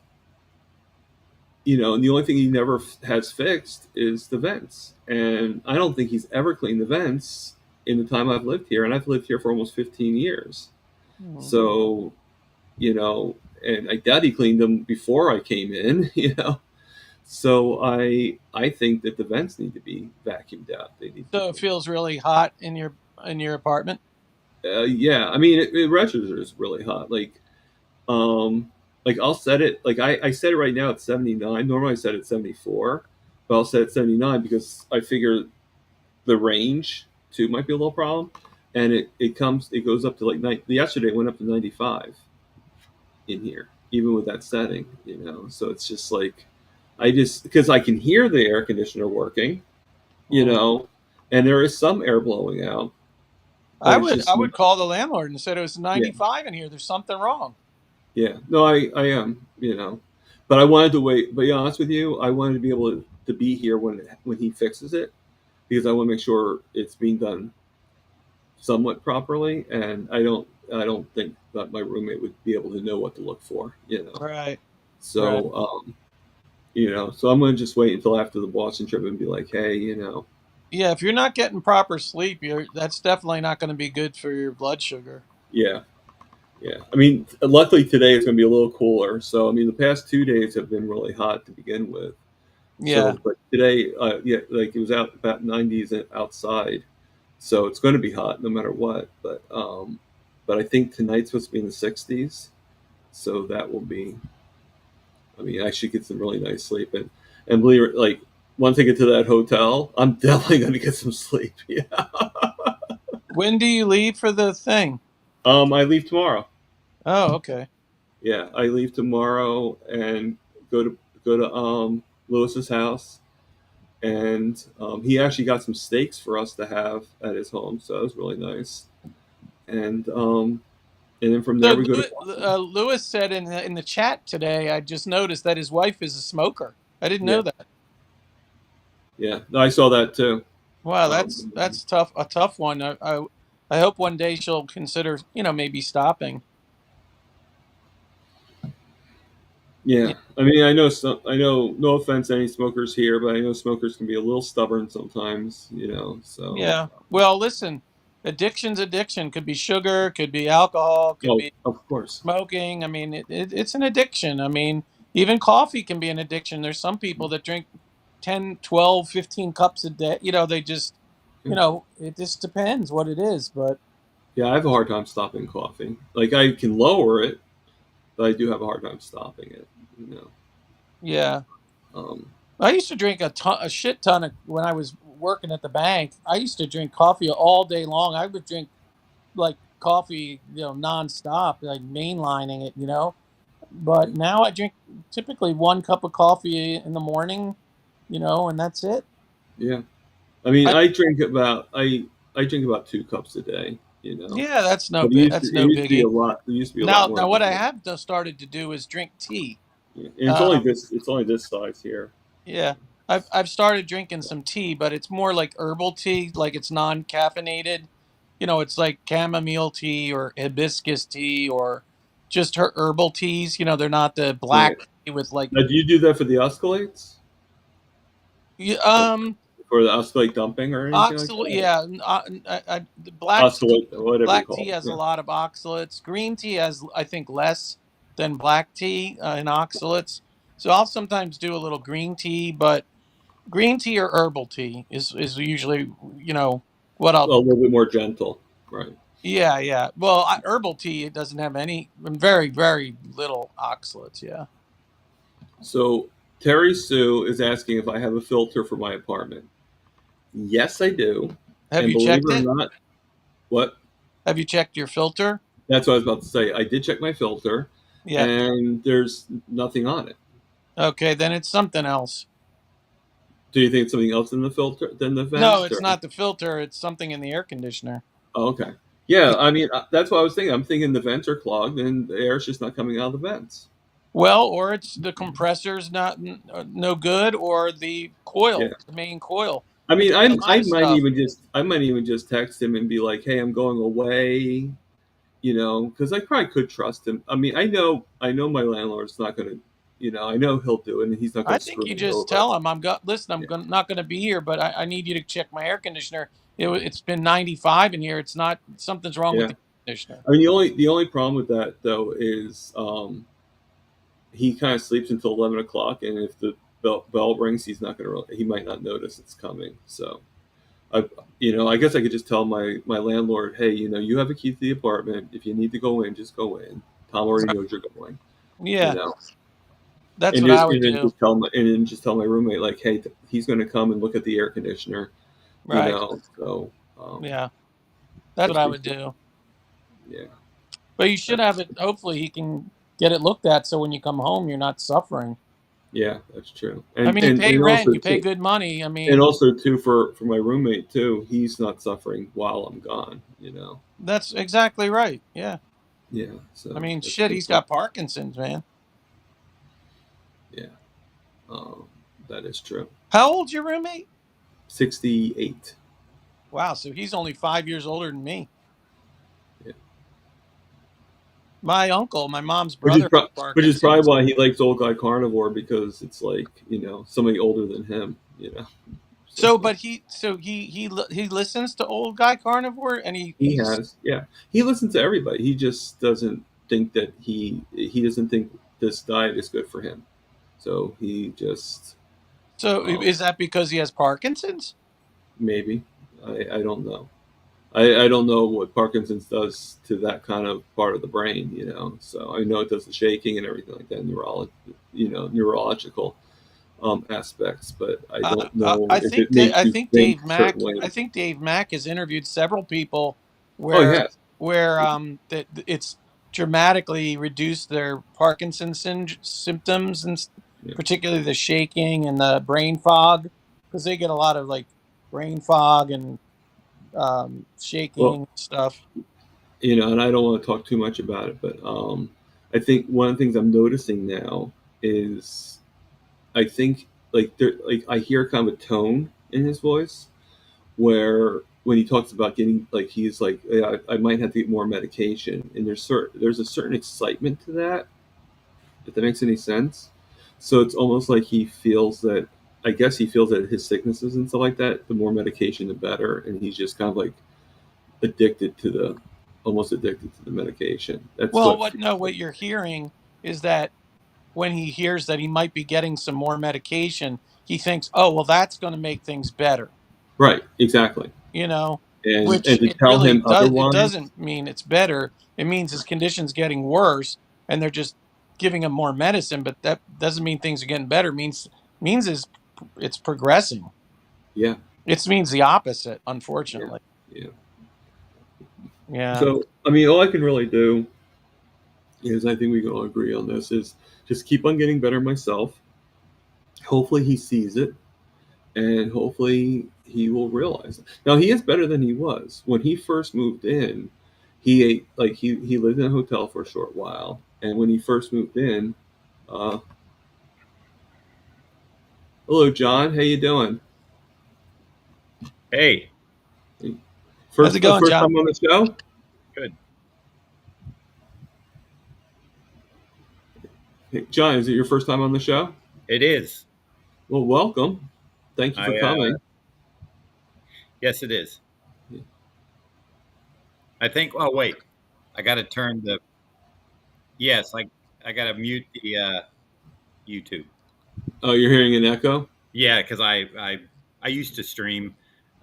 the only thing he never has fixed is the vents. And I don't think he's ever cleaned the vents in the time I've lived here, and I've lived here for almost 15 years. Hmm. So, and I doubt he cleaned them before I came in, So I think that the vents need to be vacuumed out. So it feels really hot in your apartment? Yeah, I mean it registers really hot. Like I'll set it like I set it right now at 79. Normally I set it at 74, but I'll set it at 79 because I figure the range too might be a little problem, and it goes up to like yesterday it went up to 95 in here, even with that setting. So it's just like because I can hear the air conditioner working, and there is some air blowing out. I would call the landlord and said it was 95 in here. There's something wrong. Yeah, no, I am, but I wanted to wait. But to be honest with you, I wanted to be able to be here when he fixes it, because I want to make sure it's being done somewhat properly, and I don't think that my roommate would be able to know what to look for, Right. So, so I'm going to just wait until after the Boston trip and be like, hey, Yeah, if you're not getting proper sleep, that's definitely not going to be good for your blood sugar. Yeah. I mean, luckily today it's going to be a little cooler. So, I mean, the past 2 days have been really hot to begin with. Yeah. So, but today, like it was about 90s outside. So it's going to be hot no matter what. But I think tonight's supposed to be in the 60s. So that will be, I mean, I should get some really nice sleep. And believe it, like, once I get to that hotel, I'm definitely going to get some sleep. Yeah. When do you leave for the thing? I leave tomorrow. Oh, okay. Yeah, I leave tomorrow and go to Lewis's house, and he actually got some steaks for us to have at his home, so that was really nice. And then from there we go to Lewis said in the chat today. I just noticed that his wife is a smoker. I didn't know that. Yeah, I saw that too. Wow, that's tough. A tough one. I hope one day she'll consider, maybe stopping. Yeah, I mean, I know, no offense to any smokers here, but I know smokers can be a little stubborn sometimes, so. Yeah. Well, listen, addiction's addiction. Could be sugar, could be alcohol, could be of course smoking. I mean, it's an addiction. I mean, even coffee can be an addiction. There's some people that drink 10, 12, 15 cups a day. They just, it just depends what it is. But Yeah, I have a hard time stopping coffee. Like I can lower it, but I do have a hard time stopping it. You know. yeah, Um, I used to drink a shit ton of when I was working at the bank. I used to drink coffee all day long. I would drink like coffee, nonstop, like mainlining it. But now I drink typically 1 cup of coffee in the morning, and that's it. yeah. I mean, I, I drink about 2 cups a day. You know, yeah, that's no but that's it no used to be a biggie. lot. There used to be a lot Now, more now than what I that. have started to do is drink tea. Yeah. And Um, it's only this size here. yeah, I've started drinking some tea, but it's more like herbal tea, like it's non-caffeinated. It's like chamomile tea or hibiscus tea or just her herbal teas. They're not the Right. black tea with like Now, do you do that for the escalates? yeah, For the escalate dumping or anything like oxalate. that? Yeah, the Oscillate, whatever you black call tea it. has a Yeah. lot of oxalates. Green tea has, I think, less than black tea in oxalates. So I'll sometimes do a little green tea, but green tea or herbal tea is usually what A I'll. little bit more gentle. Right. Yeah, yeah. Well, herbal tea, it doesn't have any, very very little oxalates. Yeah. So Terry Sue is asking if I have a filter for my apartment. Yes, I do. Have And you believe checked it or it? not, what? Have you checked your filter? That's what I was about to say. I did check my filter, Yeah. and there's nothing on it. Okay, then it's something else. Do you think it's something else in the filter than the No, vent? it's Or? not the filter. It's something in the air conditioner. Oh, okay. Yeah, I mean that's what I was thinking. I'm thinking the vents are clogged and the air's just not coming out of the vents. Well, or it's the compressor's not no good, or the Yeah. coil, the main coil. I mean, A lot of stuff. I might even just text him and be like, "Hey, I'm going away," because I probably could trust him. I mean, I know my landlord's not going to, I know he'll do it, and he's not I going to think screw you me just over. tell him listen. Yeah. Not going to be here, but I need you to check my air conditioner. It's been 95 in here. It's not something's wrong with Yeah. the conditioner. I mean, the only problem with that though is he kind of sleeps until 11 o'clock, and if the bell rings, he might not notice it's coming. So I guess I could just tell my landlord, hey, you have a key to the apartment. If you need to go in, just go in. Tom already knows you're going. You Yeah, know, that's and what I would do. then just tell my roommate like, hey, he's going to come and look at the air conditioner. Right. So Yeah, that's what that's I would basically, do. yeah. But you should have it. Hopefully, he can get it looked at, so when you come home, you're not suffering. Yeah, that's true. I mean, you pay And rent, also you pay too, good money. I and mean, also too for my roommate too, he's not suffering while I'm gone. that's exactly right. Yeah. Yeah, I so mean, that's shit, good. he's got Parkinson's, man. Yeah, that is true. How old's your roommate? 68. Wow, so he's only 5 years older than me. Yeah. My uncle, my mom's Which is brother, has which is probably Parkinson's. why he likes Old Guy Carnivore, because it's like somebody older than him. So, So but he listens to Old Guy Carnivore, and he has, yeah, he listens to everybody. He just doesn't think that he doesn't think this diet is good for him. So he just so um, is that because he has Parkinson's? maybe I don't know. I don't know what Parkinson's does to that kind of part of the brain. So I know it does the shaking and everything like that, neurological aspects, but I don't know if it makes you think certain I ways. think Dave Mack has interviewed several people Oh, where yeah, that it's dramatically reduced their Parkinson's symptoms, and yeah. particularly the shaking and the brain fog, because they get a lot of like brain fog and Well, shaking stuff. and I don't want to talk too much about it, but I think one of the things I'm noticing now is I think like I hear kind of a tone in his voice where when he talks about getting like he's like, yeah, I might have to get more medication, and there's a certain excitement to that, if that makes any sense. So it's almost like he feels that, I guess he feels that his sicknesses and stuff like that, the more medication the better, and he's just kind of like addicted to the almost addicted to the medication. That's Well, what what you're hearing is that when he hears that he might be getting some more medication, he thinks, oh, well, that's going to make things better, Right. Exactly. you know, And which to it tell really him does. It otherwise, doesn't mean it's better. It means his condition's getting worse, and they're just giving him more medicine. But that doesn't mean things are getting better. It means it's progressing. yeah, It means the opposite, yeah, unfortunately. yeah. Yeah. So I mean, all I can really do is, I think we can all agree on this, is just keep on getting better myself. Hopefully he sees it, and hopefully he will realize it. Now he is better than he was when he first moved in. He ate like he lived in a hotel for a short while, and when he first moved in, uh, hello John, how you doing? Hey, How's it going, First John? time on the show. good. Hey, John, is it your first time on the show? It is. Well, welcome. Thank you for coming. Yes, it is. I think. Oh, wait. I got to turn the. Yes, I got to mute the YouTube. Oh, you're hearing an echo? Yeah, because I used to stream.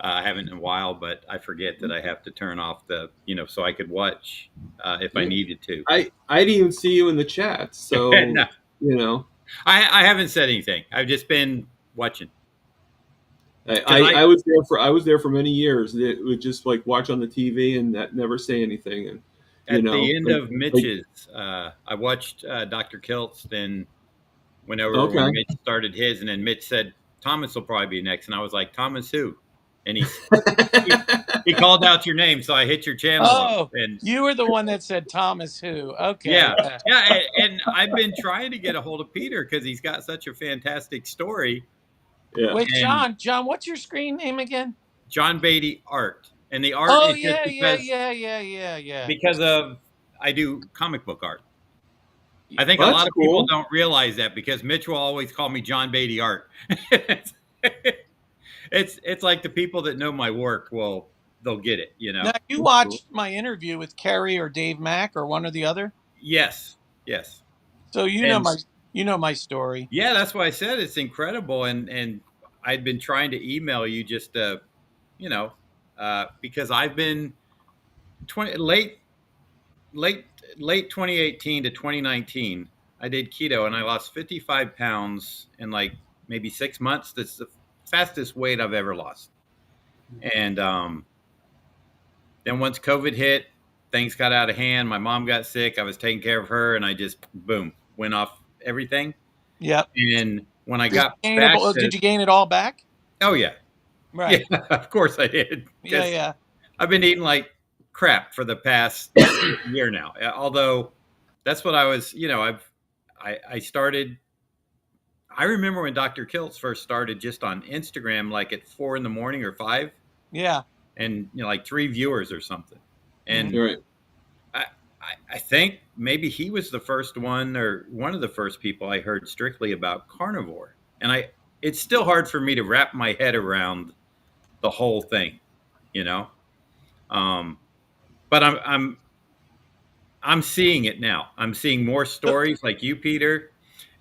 I haven't in a while, but I forget that I have to turn off the so I could watch if I needed to. I didn't even see you in the chat, so No. you know. I haven't said anything. I've just been watching. I was there for many years. It would just like watch on the TV and never say anything. And At the end of Mitch's, I watched Dr. Kiltz. Then when Mitch started his, and then Mitch said Thomas will probably be next, and I was like, Thomas who? And he called out your name, so I hit your channel. Oh, and you were the one that said Thomas who? Okay. Yeah, and I've been trying to get a hold of Peter because he's got such a fantastic story. Yeah. Wait, John, what's your screen name again? John Beatty Art, and the art. Oh, is yeah, just yeah. Because I do comic book art. I think Well, a lot of cool. people don't realize that because Mitch will always call me John Beatty Art. It's like the people that know my work they'll get it, Now you watched my interview with Kerry or Dave Mack or one or the other? Yes. So you know my story. Yeah, that's why I said it's incredible, and I'd been trying to email you just because I've been late 2018 to 2019. I did keto and I lost 55 pounds in like maybe 6 months. That's the fastest weight I've ever lost. And then once COVID hit, things got out of hand. My mom got sick. I was taking care of her, and I just boom went off everything. Yep. And when I got back, did you gain it all back? Oh yeah, right. Yeah, of course I did. Yeah. I've been eating like crap for the past year now. Although that's what I was. I started. I remember when Dr. Kiltz first started just on Instagram, like at 4 a.m. or 5. Yeah. And like 3 viewers or something. And You're right. I think maybe he was the first one or one of the first people I heard strictly about carnivore. And it's still hard for me to wrap my head around the whole thing, But I'm seeing it now. I'm seeing more stories like you, Peter,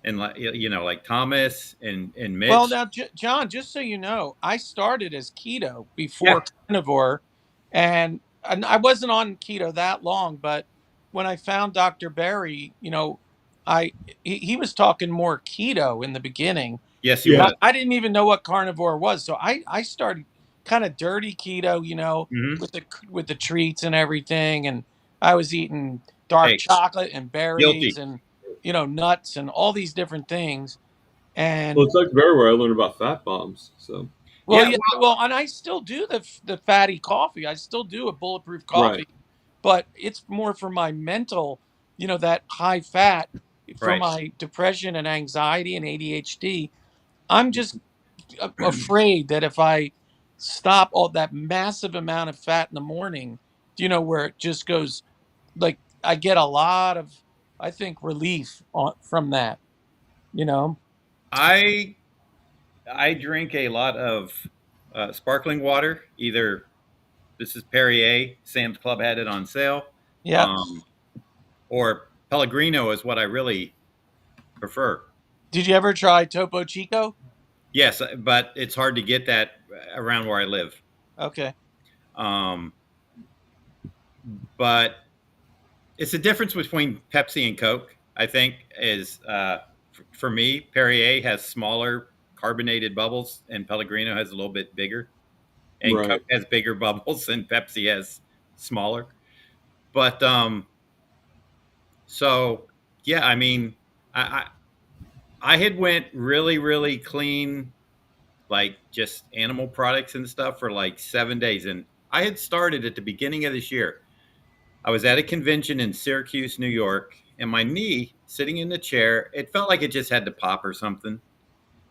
and like Thomas and Mitch. Well, now, John, just so you know, I started as keto before carnivore, and I wasn't on keto that long. But when I found Dr. Berry, he was talking more keto in the beginning. Yes, he was. I didn't even know what carnivore was, so I started kind of dirty keto, Mm-hmm. with the treats and everything, and I was eating dark chocolate and berries and nuts and all these different things. And it's like where I learned about fat bombs. So and I still do the fatty coffee. I still do a bulletproof coffee, right. But it's more for my mental, that high fat for my depression and anxiety and ADHD. I'm just afraid that if I stop all that massive amount of fat in the morning, where it just goes, like I get a lot of, I think, relief from that. I drink a lot of sparkling water. Either this is Perrier, Sam's Club had it on sale. Yeah. Or Pellegrino is what I really prefer. Did you ever try Topo Chico? Yes, but it's hard to get that around where I live. Okay. But it's the difference between Pepsi and Coke, I think, is for me, Perrier has smaller carbonated bubbles and Pellegrino has a little bit bigger. And Right. Coke has bigger bubbles and Pepsi has smaller. But so yeah, I mean, I had went really, really clean, like just animal products and stuff for like 7 days. And I had started at the beginning of this year. I was at a convention in Syracuse, New York, and my knee sitting in the chair, it felt like it just had to pop or something.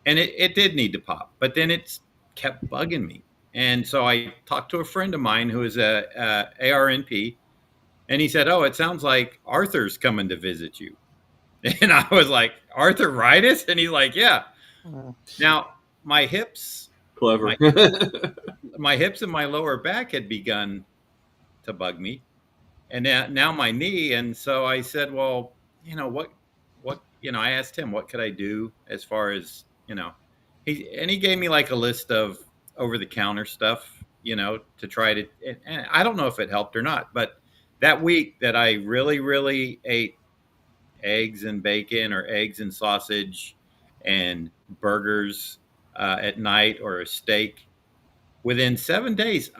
And it did need to pop, but then it kept bugging me. And so I talked to a friend of mine who is a ARNP, and he said, "Oh, it sounds like Arthur's coming to visit you." And I was like, "Arthritis?" And he's like, "Yeah." Now my hips, Clever. my hips and my lower back had begun to bug me, and now my knee. And so I said, "Well, what, I asked him what could I do as far as he gave me like a list of over the counter stuff, to try to. And I don't know if it helped or not, but that week that I really, really ate eggs and bacon or eggs and sausage and burgers at night or a steak, within 7 days,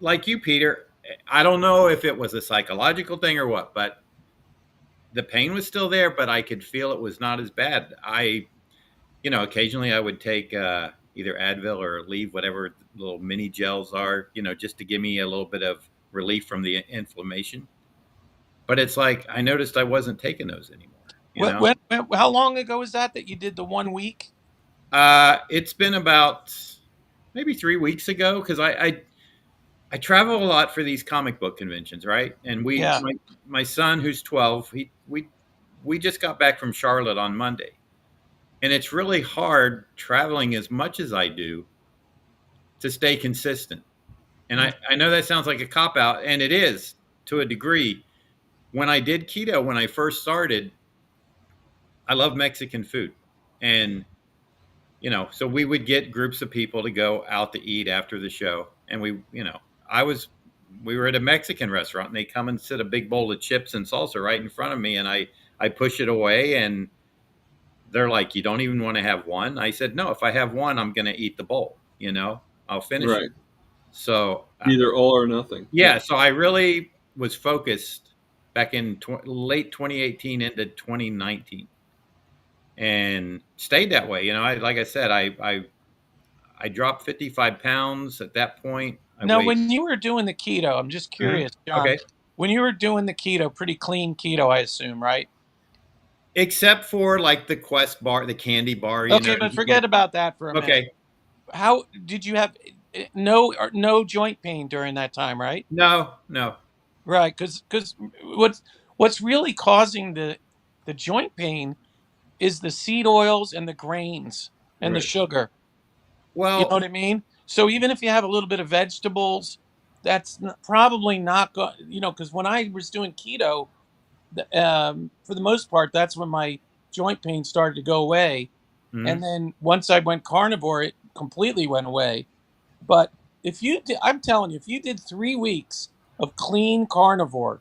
like you, Peter, I don't know if it was a psychological thing or what, but the pain was still there, but I could feel it was not as bad. Occasionally I would take either Advil or Aleve, whatever little mini gels are, just to give me a little bit of relief from the inflammation. But it's like I noticed I wasn't taking those anymore. How long ago was that you did the 1 week? It's been about maybe 3 weeks ago because I travel a lot for these comic book conventions, right? And my son who's 12, we just got back from Charlotte on Monday. And it's really hard traveling as much as I do to stay consistent. And I know that sounds like a cop out, and it is to a degree. When I did keto, when I first started, I love Mexican food. And, so we would get groups of people to go out to eat after the show. And we were at a Mexican restaurant and they come and sit a big bowl of chips and salsa right in front of me. And I push it away and they're like, "You don't even want to have one?" I said, "No, if I have one, I'm going to eat the bowl, I'll finish it." So either all or nothing. Yeah. So I really was focused back in late 2018 into 2019 and stayed that way. Like I said, I dropped 55 pounds at that point. Now, when you were doing the keto, I'm just curious, John. Okay. When you were doing the keto, pretty clean keto, I assume, right? Except for like the Quest bar, the candy bar. Okay, but forget about that for a minute. Okay. How did you have no joint pain during that time, right? No. Right, because what's really causing the joint pain is the seed oils and the grains and the sugar. Well, you know what I mean? So even if you have a little bit of vegetables, that's probably not going, because when I was doing keto, for the most part, that's when my joint pain started to go away. Mm-hmm. And then once I went carnivore, it completely went away. But I'm telling you, if you did 3 weeks of clean carnivore,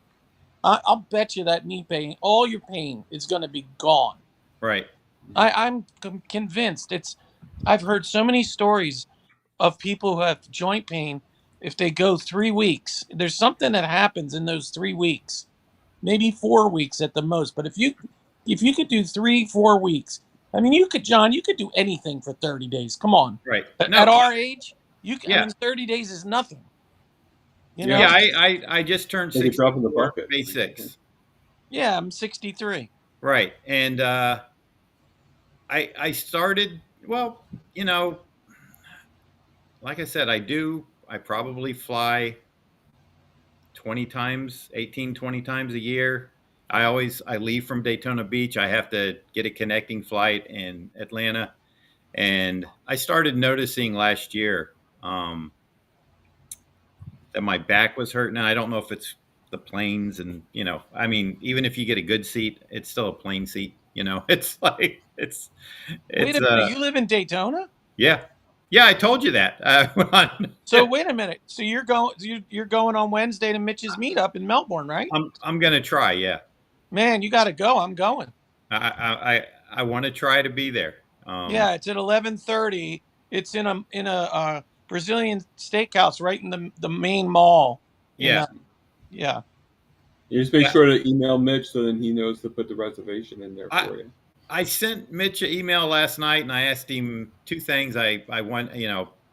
I'll bet you that knee pain, all your pain is going to be gone. Right. I'm convinced. I've heard so many stories of people who have joint pain. If they go 3 weeks, there's something that happens in those 3 weeks, maybe 4 weeks at the most. But if you could do 3-4 weeks, I mean, you could do anything for 30 days. Come on. Right. At our age, I mean, 30 days is nothing. Yeah, I just turned 6. Drop in the bucket. May 6. Yeah, I'm 63. Right. And I started, well, like I said, I probably fly 20 times a year. I leave from Daytona Beach. I have to get a connecting flight in Atlanta. And I started noticing last year that my back was hurting. And I don't know if it's the planes and, I mean, even if you get a good seat, it's still a plane seat. You know, it's like Wait a minute, you live in Daytona? Yeah, I told you that. So wait a minute. So you're going on Wednesday to Mitch's meetup in Melbourne, right? I'm gonna try. Yeah, Man, you got to go. I'm going. I want to try to be there. Yeah, it's at 11:30. It's in a Brazilian steakhouse right in the main mall. Yeah. Yeah. You just make sure to email Mitch so then he knows to put the reservation in there for you. I sent Mitch an email last night and I asked him two things. I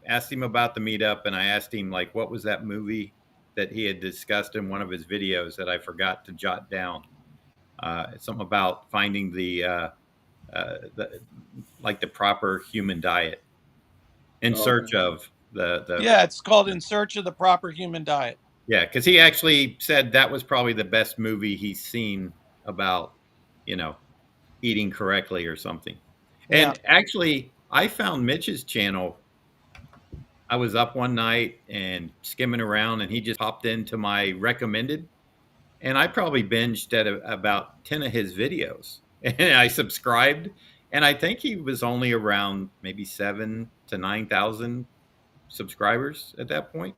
asked him about the meetup, and I asked him like what was that movie that he had discussed in one of his videos that I forgot to jot down. Something about finding the proper human diet in search of the Yeah, it's called In Search of the Proper Human Diet. Yeah, because he actually said that was probably the best movie he's seen about, eating correctly or something. Yeah. And actually, I found Mitch's channel. I was up one night and skimming around, and he just popped into my recommended, and I probably binged at about 10 of his videos. And I subscribed, and I think he was only around maybe 7,000 to 9,000 subscribers at that point.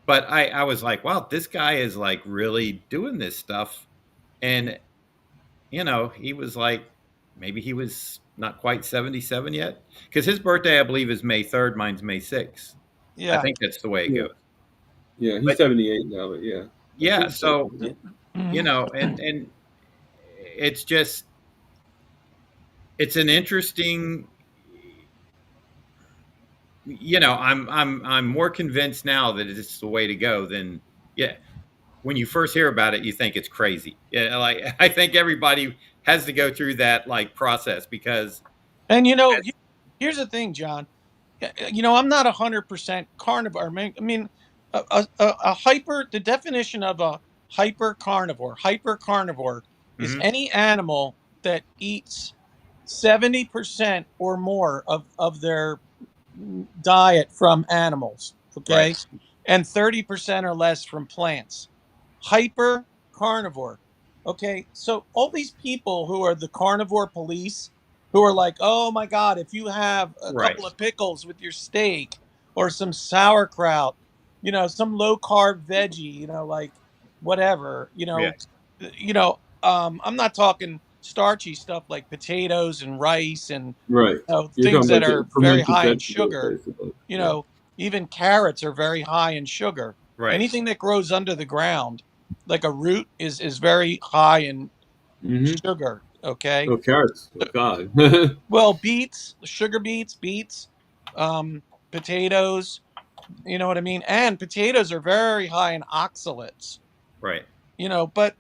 But I was like, wow, this guy is like really doing this stuff. And, he was like, maybe he was not quite 77 yet. Because his birthday, I believe, is May 3rd. Mine's May 6th. Yeah. I think that's the way it goes. Yeah, he's 78 now, but yeah. Yeah, so, and it's just, it's an interesting, I'm more convinced now that it's the way to go than, when you first hear about it, you think it's crazy. Yeah, like I think everybody has to go through that like process because. And here's the thing, John. I'm not 100% carnivore. I mean, the definition of a hyper carnivore is any animal that eats 70% or more of their diet from animals, okay, right, and 30% or less from plants. Hyper carnivore. Okay, so all these people who are the carnivore police, who are like, oh my God, if you have a couple of pickles with your steak or some sauerkraut, some low carb veggie, like whatever, I'm not talking starchy stuff like potatoes and rice and things that are very high in sugar. Even carrots are very high in sugar. Right. Anything that grows under the ground, like a root, is very high in sugar. Okay. Oh, carrots! Oh, God. Well, sugar beets, potatoes. You know what I mean? And potatoes are very high in oxalates. Right. But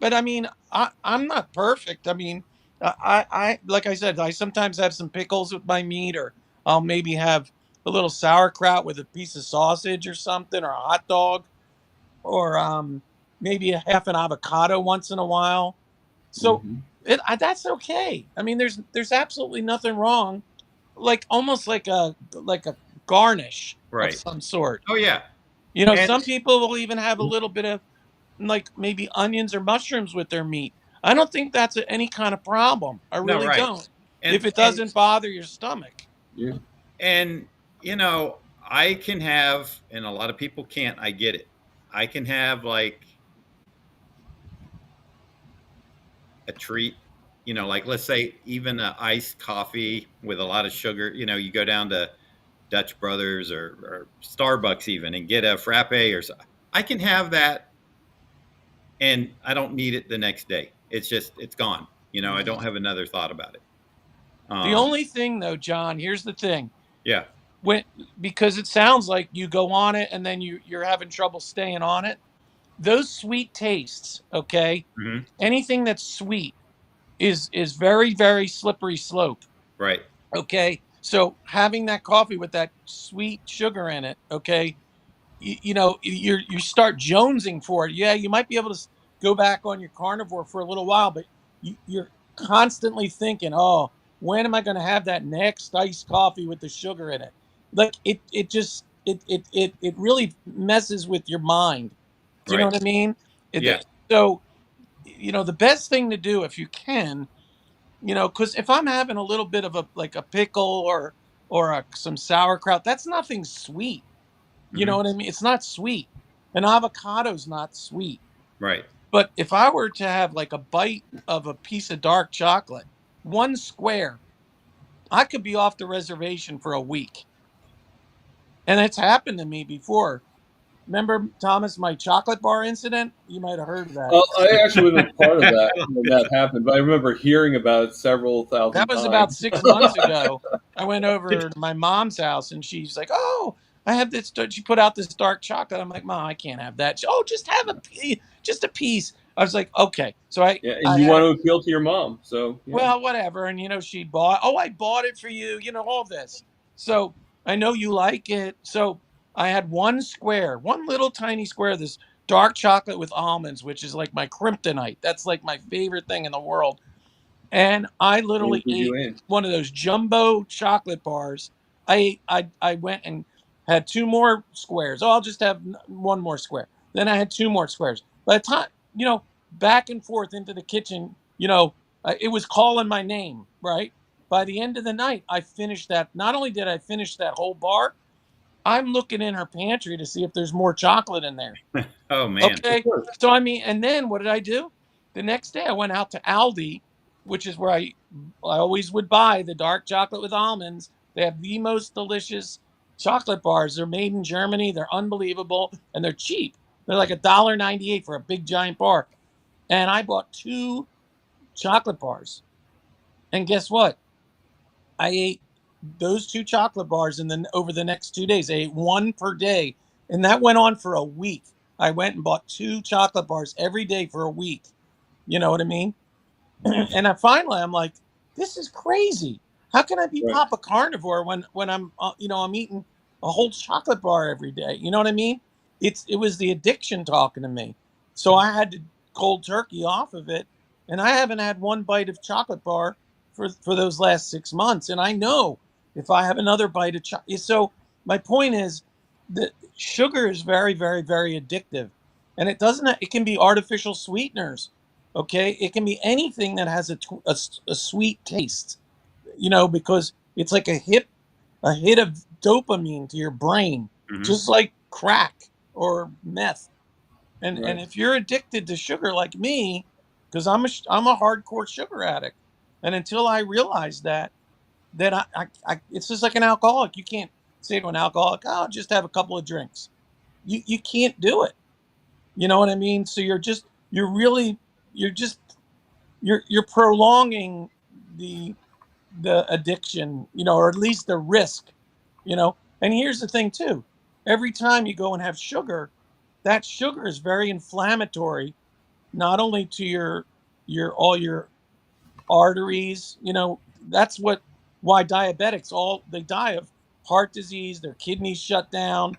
I mean, I'm not perfect. I mean, I like I said, I sometimes have some pickles with my meat, or I'll maybe have a little sauerkraut with a piece of sausage or something, or a hot dog, or maybe a half an avocado once in a while. So that's okay. I mean, there's absolutely nothing wrong. Like almost like a garnish of some sort. Oh yeah. Some people will even have a little bit of like maybe onions or mushrooms with their meat. I don't think that's any kind of problem. I really don't. If it doesn't bother your stomach. Yeah. And I can have, and a lot of people can't, I get it. I can have like a treat, like let's say even an iced coffee with a lot of sugar. You go down to Dutch Brothers or Starbucks even and get a frappe or something. I can have that and I don't need it the next day. It's gone. I don't have another thought about it. The only thing though, John, here's the thing. Yeah. Because it sounds like you go on it and then you're having trouble staying on it. Those sweet tastes, okay? Mm-hmm. Anything that's sweet is very, very slippery slope. Right. Okay. So having that coffee with that sweet sugar in it, okay, you start jonesing for it. Yeah, you might be able to go back on your carnivore for a little while, but you're constantly thinking, oh, when am I going to have that next iced coffee with the sugar in it? Like it really messes with your mind. Do you know what I mean? Yeah. So, the best thing to do if you can You know, because if I'm having a little bit of a pickle or some sauerkraut, that's nothing sweet. You know what I mean? It's not sweet. An avocado's not sweet. Right. But if I were to have like a bite of a piece of dark chocolate, one square, I could be off the reservation for a week. And it's happened to me before. Remember, Thomas, my chocolate bar incident? You might have heard of that. I actually wasn't part of that when that happened, but I remember hearing about it several thousand That was times. about 6 months ago. I went over to my mom's house and she's like, "Oh, I have this." She put out this dark chocolate. I'm like, "Mom, I can't have that." Oh, just have just a piece. I was like, "Okay." So Yeah, and I you had want to appeal to your mom, so yeah. well, whatever. And she bought. Oh, I bought it for you. All this. So I know you like it. So I had one square, one little tiny square, this dark chocolate with almonds, which is like my kryptonite. That's like my favorite thing in the world. And I literally Did you ate in? one of those jumbo chocolate bars. I went and had two more squares. Oh, I'll just have one more square. Then I had two more squares. By the time, back and forth into the kitchen, it was calling my name, right? By the end of the night, I finished that. Not only did I finish that whole bar, I'm looking in her pantry to see if there's more chocolate in there. Oh man. Okay. So and then what did I do? The next day I went out to Aldi, which is where I always would buy the dark chocolate with almonds. They have the most delicious chocolate bars. They're made in Germany. They're unbelievable and they're cheap. They're like $1.98 for a big giant bar. And I bought 2 chocolate bars. And guess what? I ate those 2 chocolate bars and then over the next 2 days. I ate one per day. And that went on for a week. I went and bought 2 chocolate bars every day for a week. You know what I mean? And I'm like, this is crazy. How can I be Right. Papa Carnivore when I'm I'm eating a whole chocolate bar every day? You know what I mean? It was the addiction talking to me. So I had to cold turkey off of it, and I haven't had one bite of chocolate bar for those last 6 months. And I know if I have another bite of chocolate, so my point is that sugar is very, very, very addictive, and it can be artificial sweeteners. Okay, it can be anything that has a sweet taste, because it's like a hit of dopamine to your brain, just like crack or meth. And Right. if you're addicted to sugar like me, because I'm a hardcore sugar addict, and until I realized that it's just like an alcoholic. You can't say to an alcoholic, "Oh, just have a couple of drinks." You can't do it. You know what I mean? So you're really you're just you're prolonging the addiction, or at least the risk, And here's the thing too. Every time you go and have sugar, that sugar is very inflammatory, not only to your all your arteries, that's why diabetics all they die of heart disease, their kidneys shut down,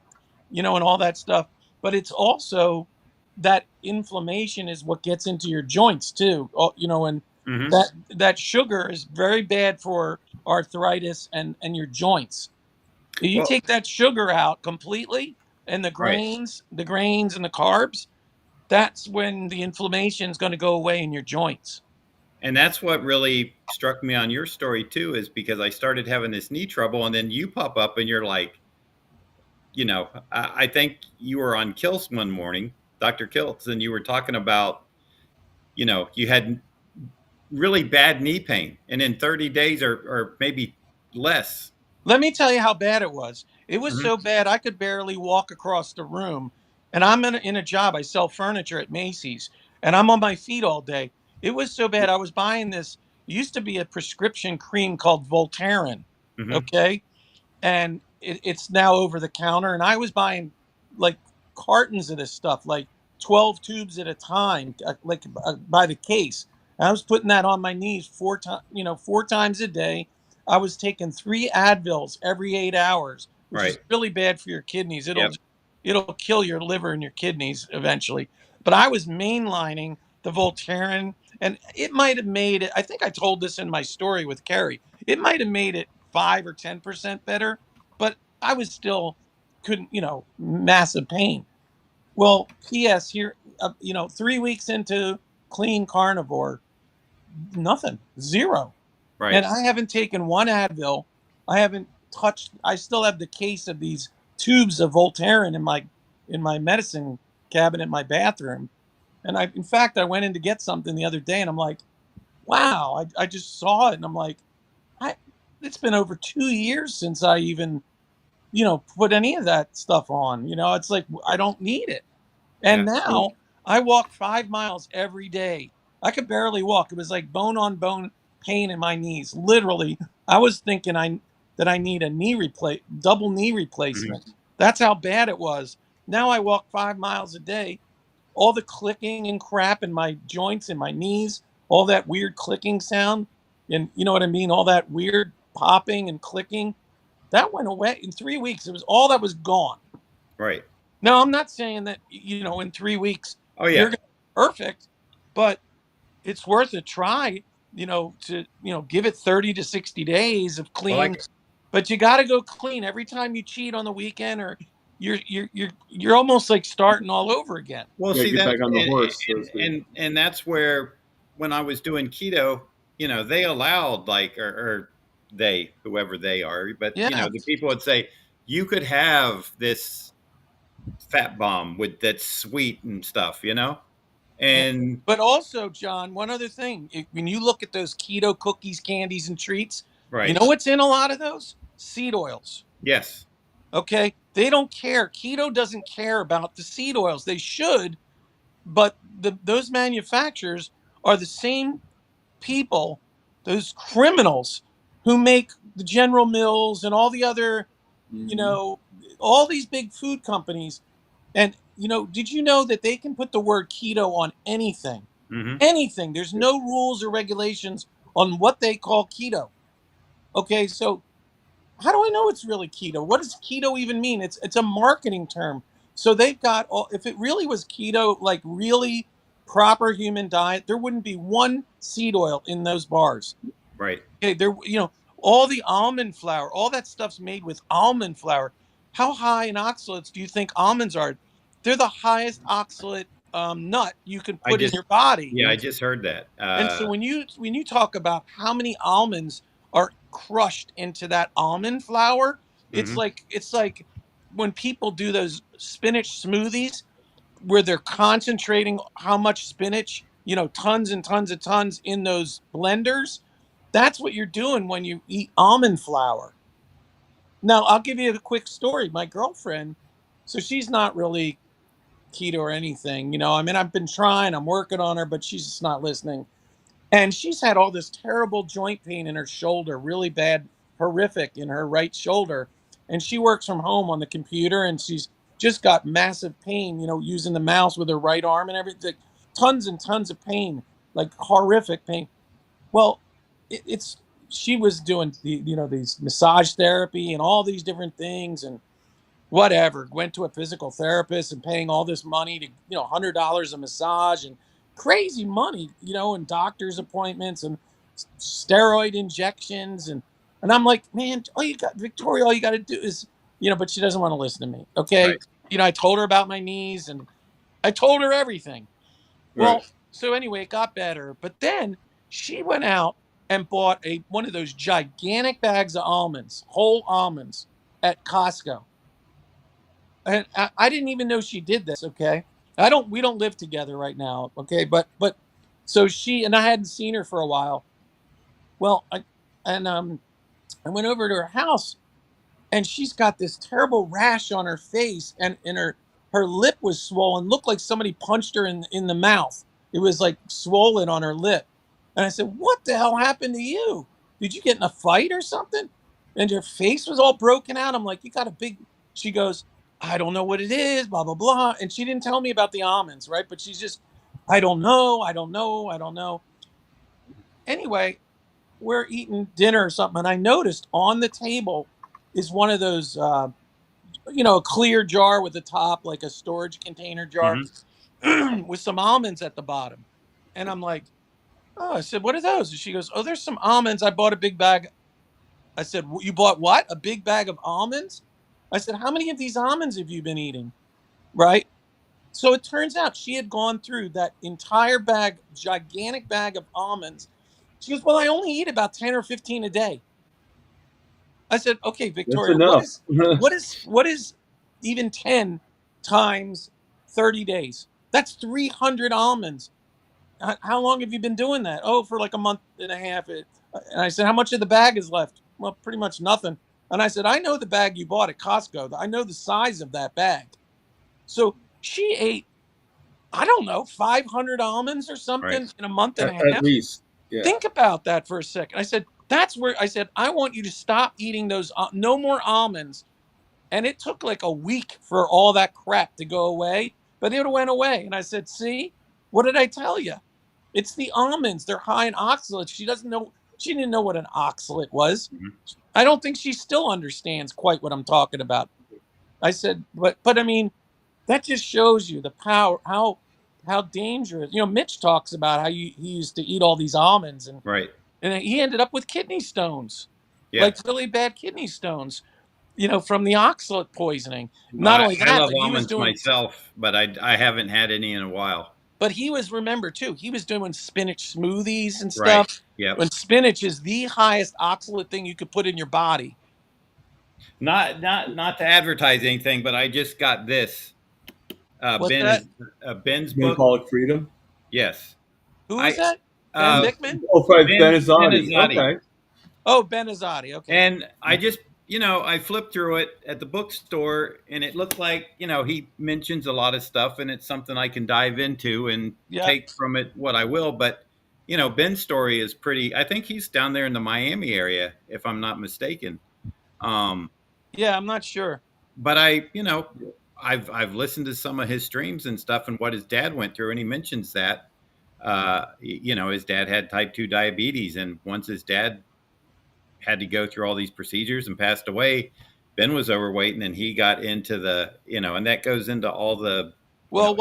and all that stuff. But it's also that inflammation is what gets into your joints too. And that sugar is very bad for arthritis and your joints. If you take that sugar out completely and the grains and the carbs, that's when the inflammation is going to go away in your joints. And that's what really struck me on your story too, is because I started having this knee trouble, and then you pop up and you're like, I think you were on Kiltz one morning, Dr. Kiltz, and you were talking about, you had really bad knee pain, and in 30 days or maybe less. Let me tell you how bad it was. It was so bad I could barely walk across the room. And I'm in a job. I sell furniture at Macy's, and I'm on my feet all day. It was so bad. I was buying this. It used to be a prescription cream called Voltaren. Okay. And it's now over the counter. And I was buying like cartons of this stuff, like 12 tubes at a time, by the case. And I was putting that on my knees 4 times a day. I was taking 3 Advils every 8 hours, which is really bad for your kidneys. It'll kill your liver and your kidneys eventually. But I was mainlining the Voltaren, and it might have made it. I think I told this in my story with Carrie. It might have made it 5 or 10% better, but I was still couldn't, massive pain. Well, P.S. here, 3 weeks into clean carnivore, nothing, zero. Right. And I haven't taken one Advil. I haven't touched. I still have the case of these tubes of Voltaren in my medicine cabinet in my bathroom. And in fact, I went in to get something the other day, and I'm like, wow, I just saw it, and I'm like, it's been over 2 years since I even, put any of that stuff on. It's like I don't need it. And Yeah. now I walk 5 miles every day. I could barely walk. It was like bone on bone pain in my knees. Literally, I was thinking that I need a double knee replacement. Mm-hmm. That's how bad it was. Now I walk 5 miles a day. All the clicking and crap in my joints and my knees, all that weird clicking sound, and you know what I mean, all that weird popping and clicking, that went away in 3 weeks. It was all that was gone. Right. Now, I'm not saying that, in 3 weeks, Oh, yeah. you're going to be perfect, but it's worth a try, to, give it 30 to 60 days of clean. But you got to go clean every time you cheat on the weekend, or you're almost like starting all over again. Well, Yeah, see, get that, back on the horse. and that's where, when I was doing keto, they allowed, like, or they, whoever they are, but Yeah. the people would say you could have this fat bomb that's sweet and stuff, and But also, John, one other thing, when you look at those keto cookies, candies, and treats, right. you know what's in a lot of those? Seed oils. Yes. Okay. They don't care. Keto doesn't care about the seed oils. They should, but those manufacturers are the same people, those criminals who make the General Mills and all the other, all these big food companies. And, did you know that they can put the word keto on anything? Mm-hmm. Anything. There's no rules or regulations on what they call keto. Okay, so how do I know it's really keto? What does keto even mean? It's a marketing term. So they've got if it really was keto, like really proper human diet, there wouldn't be one seed oil in those bars. Right. Okay, all the almond flour, all that stuff's made with almond flour. How high in oxalates do you think almonds are? They're the highest oxalate nut you can put in your body. Yeah, I just heard that. And so when you talk about how many almonds are crushed into that almond flour, it's like when people do those spinach smoothies where they're concentrating how much spinach, tons and tons of tons in those blenders. That's what you're doing when you eat almond flour. Now, I'll give you a quick story. My girlfriend, so she's not really keto or anything, I mean, I've been trying, I'm working on her, but she's just not listening. And she's had all this terrible joint pain in her shoulder, really bad, horrific in her right shoulder. And she works from home on the computer, and she's just got massive pain, using the mouse with her right arm and everything. Tons and tons of pain, like horrific pain. Well, she was doing these massage therapy and all these different things and whatever. Went to a physical therapist and paying all this money to $100 a massage and crazy money, and doctor's appointments and steroid injections and I'm like, man, all you got to do is but she doesn't want to listen to me. Okay, right. I told her about my knees and I told her everything. Well, Right. so anyway, it got better, but then she went out and bought one of those gigantic bags of almonds, whole almonds, at Costco. And I didn't even know she did this. Okay, we don't live together right now. Okay, but so she and I hadn't seen her for a while. Well, I went over to her house, and she's got this terrible rash on her face, and her lip was swollen, looked like somebody punched her in the mouth. It was like swollen on her lip. And I said, what the hell happened to you? Did you get in a fight or something? And her face was all broken out. I'm like, you got a big, she goes, I don't know what it is, blah, blah, blah. And she didn't tell me about the almonds, right? But she's just, I don't know. Anyway, we're eating dinner or something. And I noticed on the table is one of those, a clear jar with the top, like a storage container jar with some almonds at the bottom. And I'm like, oh, I said, what are those? And she goes, oh, there's some almonds. I bought a big bag. I said, you bought what? A big bag of almonds? I said, how many of these almonds have you been eating? Right? So it turns out she had gone through that entire bag, gigantic bag of almonds, She goes, well, I only eat about 10 or 15 a day. I said, okay, That's Victoria, enough. what is even 10 times 30 days? That's 300 almonds. How long have you been doing that? Oh, for like a month and a half. And I said, how much of the bag is left? Well, pretty much nothing. And I said, I know the bag you bought at Costco. I know the size of that bag. So she ate, I don't know, 500 almonds or something in a month and a half. At least. Yeah. Think about that for a second. I said, that's where I said, I want you to stop eating those, no more almonds. And it took like a week for all that crap to go away, but it went away. And I said, see, what did I tell you? It's the almonds. They're high in oxalates. She didn't know what an oxalate was. Mm-hmm. I don't think she still understands quite what I'm talking about. I said, but I mean, that just shows you the power, how dangerous. You know, Mitch talks about how he used to eat all these almonds, and he ended up with kidney stones, like really bad kidney stones, you know, from the oxalate poisoning. Not only that, I love but he was almonds doing myself, but I haven't had any in a while. But he was, remember too, he was doing spinach smoothies and stuff. Right. Yeah. When spinach is the highest oxalate thing you could put in your body. Not to advertise anything, but I just got this. Ben's book. Alcoholic Freedom. Yes. Who is that? Ben Bickman? Oh, Ben Azadi. Okay. Oh, Ben Azadi. Okay. And I just, you know, I flipped through it at the bookstore, and it looked like, you know, he mentions a lot of stuff, and it's something I can dive into and take from it what I will. But, you know, Ben's story is pretty. I think he's down there in the Miami area, if I'm not mistaken. Yeah, I'm not sure. But I've listened to some of his streams and stuff, and what his dad went through, and he mentions that, you know, his dad had type 2 diabetes, and once his dad had to go through all these procedures and passed away, Ben was overweight, and then he got into the, you know, and that goes into all the. Well,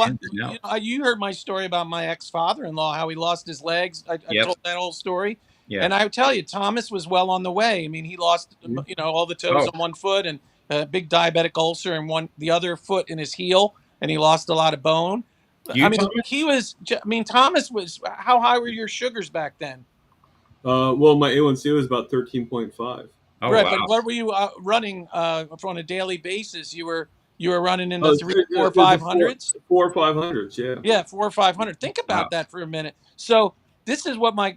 you heard my story about my ex-father-in-law, how he lost his legs. I told that whole story. Yeah. And I would tell you, Thomas was well on the way. I mean, he lost, you know, all the toes on one foot, and a big diabetic ulcer in the other foot in his heel, and he lost a lot of bone. Thomas was, how high were your sugars back then? Well, my A1C was about 13.5. Oh, right, wow. but what were you running on a daily basis? You were running in the 300, 400, or 500s? 400 or 500s, yeah. Yeah, 400 or 500. Think about that for a minute. So this is what my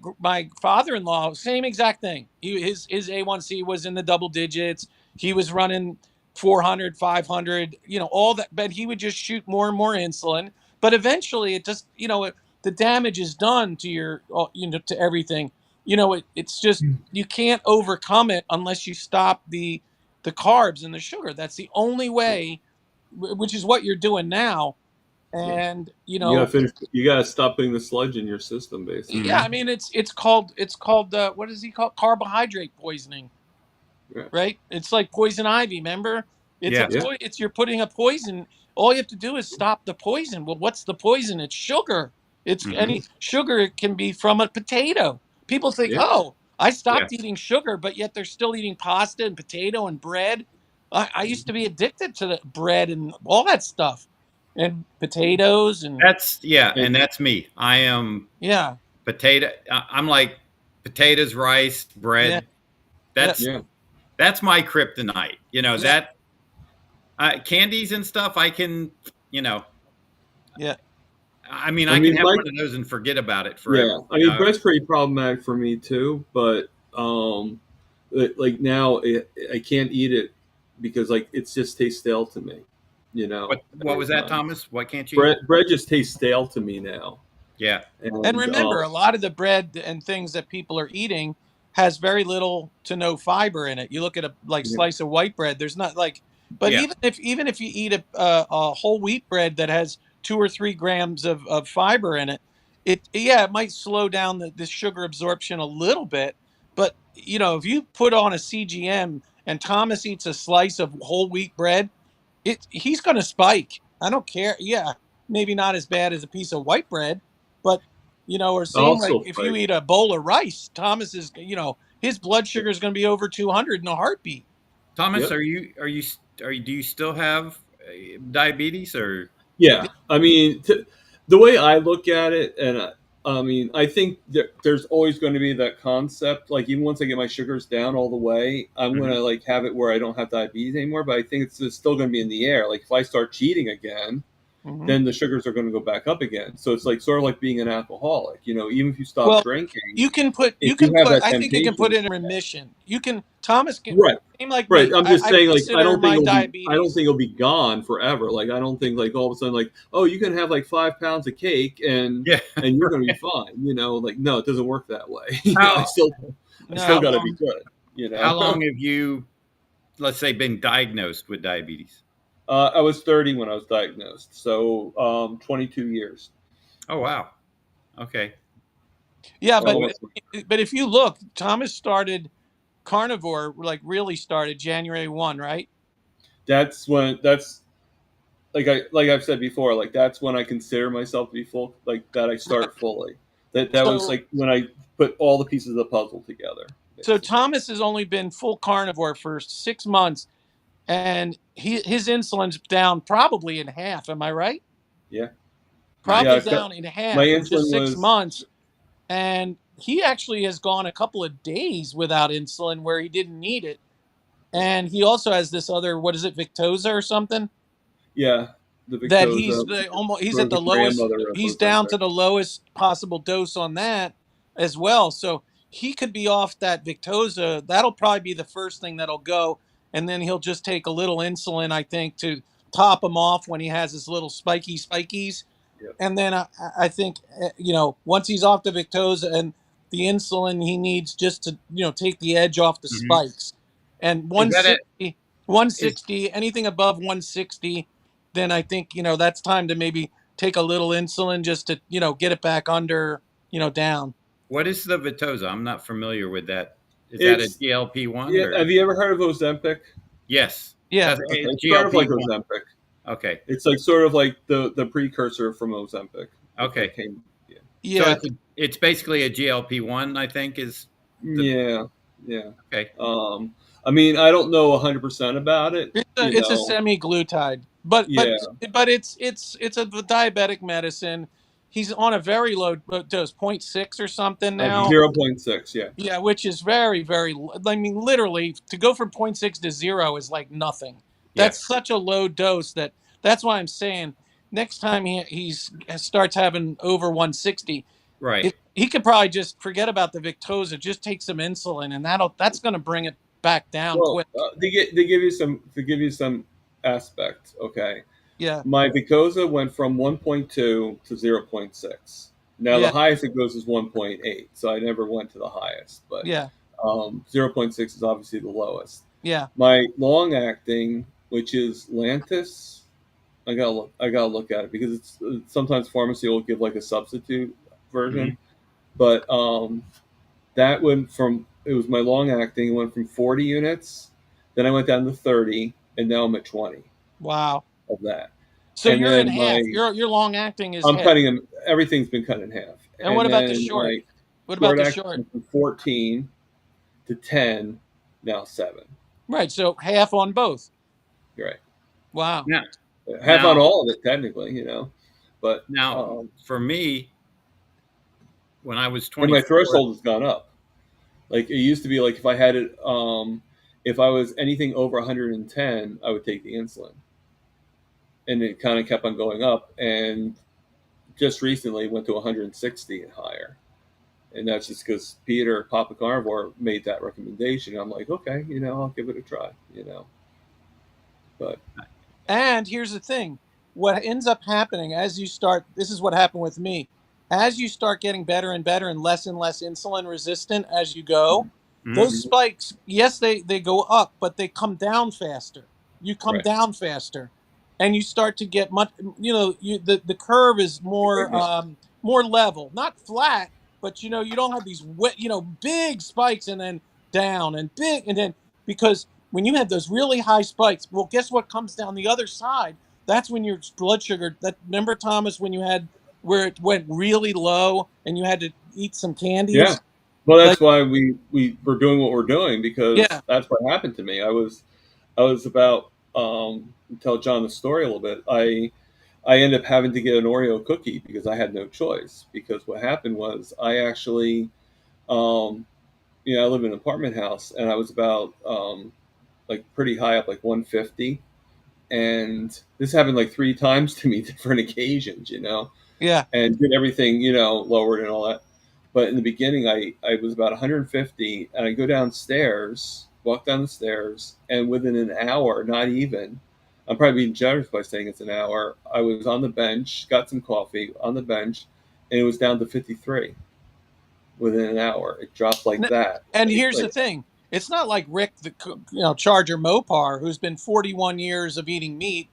father-in-law, same exact thing. His A1C was in the double digits. He was running 400, 500, you know, all that. But he would just shoot more and more insulin. But eventually, it just, you know, the damage is done to your, you know, to everything. You know, it's just, you can't overcome it unless you stop the carbs and the sugar. That's the only way, which is what you're doing now. And, you know, you got to stop putting the sludge in your system, basically. Yeah. I mean, it's called, what is he called? Carbohydrate poisoning, right? It's like poison ivy. Remember? It's you're putting a poison. All you have to do is stop the poison. Well, what's the poison? It's sugar. It's any sugar. It can be from a potato. People think, oh, I stopped eating sugar, but yet they're still eating pasta and potato and bread. I used to be addicted to the bread and all that stuff, and potatoes and and that's me. I am potato. I'm like potatoes, rice, bread. That's my kryptonite. You know that candies and stuff. I can, you know. Yeah. I mean, I can have one of those and forget about it forever. Yeah, I mean, bread's pretty problematic for me too. But like now, I can't eat it because like it just tastes stale to me. You know. What was that, Thomas? What can't you? Bread just tastes stale to me now. Yeah. And remember, a lot of the bread and things that people are eating has very little to no fiber in it. You look at a slice of white bread. There's not like, but even if you eat a whole wheat bread that has 2 or 3 grams of fiber in it, it might slow down the sugar absorption a little bit. But, you know, if you put on a CGM and Thomas eats a slice of whole wheat bread, he's going to spike. I don't care. Yeah, maybe not as bad as a piece of white bread, but, you know, or same like if you eat a bowl of rice, Thomas is, you know, his blood sugar is going to be over 200 in a heartbeat. Thomas, do you still have diabetes or? Yeah, I mean, the way I look at it, and I mean, I think there's always going to be that concept. Like, even once I get my sugars down all the way, I'm going to like have it where I don't have diabetes anymore. But I think it's still going to be in the air. Like, if I start cheating again, then the sugars are going to go back up again. So it's like sort of like being an alcoholic. You know, even if you stop drinking, you can put. I think you can put it in remission. You can. Thomas can. Right. Like right. me. I'm just saying, like, I don't think diabetes. it'll be gone forever. Like, I don't think like all of a sudden, like, oh, you can have like 5 pounds of cake and you're going to be fine. You know, like, no, it doesn't work that way. I still got to be good. You know, how long have you, let's say, been diagnosed with diabetes? I was 30 when I was diagnosed, so 22 years. Oh wow. Okay. Yeah, but if you look, Thomas started carnivore, like really started January 1, right? That's like I've said before, like that's when I consider myself to be full, like that I start fully. That was like when I put all the pieces of the puzzle together. Basically. So Thomas has only been full carnivore for 6 months, and his insulin's down probably in half. Am I right? Yeah. Probably down in half my in just 6 was, months. And he actually has gone a couple of days without insulin where he didn't need it. And he also has this other, what is it, Victoza or something? Yeah. The Victoza, that he's at the lowest. He's down to the lowest possible dose on that as well. So he could be off that Victoza. That'll probably be the first thing that'll go. And then he'll just take a little insulin, I think, to top him off when he has his little spikies. Yep. And then I think, once he's off the Victoza and the insulin he needs just to, take the edge off the spikes. And 160, anything above 160, then I think, that's time to maybe take a little insulin just to, get it back under, down. What is the Victoza? I'm not familiar with that. Is that a GLP-1? Yeah. Have you ever heard of Ozempic? Yes. Yeah. It's sort of like Ozempic. Okay. It's like sort of like the precursor from Ozempic. Okay. Yeah. So it's basically a GLP-1, I think, is. Yeah. Okay. I mean, I don't know 100% about it. It's a semi-glutide, but it's a diabetic medicine. He's on a very low dose, 0.6 or something now. 0.6, yeah. Yeah, which is very, very. I mean, literally, to go from 0.6 to 0 is like nothing. That's such a low dose that's why I'm saying next time he starts having over 160, right? He could probably just forget about the Victoza, just take some insulin, and that's going to bring it back down quick. They give you some aspects, okay? Yeah. My Victoza went from 1.2 to 0.6. Now the highest it goes is 1.8, so I never went to the highest, but 0.6 is obviously the lowest. Yeah. My long acting, which is Lantus, I gotta look at it because it's sometimes pharmacy will give like a substitute version, but that went from, it was my long acting, it went from 40 units, then I went down to 30, and now I'm at 20. Wow. Of that. So and you're in half. Your long acting is. I'm cutting them. Everything's been cut in half. And what about the short? What about the short? From 14 to 10, now 7. Right. So half on both. You're right. Wow. Yeah. Half on all of it, technically, But now, for me, when I was 20, my threshold has gone up. Like it used to be, like if I had it, if I was anything over 110, I would take the insulin. And it kind of kept on going up, and just recently went to 160 and higher. And that's just because Peter, Papa Carnivore, made that recommendation. I'm like, okay, I'll give it a try, But. And here's the thing. What ends up happening as you start, this is what happened with me. As you start getting better and better and less insulin resistant as you go, those spikes, yes, they go up, but they come down faster. You come down faster. And you start to get much, the curve is more level, not flat, but you don't have these big spikes and then down and big, and then because when you have those really high spikes, well, guess what comes down the other side? That's when your blood sugar. Remember, Thomas, when you had where it went really low and you had to eat some candy. Yeah, well, that's why we were doing what we're doing, because that's what happened to me. I was about. Tell John the story a little bit. I ended up having to get an Oreo cookie because I had no choice. Because what happened was I actually, um, I live in an apartment house, and I was about like pretty high up, like 150, and this happened like 3 times to me, different occasions, Yeah. and did everything, lowered and all that. But in the beginning, I was about 150, and I go downstairs, walk down the stairs, and within an hour, not even, I'm probably being generous by saying it's an hour, I was on the bench, got some coffee on the bench, and it was down to 53 within an hour. It dropped like that. And here's the Like, thing. It's not like Rick, the Charger Mopar, who's been 41 years of eating meat,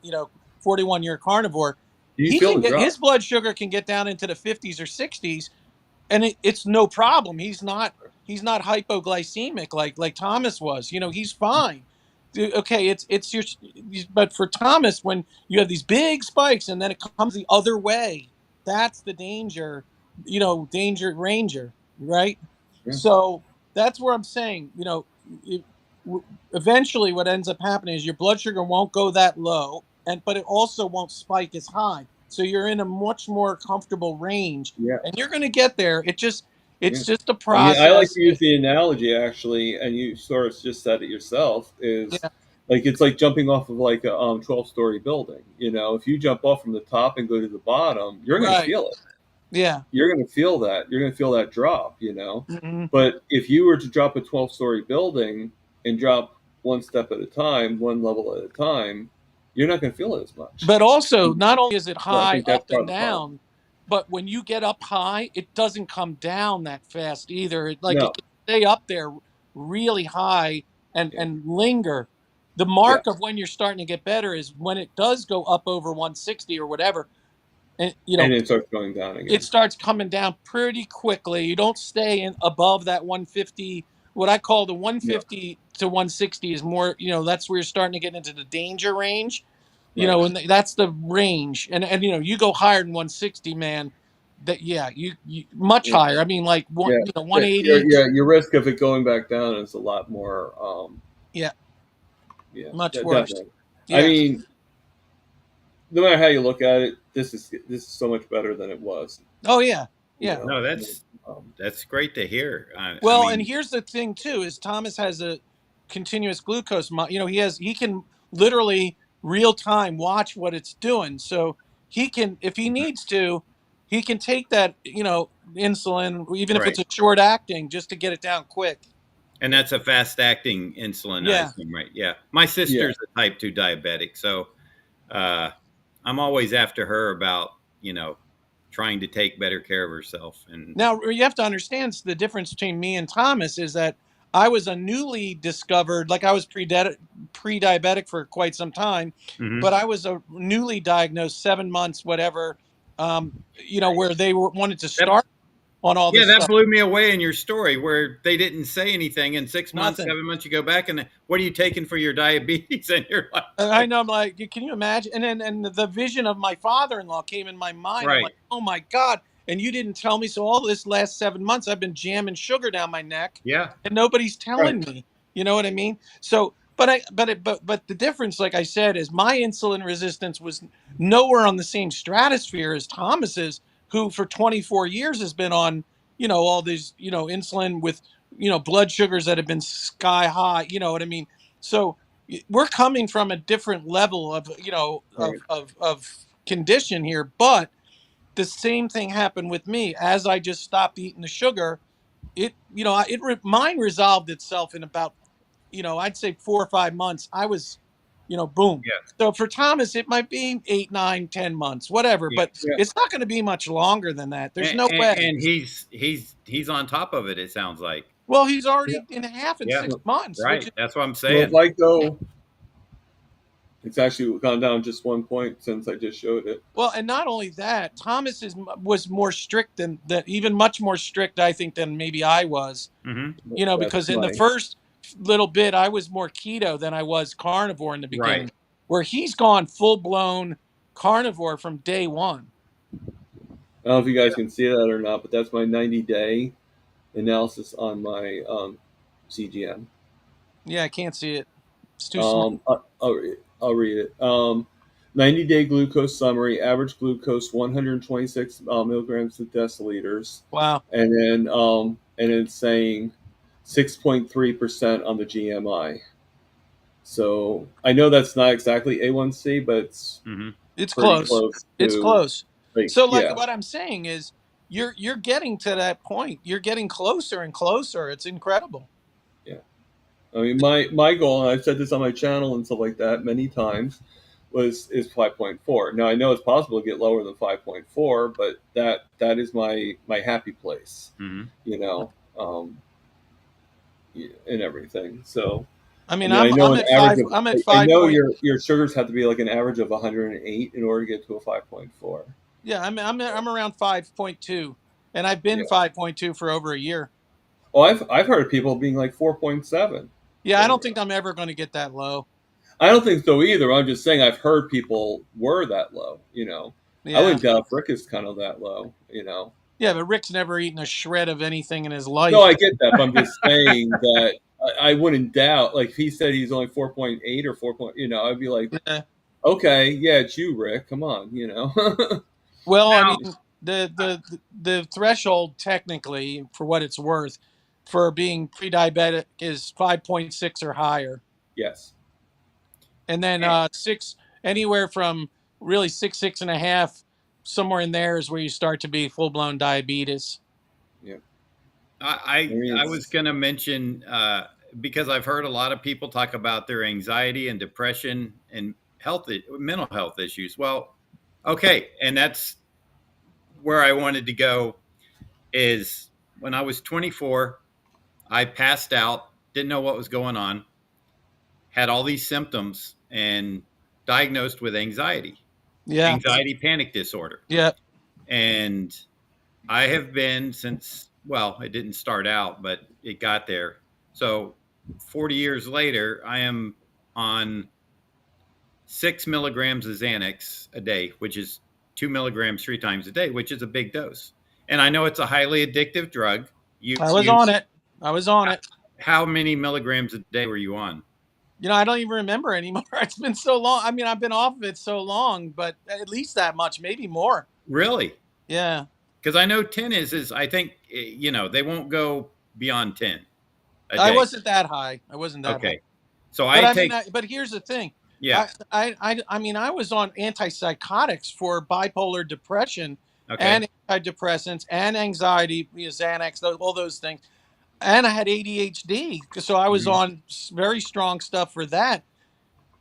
41-year carnivore. you He feel can the get drop. his blood sugar can get down into the 50s or 60s, and it's no problem. He's not hypoglycemic like Thomas was. He's fine. Okay, it's your, but for Thomas, when you have these big spikes and then it comes the other way, that's the danger. Danger ranger, right? Yeah. So that's where I'm saying, it, eventually what ends up happening is your blood sugar won't go that low, but it also won't spike as high. So you're in a much more comfortable range, Yeah. and you're going to get there. It's Yeah. just a I mean, I like process. to use the analogy actually, and you sort of just said it yourself. Is Yeah, like it's like jumping off of like a 12-story building. If you jump off from the top and go to the bottom, you're going to right. feel it. Yeah. You're going to feel that. You're going to feel that drop. Mm-hmm. But if you were to drop a 12-story building and drop one step at a time, one level at a time, you're not going to feel it as much. But also, not only is it So I high think that's up part and of the problem. down, but when you get up high, it doesn't come down that fast either. It No. can stay up there really high and Yeah. linger. The Yeah. mark of when you're starting to get better is when it does go up over 160 or whatever, and And it starts going down again. it starts coming down pretty quickly. You don't stay above that 150. What I call the 150 to 160 is more, that's where you're starting to get into the danger range. Right. And that's the range. And you go higher than 160, man. That you much Yeah. higher. I mean, like Yeah. 180. Your risk of it going back down is a lot more. Yeah, Yeah, much worse. definitely. Yeah. I mean, no matter how you look at it, this is so much better than it was. Oh yeah, yeah. No, that's great to hear. Well, and here's the thing too: is Thomas has a continuous glucose. He can literally real time watch what it's doing, so he can, if he needs to, he can take that insulin, even if it's a short acting, just to get it down quick. And that's a fast acting insulin, Yeah. I assume, right? Yeah. My sister's a type 2 diabetic, so I'm always after her about trying to take better care of herself. And now you have to understand the difference between me and Thomas is that I was a newly discovered, like I was pre-diabetic for quite some time, but I was a newly diagnosed 7 months, whatever, where they wanted to start on all this that stuff. blew me away in your story where they didn't say anything. In 6 months, Nothing. 7 months, you go back and what are you taking for your diabetes? And you're like, I know, I'm like, can you imagine? And the vision of my father-in-law came in my mind. Right. I'm like, oh my God. And you didn't tell me. So all this last 7 months, I've been jamming sugar down my neck. Yeah. And nobody's telling me. You know what I mean? So, but the difference, like I said, is my insulin resistance was nowhere on the same stratosphere as Thomas's, who for 24 years has been on, all these, insulin with, blood sugars that have been sky high. You know what I mean? So we're coming from a different level of, of condition here, but the same thing happened with me as I just stopped eating the sugar. Mine resolved itself in about, I'd say 4 or 5 months. I was, boom. Yeah. So for Thomas, it might be 8, 9, 10 months, whatever, but it's not going to be much longer than that. There's no way. And he's on top of it. It sounds like. Well, he's already in half in 6 months. Right. That's what I'm saying. Well, if I go, it's actually gone down just 1 point since I just showed it. Well, and not only that, Thomas was more strict than that, even much more strict, I think, than maybe I was. Mm-hmm. Because in the first little bit, I was more keto than I was carnivore in the beginning. Where he's gone full blown carnivore from day one. I don't know if you guys can see that or not, but that's my 90-day analysis on my CGM. Yeah, I can't see it. It's too small. I'll read it. 90-day glucose summary, average glucose 126 milligrams to deciliters, Wow. and then it's saying 6.3% on the GMI. So I know that's not exactly A1C, but it's It's pretty close. close It's to, close. like, So like yeah. what I'm saying is you're getting to that point. You're getting closer and closer. It's incredible. Yeah. I mean, my goal, and I've said this on my channel and stuff like that many times, is 5.4. Now I know it's possible to get lower than 5.4, but that is my happy place, you know, and everything. So I mean, I know I'm an at average 5. of, I'm at I 5 know point. your sugars have to be like an average of 108 in order to get to a 5.4. Yeah, I'm around 5.2, and I've been Yeah. 5.2 for over a year. Oh, I've heard of people being like 4.7. Yeah, I don't So think I'm ever going to get that low. I don't think so either. I'm just saying I've heard people were that low. I Yeah. wouldn't doubt if Rick is kind of that low. Yeah, but Rick's never eaten a shred of anything in his No, life. I get that, but I'm just saying that I wouldn't doubt. Like if he said he's only 4.8 or 4. I'd be like, Yeah. okay, yeah, it's you, Rick. Come on, Well, I Now, mean, the threshold technically, for what it's worth, for being pre-diabetic is 5.6 or higher, Yes. and then six, anywhere from really 6.5, somewhere in there is where you start to be full-blown diabetes. Yeah. I was going to mention because I've heard a lot of people talk about their anxiety and depression and mental health issues. Well, okay, and that's where I wanted to go. Is when I was 24, I passed out, didn't know what was going on, had all these symptoms, and diagnosed with anxiety panic disorder. Yeah. And I have been since, well, it didn't start out, but it got there. So 40 years later, I am on 6 milligrams of Xanax a day, which is 2 milligrams 3 times a day, which is a big dose. And I know it's a highly addictive drug. I was on it. How many milligrams a day were you on? I don't even remember anymore. It's been so long. I mean, I've been off of it so long, but at least that much, maybe more. Really? Yeah. Because I know 10 is I think, they won't go beyond 10 a day. I wasn't that high. Okay. So but here's the thing. Yeah. I mean, I was on antipsychotics for bipolar depression and antidepressants and anxiety, Xanax, all those things. And I had ADHD, so I was on very strong stuff for that.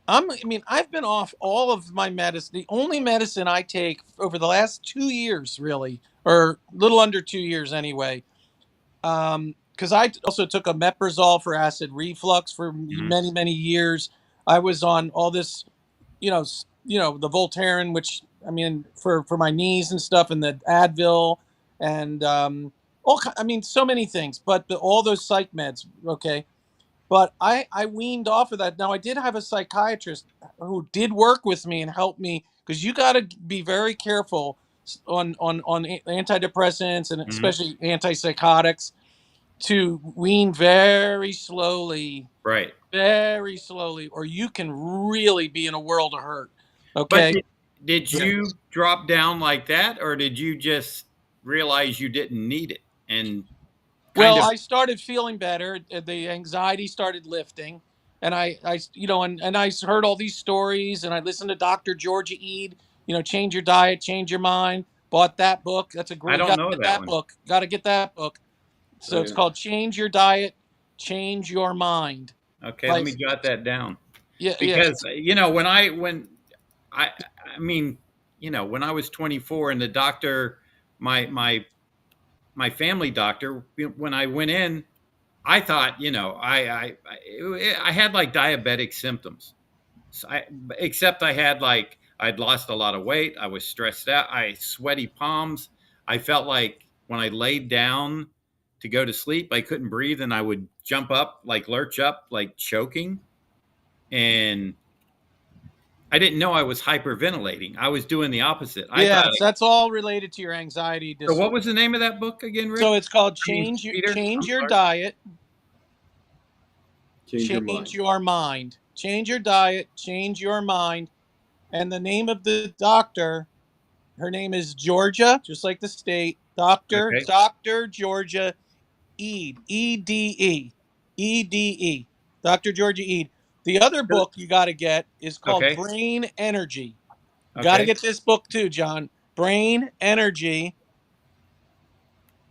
I've been off all of my medicine. The only medicine I take over the last 2 years, really, or a little under 2 years anyway, because I also took a omeprazole for acid reflux for many, many years. I was on all this, the Voltaren, which for my knees and stuff, and the Advil, and so many things. But all those psych meds, okay. But I weaned off of that. Now I did have a psychiatrist who did work with me and help me, because you got to be very careful on antidepressants and especially antipsychotics, to wean very slowly. Right. Very slowly, or you can really be in a world of hurt. Okay. But did you drop down like that, or did you just realize you didn't need it? And I started feeling better. The anxiety started lifting, and I heard all these stories, and I listened to Dr. Georgia Ede. Change your diet, change your mind. Bought that book. That's a great. I don't know that one. Book. Got to get that book. So it's called Change Your Diet, Change Your Mind. Okay, let me jot that down. Yeah, because when I was 24 and the doctor, my family doctor, when I went in, I thought, I had like diabetic symptoms. Except I had I'd lost a lot of weight. I was stressed out. I had sweaty palms. I felt like when I laid down to go to sleep, I couldn't breathe, and I would jump up, lurch up, choking. And I didn't know I was hyperventilating. I was doing the opposite. That's all related to your anxiety disorder. So what was the name of that book again, Rick? So it's called Change Your Diet, Change Your Mind. Change Your Diet, Change Your Mind. And the name of the doctor, her name is Georgia, just like the state. Dr. Okay. Dr. Georgia Ede. E-D-E. E-D-E. Dr. Georgia Ede. The other book you got to get is called Okay. Brain Energy. You got to Okay. get this book too, John. Brain Energy.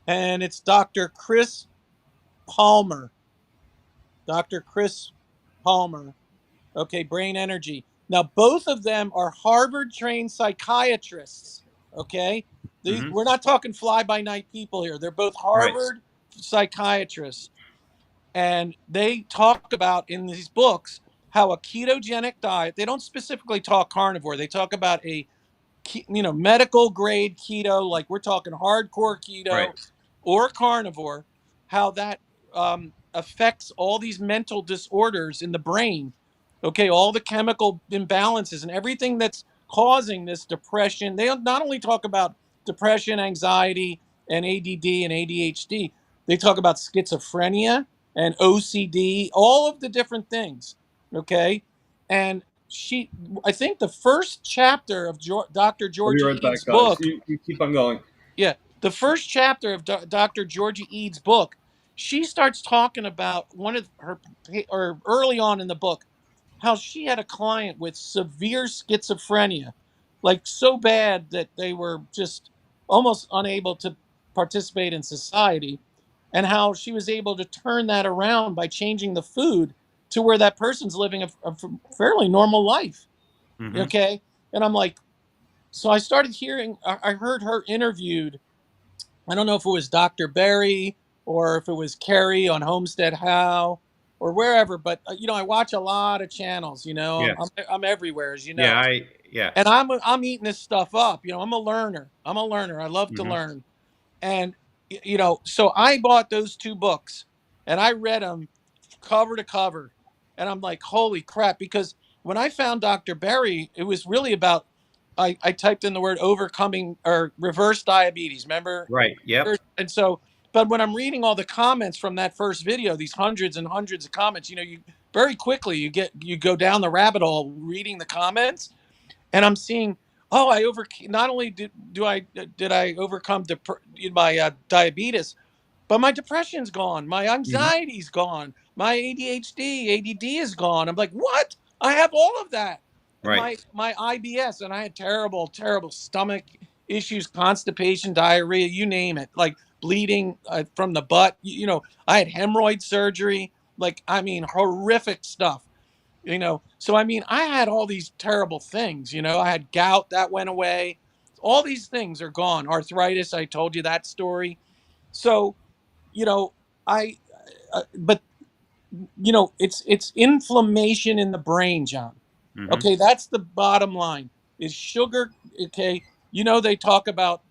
And it's Dr. Chris Palmer. Dr. Chris Palmer. Okay, Brain Energy. Now, both of them are Harvard trained psychiatrists. Okay. Mhm. We're not talking fly by night people here. They're both Right. Harvard psychiatrists. And they talk about in these books how a ketogenic diet, they don't specifically talk carnivore. They talk about a medical grade keto, like we're talking hardcore keto Right. or carnivore, how that affects all these mental disorders in the brain. Okay, all the chemical imbalances and everything that's causing this depression. They not only talk about depression, anxiety, and ADD and ADHD, they talk about schizophrenia and OCD, all of the different things. Okay, and I think the first chapter of Dr. I'll be Georgia right back, Eads' guys. book, You keep on going. yeah, the first chapter of Dr. Georgia Eads' book, she starts talking about one of her, or early on in the book, how she had a client with severe schizophrenia, like so bad that they were just almost unable to participate in society, and how she was able to turn that around by changing the food to where that person's living a fairly normal life. Mhm. Okay. And I'm like, so I started hearing, I heard her interviewed. I don't know if it was Dr. Berry or if it was Carrie on Homestead How or wherever, but I watch a lot of channels. Yeah. I'm everywhere, as you know, Yeah. Yeah. and I'm eating this stuff up. I'm a learner. I love to Mhm. learn, and so I bought those two books and I read them cover to cover, and I'm like, holy crap! Because when I found Dr. Berry, it was really about. I typed in the word overcoming or reverse diabetes. Remember? Right. Yep. And so, but when I'm reading all the comments from that first video, these hundreds and hundreds of comments, you very quickly you go down the rabbit hole reading the comments, and I'm seeing, oh, not only did I overcome my diabetes, but my depression's gone, my Mhm. anxiety's gone, my ADHD, ADD is gone. I'm like, what? I have all of that. And Right. my IBS, and I had terrible, terrible stomach issues, constipation, diarrhea, you name it, like bleeding from the butt. I had hemorrhoid surgery, like, I mean, horrific stuff. So I mean, I had all these terrible things. I had gout that went away. All these things are gone. Arthritis, I told you that story. So you know I but it's inflammation in the brain, John. Mhm. Okay, that's the bottom line. Is sugar. Okay, they talk about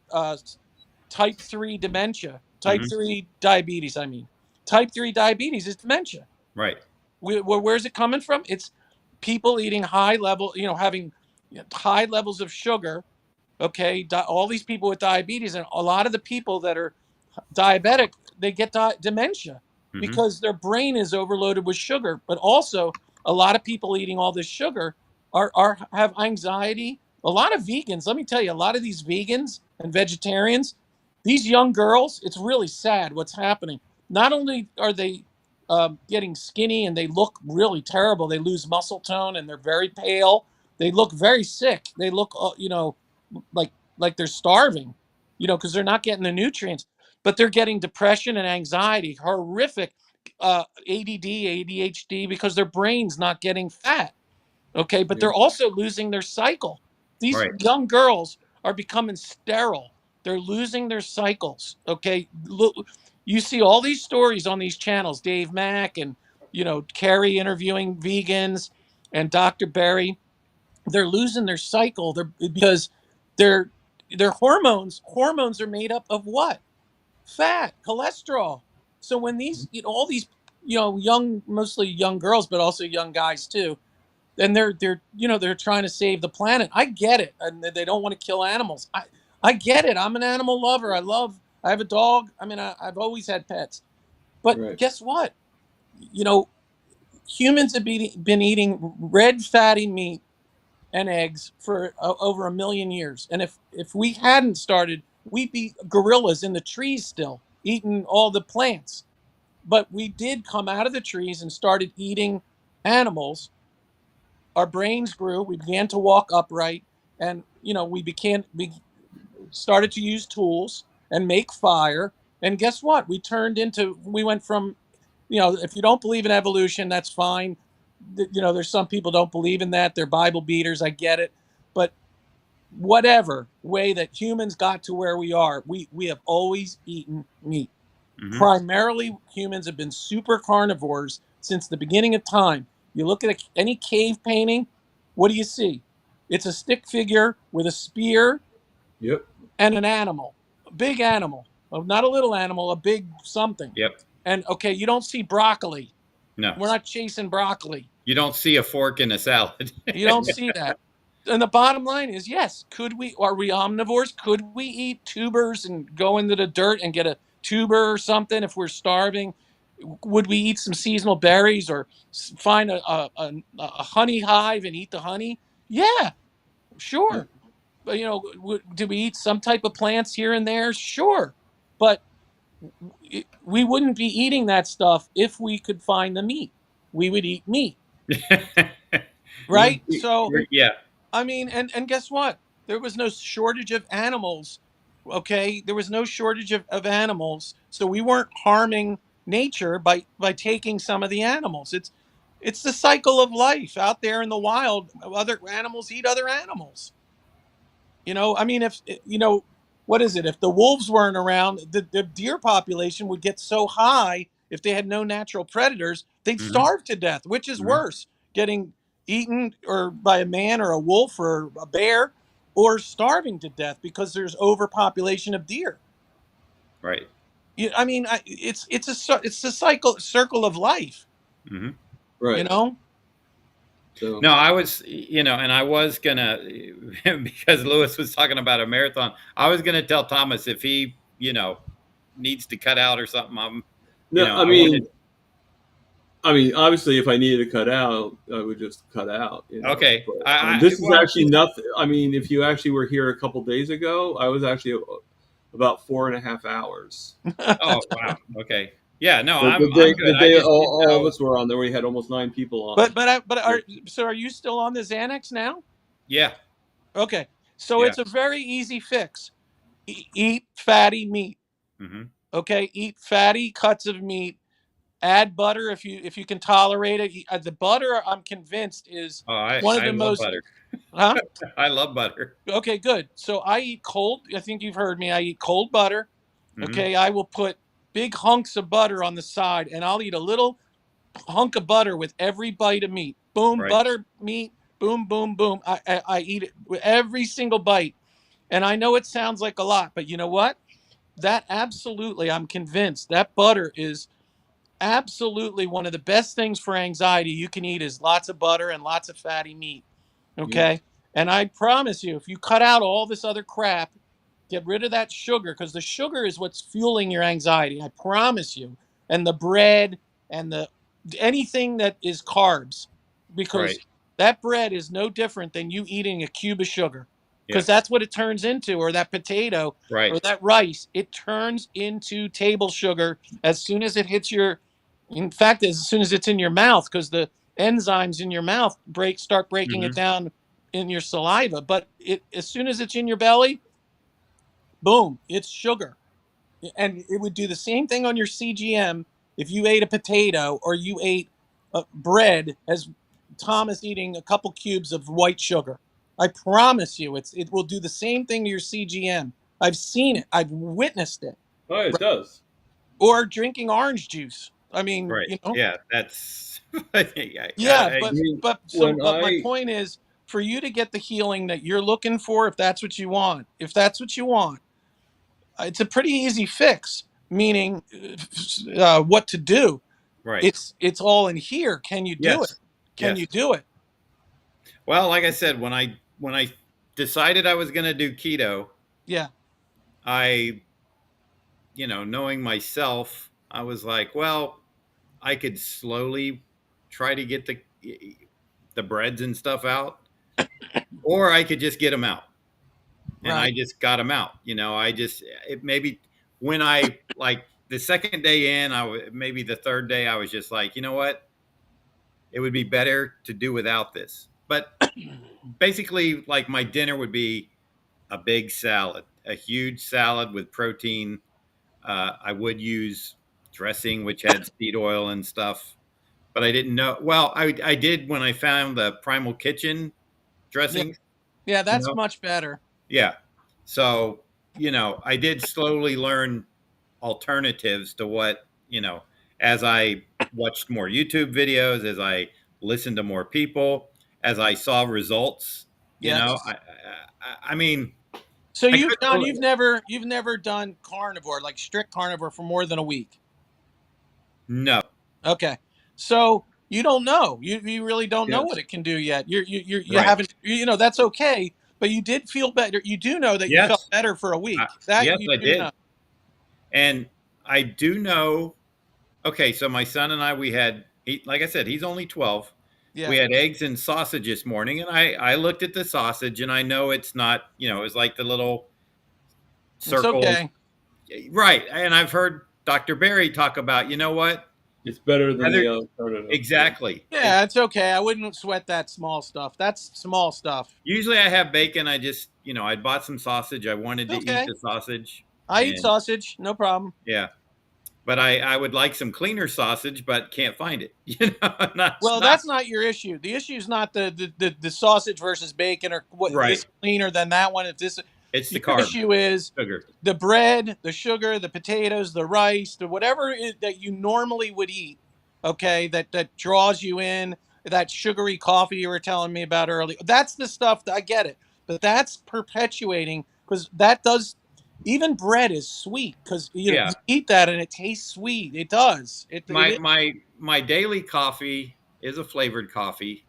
type 3 dementia, type Mhm. 3 diabetes. I mean, type 3 diabetes is dementia. Right. Where's it coming from? It's people eating high level, having high levels of sugar. Okay, all these people with diabetes, and a lot of the people that are diabetic, they get dementia Mhm. because their brain is overloaded with sugar. But also, a lot of people eating all this sugar have anxiety. A lot of vegans, let me tell you, a lot of these vegans and vegetarians, these young girls, it's really sad what's happening. Not only are they getting skinny and they look really terrible, they lose muscle tone and they're very pale. They look very sick. They look, like they're starving, because they're not getting the nutrients, but they're getting depression and anxiety, horrific ADD, ADHD, because their brain's not getting fat. Okay, but Yeah. they're also losing their cycle. These Right. young girls are becoming sterile. They're losing their cycles. Okay, look, you see all these stories on these channels, Dave Mack and Carrie interviewing vegans and Dr. Berry. They're losing their cycle. Because their hormones are made up of what? Fat, cholesterol. So when all these young, mostly young girls, but also young guys too, and they're trying to save the planet. I get it, and they don't want to kill animals. I get it. I'm an animal lover. I have a dog. I mean, I've always had pets. But Right. guess what? You know, Humans have been eating red fatty meat and eggs for over 1 million years. And if we hadn't started, we'd be gorillas in the trees still, eating all the plants. But we did come out of the trees and started eating animals. Our brains grew. We began to walk upright, and we started to use tools and make fire. And guess what? We went from, if you don't believe in evolution, that's fine. There's some people don't believe in that. They're Bible beaters. I get it. But whatever way that humans got to where we are, we have always eaten meat. Mm-hmm. Primarily, humans have been super carnivores since the beginning of time. You look at any cave painting, what do you see? It's a stick figure with a spear. Yep. And an animal, a big animal, not a little animal, a big something. Yep. And okay, you don't see broccoli. No. We're not chasing broccoli. You don't see a fork in a salad. You don't see that. And the bottom line is, yes, are we omnivores? Could we eat tubers and go into the dirt and get a tuber or something if we're starving? Would we eat some seasonal berries or find a honey hive and eat the honey? Yeah, sure. But, do we eat some type of plants here and there? Sure. But we wouldn't be eating that stuff if we could find the meat. We would eat meat. Right? So, yeah. I mean, and guess what? There was no shortage of animals. Okay? There was no shortage of animals. So we weren't harming nature by taking some of the animals. It's the cycle of life out there in the wild. Other animals eat other animals. I mean, what is it? If the wolves weren't around, the deer population would get so high if they had no natural predators, they'd starve to death, which is worse, getting eaten or by a man or a wolf or a bear, or starving to death because there's overpopulation of deer. Right. I mean, it's a circle of life. Mm-hmm. Right. So. No, I was, and I was gonna, because Lewis was talking about a marathon, I was gonna tell Thomas if he, needs to cut out or something. I mean, obviously, if I needed to cut out, I would just cut out. Okay. But, this is actually nothing. I mean, if you actually were here a couple days ago, I was actually about 4.5 hours. Oh, wow. Okay. Yeah, no, the day all of us were on there, we had almost 9 people on. So are you still on the Xanax now? Yeah. Okay, so it's a very easy fix. Eat fatty meat. Mm-hmm. Okay, eat fatty cuts of meat. Add butter if you can tolerate it. The butter, I'm convinced, is one of the most. Butter. Huh? I love butter. Okay, good. So I eat cold. I think you've heard me. I eat cold butter. Mm-hmm. Okay, I will put big hunks of butter on the side, and I'll eat a little hunk of butter with every bite of meat. Boom, right. Butter, meat, boom, boom, boom. I eat it with every single bite. And I know it sounds like a lot, but you know what? That absolutely, I'm convinced that butter is absolutely one of the best things for anxiety you can eat is lots of butter and lots of fatty meat. Okay? Mm. And I promise you, if you cut out all this other crap, get rid of that sugar, because the sugar is what's fueling your anxiety. I promise you. And the bread and anything that is carbs, because that bread is no different than you eating a cube of sugar, because that's what it turns into, or that potato, or that rice. It turns into table sugar as soon as it hits in fact, as soon as it's in your mouth, because the enzymes in your mouth start breaking it down in your saliva. But as soon as it's in your belly, boom, it's sugar. And it would do the same thing on your CGM if you ate a potato or you ate bread as Thomas eating a couple cubes of white sugar. I promise you, it will do the same thing to your CGM. I've seen it. I've witnessed it. Oh, it does. Or drinking orange juice. I mean, Yeah, that's... but my point is, for you to get the healing that you're looking for, if that's what you want, it's a pretty easy fix, meaning what to do. Right. It's all in here. Can you do it? Can you do it? Well, like I said, when I decided I was going to do keto, I, knowing myself, I was like, well, I could slowly try to get the breads and stuff out. or I could just get them out. And Right. I just got them out. Maybe when I, like, the second day in, maybe the third day, I was just like, you know what? It would be better to do without this. But basically, like, my dinner would be a big salad, a huge salad with protein. I would use dressing, which had seed oil and stuff, but I didn't know. Well, I did when I found the Primal Kitchen dressing. Yeah, that's much better. Yeah. So, I did slowly learn alternatives to what, as I watched more YouTube videos, as I listened to more people, as I saw results, I mean. So you've never done carnivore, like strict carnivore, for more than a week? No. Okay. So you don't know. You really don't know what it can do yet. You Right. haven't. That's okay. But you did feel better. You do know that you felt better for a week. Yes, I did. Know. And I do know. Okay, so my son and I, like I said, he's only 12. Yeah. We had eggs and sausage this morning, and I looked at the sausage, and I know it's not, it was like the little circle. It's okay. Right. And I've heard Dr. Berry talk about, you know what? It's better than the alternative. Exactly. Yeah, it's okay. I wouldn't sweat that small stuff. That's small stuff. Usually I have bacon. I just, I bought some sausage. I wanted to eat the sausage. I eat sausage. No problem. Yeah. But I would like some cleaner sausage, but can't find it. That's not your issue. The issue is not the sausage versus bacon or what is cleaner than that one. It's the carb. Issue is sugar. The bread, the sugar, the potatoes, the rice, the whatever that you normally would eat. Okay, that draws you in. That sugary coffee you were telling me about earlier. That's the stuff that I get it, but that's perpetuating because that does. Even bread is sweet because you eat that and it tastes sweet. It does. My daily coffee is a flavored coffee,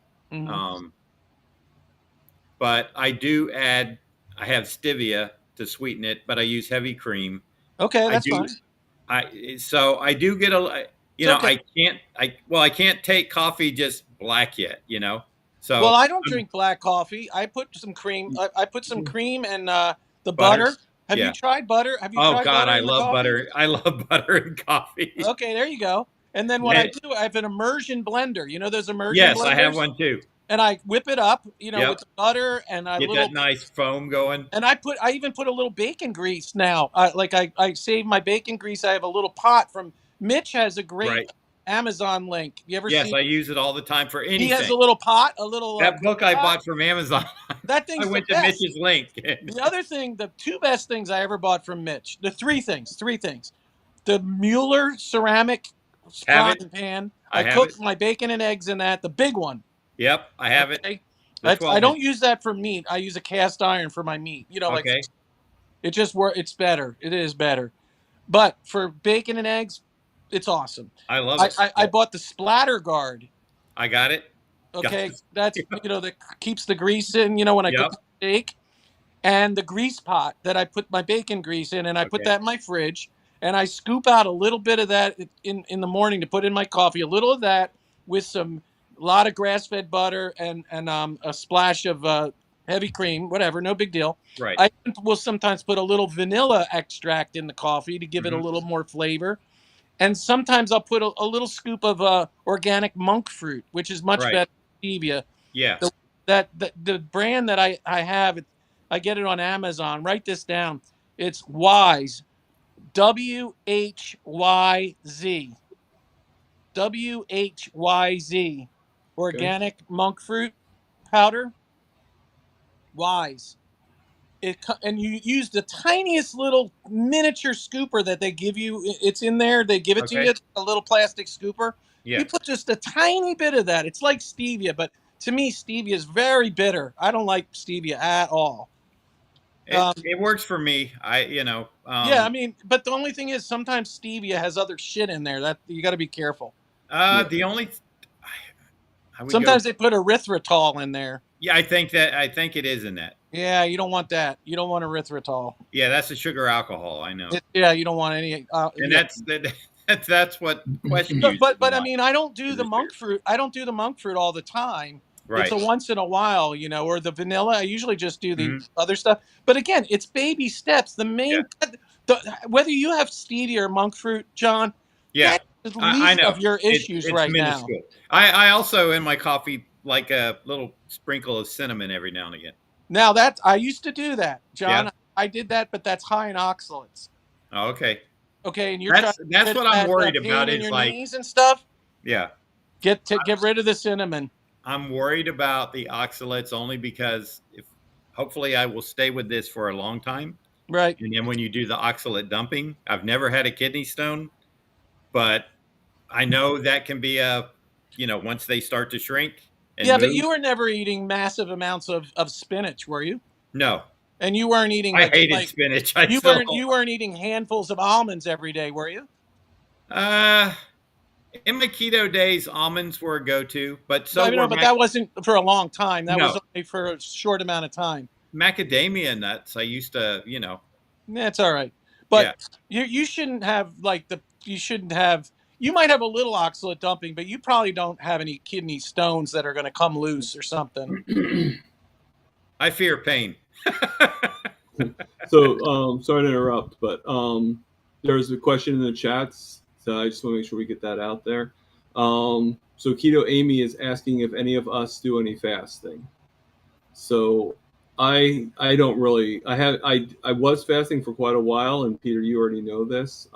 but I do add. I have stevia to sweeten it, but I use heavy cream. Okay, that's fine. I do get I can't take coffee just black yet. So I don't drink black coffee. I put some cream. I put some cream and the butter. Have you tried butter? Have you tried God, butter I love butter. I love butter in coffee. Okay, there you go. And then what I do, I have an immersion blender. Those immersion blenders? Yes, I have one too. And I whip it up, with the butter and I get that nice foam going. And I even put a little bacon grease now. I save my bacon grease. I have a little pot from Mitch has a great Amazon link. You ever? Yes, I use it all the time for anything. He has a little pot, that book I bought from Amazon. That thing's I went to Mitch's link. The other thing, the two best things I ever bought from Mitch. The three things. The Mueller ceramic frying pan. I cook my bacon and eggs in that. The big one. Yep, I have it. I don't use that for meat. I use a cast iron for my meat. It just works. It's better. It is better. But for bacon and eggs, it's awesome. I love it. I bought the Splatter Guard. I got it. Okay, that's that keeps the grease in. When I cook the steak, and the grease pot that I put my bacon grease in, and I put that in my fridge, and I scoop out a little bit of that in the morning to put in my coffee. A little of that with a lot of grass-fed butter and a splash of heavy cream, whatever, no big deal. Right. I will sometimes put a little vanilla extract in the coffee to give it a little more flavor. And sometimes I'll put a little scoop of organic monk fruit, which is much better than stevia. Yeah. The brand that I have, I get it on Amazon. Write this down. It's Whyz. WHYZ. WHYZ. Organic monk fruit powder. Whyz. And you use the tiniest little miniature scooper that they give you. It's in there. They give it to you. It's a little plastic scooper. Yeah. You put just a tiny bit of that. It's like stevia, but to me, stevia is very bitter. I don't like stevia at all. It works for me. Yeah, I mean, but the only thing is sometimes stevia has other shit in there that you got to be careful. Sometimes they put erythritol in there. Yeah, I think it is in that. Yeah, you don't want that. You don't want erythritol. Yeah, that's a sugar alcohol. I know. You don't want any. And that's what question. But I mean, I don't do the monk fruit. I don't do the monk fruit all the time. It's Right. a once in a while, you know, or the vanilla. I usually just do the Mhm. other stuff. But again, it's baby steps. The main, whether you have stevia or monk fruit, John, Yeah. that's the I least know. of your issues It's right now. minuscule. I also in my coffee like a little sprinkle of cinnamon every now and again. Now that I used to do that, Yeah. John, I did that, but that's high in oxalates. Oh, okay. Okay, and you're trying to get That's rid of what I'm that worried pain about in is your like, knees and stuff. yeah. Get rid of the cinnamon. I'm worried about the oxalates only because if hopefully I will stay with this for a long time. Right. And then when you do the oxalate dumping, I've never had a kidney stone, but I know that can be once they start to shrink and Yeah, but move. you were never eating massive amounts of spinach, were you? No, And you weren't eating I hated like spinach. I you still, weren't eating handfuls of almonds every day, were you? uh, in my keto days, almonds were a go-to, but so I were know, but that wasn't for a long time. That was no only for a short amount of time. macadamia nuts. I used to, That's all right. But yeah. you shouldn't have you might have a little oxalate dumping, but you probably don't have any kidney stones that are going to come loose or something. I fear pain. So, sorry to interrupt, but there's a question in the chats, so I just want to make sure we get that out there. So Keto Amy is asking if any of us do any fasting. So I don't really. I was fasting for quite a while, and Peter, you already know this.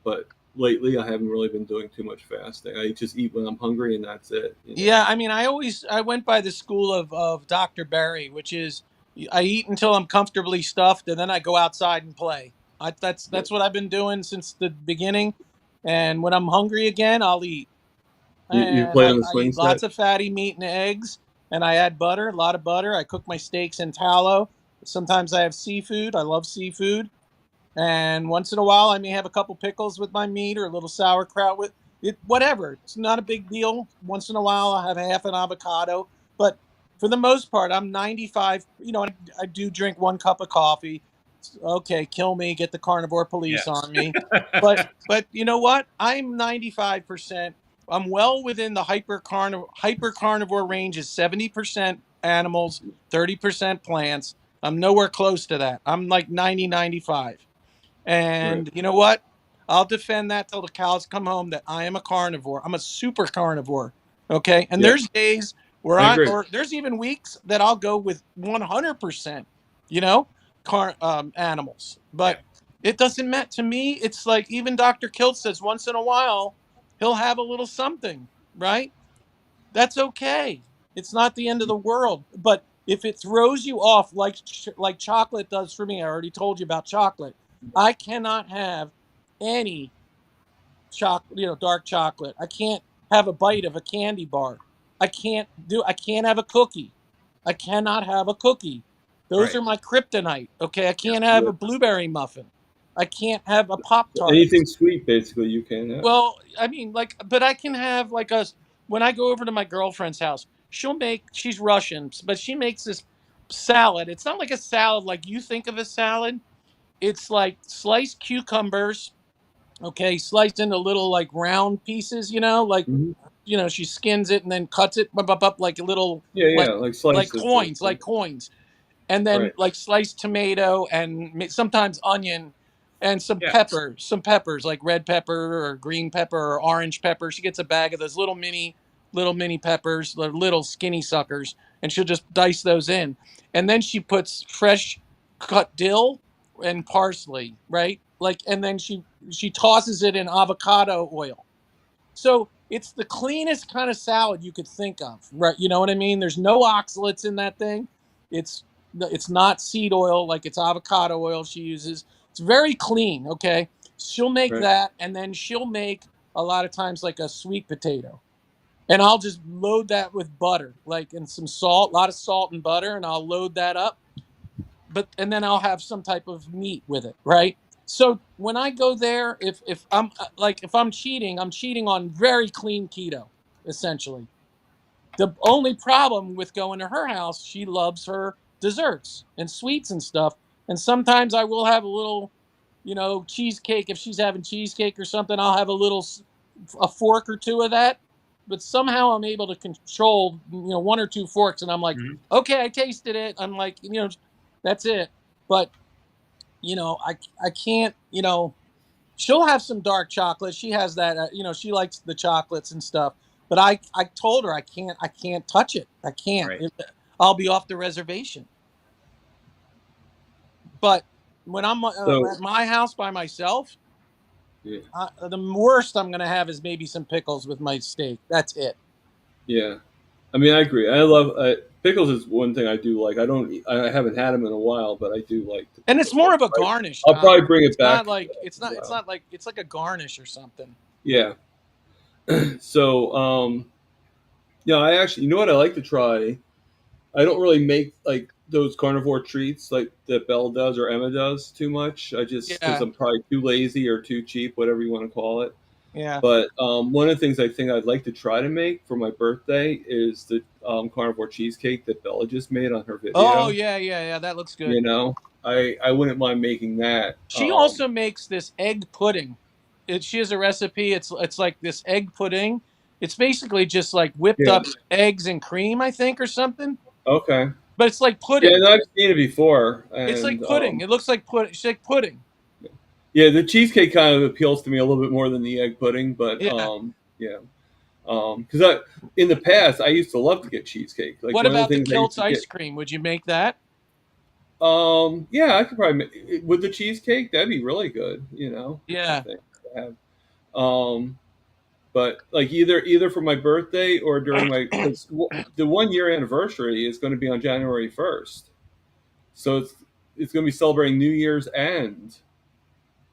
But lately I haven't really been doing too much fasting. I just eat when I'm hungry, and that's it. Yeah, I mean, I went by the school of Dr. Barry, which is I eat until I'm comfortably stuffed, and then I go outside and play. That's what I've been doing since the beginning. And when I'm hungry again, I'll eat. You And play on the I swing eat lots set. of fatty meat and eggs, and I add butter, a lot of butter. I cook my steaks in tallow. Sometimes I have seafood. I love seafood. And once in a while, I may have a couple pickles with my meat or a little sauerkraut with it, whatever. It's not a big deal. Once in a while, I have half an avocado. But for the most part, I'm 95. I do drink 1 cup of coffee. Okay, kill me, get the carnivore police on me. But you know what? I'm 95%. I'm well within the hyper carnivore range is 70% animals, 30% plants. I'm nowhere close to that. I'm like 90-95. Right. And you know what? I'll defend that till the cows come home that I am a carnivore. I'm a super carnivore. Okay. And Yeah, there's days where I agree. or there's even weeks that I'll go with 100%, animals. Yeah. But it doesn't matter to me. It's like even Dr. Kilt says once in a while, he'll have a little something, right? That's okay. It's not the end of the world. But if it throws you off like chocolate does for me, I already told you about chocolate. I cannot have any chocolate, dark chocolate. I can't have a bite of a candy bar. I can't have a cookie. I cannot have a cookie. Those Right. are my kryptonite. Okay. I can't Yeah. have a blueberry muffin. I can't have a Pop Tart. Anything sweet, basically, you can have. Well, I mean, but I can have when I go over to my girlfriend's house, she's Russian, but she makes this salad. It's not like a salad like you think of a salad. It's like sliced cucumbers, okay, sliced into little like round pieces, Mhm. she skins it and then cuts it up like a little, Yeah, like, like slices, like basically. coins, and then Right. like sliced tomato and sometimes onion and Yeah. some peppers like red pepper or green pepper or orange pepper. She gets a bag of those little mini peppers, the little skinny suckers, and she'll just dice those in. And then she puts fresh cut dill and parsley, right? Like, and then she tosses it in avocado oil. So it's the cleanest kind of salad you could think of, right? You know what I mean? There's no oxalates in that thing. It's it's not seed oil, like it's avocado oil she uses. It's very clean. Okay, she'll make Right. that, and then she'll make a lot of times like a sweet potato, and I'll just load that with butter, like, and some salt, a lot of salt and butter, and I'll load that up. And then I'll have some type of meat with it, right? So when I go there, if I'm if I'm cheating on very clean keto, essentially. The only problem with going to her house, she loves her desserts and sweets and stuff. And sometimes I will have a little, cheesecake. If she's having cheesecake or something, I'll have a fork or two of that. but somehow I'm able to control, one or two forks, and I'm like, okay, I tasted it. I'm like, that's it. But I can't. She'll have some dark chocolate. She has that. She likes the chocolates and stuff. But I told her I can't touch it. I can't. Right. I'll be off the reservation. But when I'm at my house by myself, Yeah. The worst I'm gonna have is maybe some pickles with my steak. That's it. Yeah, I mean, I agree. I love pickles. Is one thing I do like. I haven't had them in a while, but I do like. And it's more of a garnish. I'll probably bring it back. It's not like it's like a garnish or something. Yeah. So, I actually, you know what I like to try? I don't really make like those carnivore treats like that Belle does or Emma does too much. I just, because I'm probably too lazy or too cheap, whatever you want to call it. Yeah. But one of the things I think I'd like to try to make for my birthday is the carnivore cheesecake that Bella just made on her video. Oh, yeah. That looks good. I wouldn't mind making that. She also makes this egg pudding. She has a recipe. It's like this egg pudding. It's basically just like whipped up eggs and cream, I think, or something. Okay. But it's like pudding. Yeah, I've seen it before. And, it's like pudding. It looks like pudding. It's like pudding. Yeah, the cheesecake kind of appeals to me a little bit more than the egg pudding, but because in the past I used to love to get cheesecake. Like, what about the Kilt's ice cream? Would you make that? Yeah, I could probably make, with the cheesecake. That'd be really good. Yeah. I think to have. But like either for my birthday or during my the 1 year anniversary is going to be on January 1st, so it's going to be celebrating New Year's and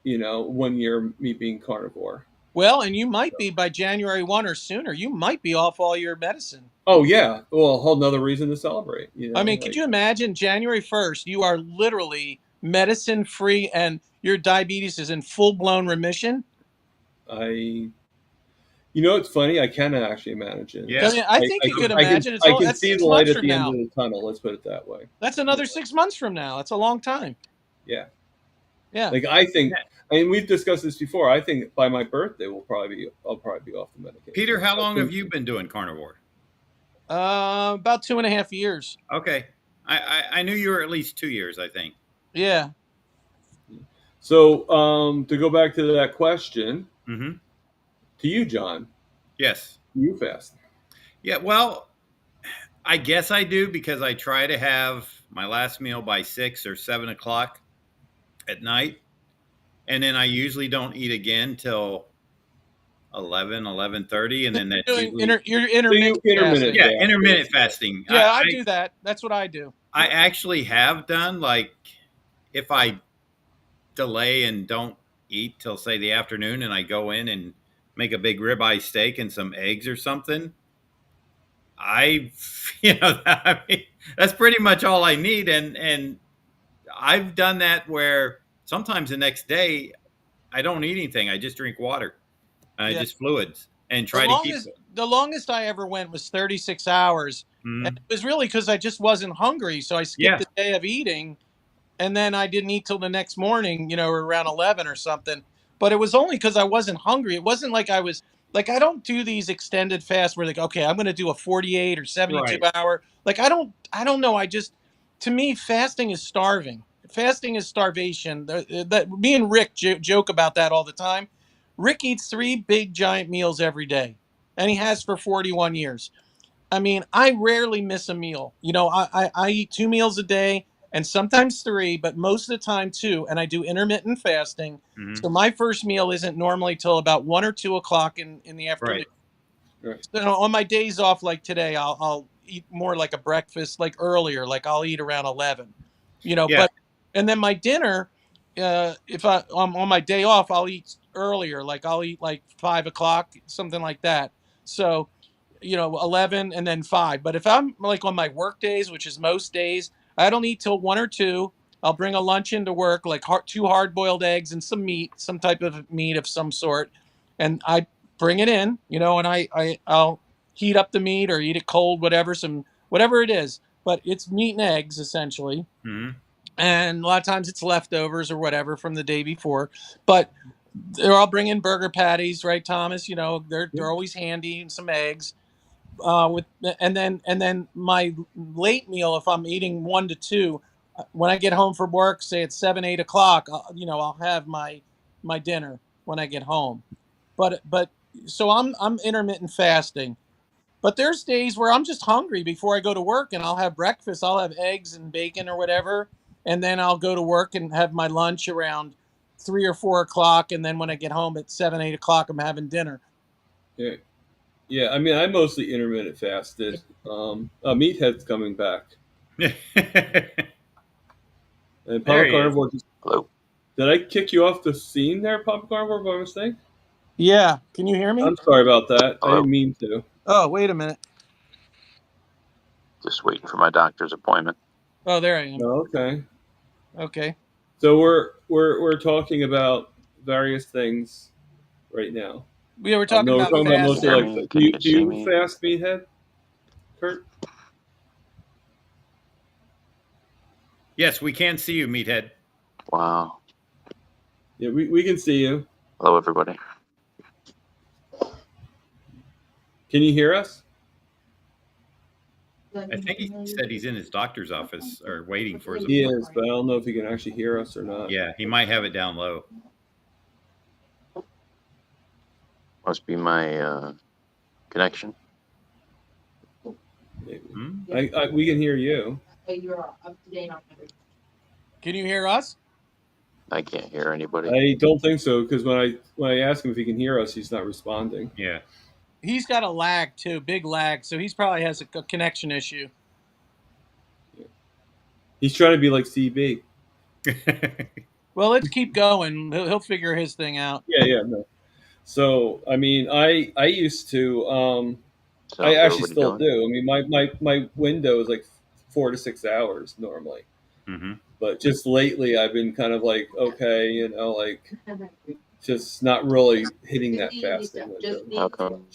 1 year me being carnivore. Well, and you might be by January 1 or sooner. You might be off all your medicine. Oh yeah, well, a whole nother reason to celebrate. I mean, could you imagine January 1st? You are literally medicine free, and your diabetes is in full blown remission. It's funny. I can actually imagine. Yeah. I mean, I think you could imagine. I can see the light at the end of the tunnel. Let's put it that way. That's another 6 months from now. That's a long time. Yeah. Yeah. Like, I think, I mean, we've discussed this before. I think by my birthday, I'll probably be off the medication. Peter, how long have you been doing carnivore? About 2.5 years. Okay. I knew you were at least 2 years, I think. Yeah. So, to go back to that question, mm-hmm. to you, John. Yes. You fast? Yeah, well, I guess I do because I try to have my last meal by 6 or 7 o'clock at night. And then I usually don't eat again till 11:30, and then that's you're intermittent fasting. Yeah, intermittent fasting. Yeah, I do that. That's what I do. I actually have done, like, if I delay and don't eat till, say, the afternoon, and I go in and make a big ribeye steak and some eggs or something, I mean, that's pretty much all I need. And I've done that where sometimes the next day I don't eat anything. I just drink water. Just fluids, and try to keep it. The longest I ever went was 36 hours. Mm-hmm. And it was really because I just wasn't hungry. So I skipped the day of eating, and then I didn't eat till the next morning, around 11 or something. But it was only because I wasn't hungry. It wasn't like I was like, I don't do these extended fasts where, like, okay, I'm going to do a 48 or 72 hour. Like, I don't know. To me, fasting is starving. Fasting is starvation. Me and Rick joke about that all the time. Rick eats 3 big giant meals every day, and he has for 41 years. I mean, I rarely miss a meal. I eat 2 meals a day and sometimes 3, but most of the time 2. And I do intermittent fasting. Mm-hmm. So my first meal isn't normally till about 1 or 2 o'clock in the afternoon. Right. So on my days off, like today, I'll eat more like a breakfast, like earlier, like I'll eat around 11, and then my dinner, if I'm on my day off, I'll eat earlier, like I'll eat like 5 o'clock, something like that. So, 11 and then 5. But if I'm like on my work days, which is most days, I don't eat till 1 or 2. I'll bring a lunch into work, like 2 hard-boiled eggs and some meat, some type of meat of some sort. And I bring it in, and I'll heat up the meat or eat it cold, whatever it is. But it's meat and eggs, essentially. Mm-hmm. And a lot of times it's leftovers or whatever from the day before. But Or I'll bring in burger patties, right, Thomas? You know, they're always handy, and some eggs. And then my late meal, if I'm eating 1 to 2, when I get home from work, say it's 7, 8 o'clock, I'll have my dinner when I get home. But so I'm intermittent fasting. But there's days where I'm just hungry before I go to work, and I'll have breakfast. I'll have eggs and bacon or whatever, and then I'll go to work and have my lunch around 3 or 4 o'clock, and then when I get home at 7, 8 o'clock, I'm having dinner. Yeah. Yeah, I mean, I mostly intermittent fasted. Meathead's coming back. And Papa Carnivore, did I kick you off the scene there, Papa Carnivore, by mistake? Yeah, can you hear me? I'm sorry about that. I didn't mean to. Oh, wait a minute. Just waiting for my doctor's appointment. Oh, there I am. Oh, okay. Okay. So we're talking about various things right now. Yeah, we're talking about mostly like, do you fast, Meathead, Kurt? Yes, we can see you, Meathead. Wow. Yeah, we can see you. Hello, everybody. Can you hear us? I think he said he's in his doctor's office or waiting for his appointment. He is, but I don't know if he can actually hear us or not. Yeah, he might have it down low. Must be my connection. Maybe. We can hear you. You're up to date on everything. Can you hear us? I can't hear anybody. I don't think so, because when I ask him if he can hear us, he's not responding. Yeah. He's got a lag too, big lag, so he's probably has a connection issue. Yeah. He's trying to be like CB. Well, let's keep going. He'll figure his thing out. Yeah, no. So, I mean, I used to. I actually still do. I mean, my window is like 4 to 6 hours normally. Mm-hmm. But just lately, I've been kind of like, okay, like just not really hitting that fasting window. How come?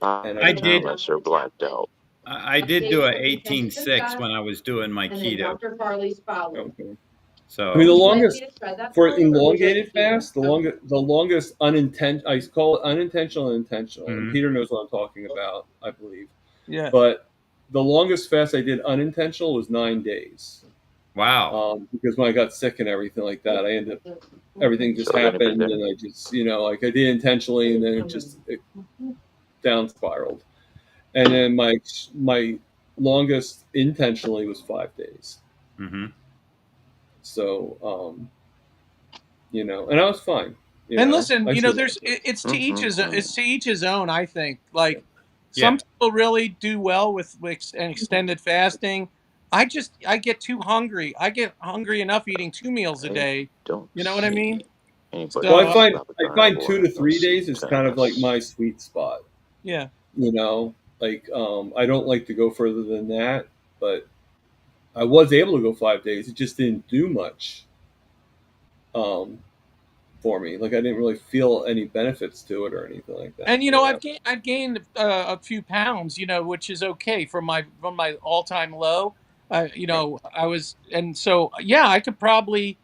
And I did. Unless they're blacked out. I did do a 18-6 when I was doing my keto. Dr. Farley's follow. Okay. So I mean, the longest for elongated fast, the longest unintentional. I call it unintentional and intentional. Mm-hmm. And Peter knows what I'm talking about, I believe. Yeah. But the longest fast I did unintentional was 9 days. Wow. Because when I got sick and everything like that, I ended up everything just happened, and I just like I did intentionally, and then it down spiraled. And then my longest intentionally was 5 days. Mm-hmm. So, and I was fine. And listen, it's to each his own. I think some people really do well with an extended fasting. I get too hungry. I get hungry enough eating 2 meals a day. You know what I mean? Well, I find 2 to 3 days is kind of like my sweet spot. Yeah. I don't like to go further than that, but I was able to go 5 days. It just didn't do much for me. Like I didn't really feel any benefits to it or anything like that. And I've gained a few pounds, which is okay from my all-time low. I was, and so I could probably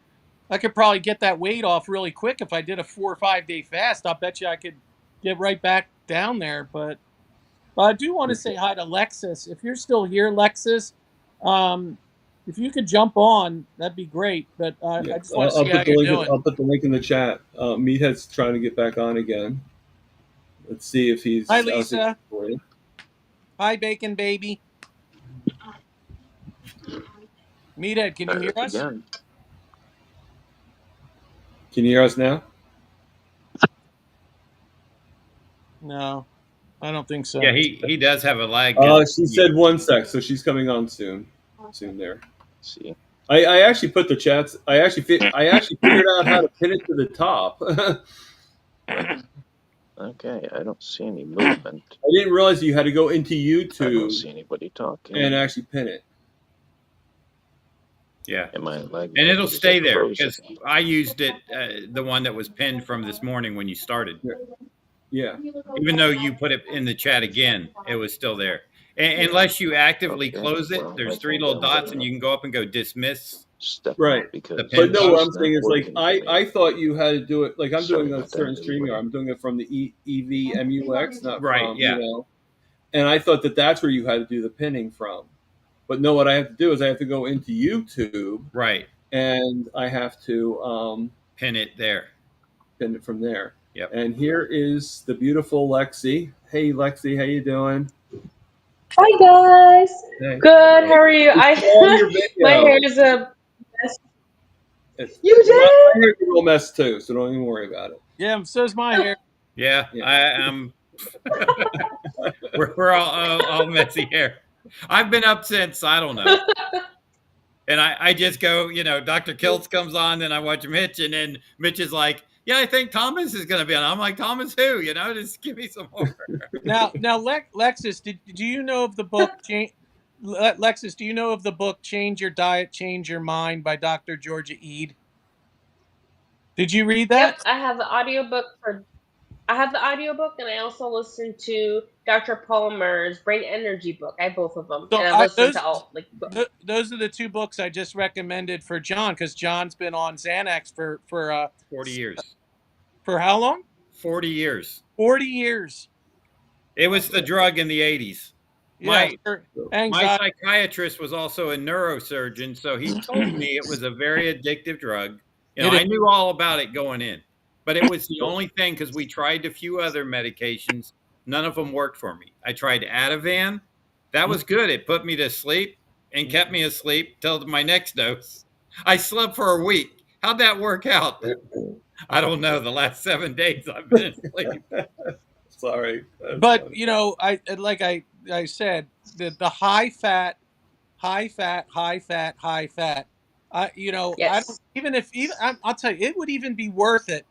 get that weight off really quick if I did a 4 or 5 day fast. I'll bet you I could get right back down there. But I do want to say hi to Lexus. If you're still here, Lexus, if you could jump on, that'd be great. But I just want to see how you're doing. I'll put the link in the chat. Meathead's trying to get back on again. Let's see if he's. Hi, Lisa. Hi, Bacon Baby. Meathead, can you hear us? Again. Can you hear us now? No, I don't think so. Yeah, he does have a lag. She said 1 sec, so she's coming on soon. There. Let's see. I actually put the chats. I actually figured out how to pin it to the top. Okay, I don't see any movement. I didn't realize you had to go into YouTube. I don't see anybody talking. And actually pin it. Yeah. And it'll stay there because I used it, the one that was pinned from this morning when you started. Yeah. Even though you put it in the chat again, it was still there. Unless you actively Okay, close it, well, there's I 3 think little I'm dots, gonna and you can go up and go dismiss step Right. out because the But pin no, what button. I'm saying is like I thought you had to do it like I'm Sorry doing a about certain that, StreamYard. everybody. I'm doing it from the EVMUX, not Right, from yeah. And I thought that that's where you had to do the pinning from. But no, what I have to do is I have to go into YouTube Right. and I have to Pin it there. pin it from there. Yep. And here is the beautiful Lexi. Hey, Lexi, how you doing? Hi guys. Hey. Good. How are you? It's on your My hair video. is a mess. It's, You my did? hair's a real mess too, so don't even worry about it. Yeah, so's my hair. Yeah, Yeah. I am. we're all messy here. I've been up since, I don't know. And I just go, Dr. Kiltz comes on, and I watch Mitch, and then Mitch is like, yeah, I think Thomas is going to be on. I'm like, Thomas who? Just give me some more. Now, Lexus, do you know of the book Lexus, do you know of the book Change Your Diet, Change Your Mind by Dr. Georgia Ede? Did you read that? Yep, I have the audiobook and I also listen to Dr. Palmer's Brain Energy book. I have both of them. So And I've listened to all those are the two books I just recommended for John, because John's been on Xanax for 40 years. For how long? 40 years. 40 years. It was the drug in the 80s. Yeah, my psychiatrist was also a neurosurgeon, so he told me it was a very addictive drug. I knew all about it going in, but it was the only thing, because we tried a few other medications. None of them worked for me. I tried Ativan. That was good. It put me to sleep and kept me asleep till my next dose. I slept for a week. How'd that work out? I don't know. The last 7 days I've been asleep. Sorry. But I said, the high fat. Yes. I don't, I'll tell you, it would even be worth it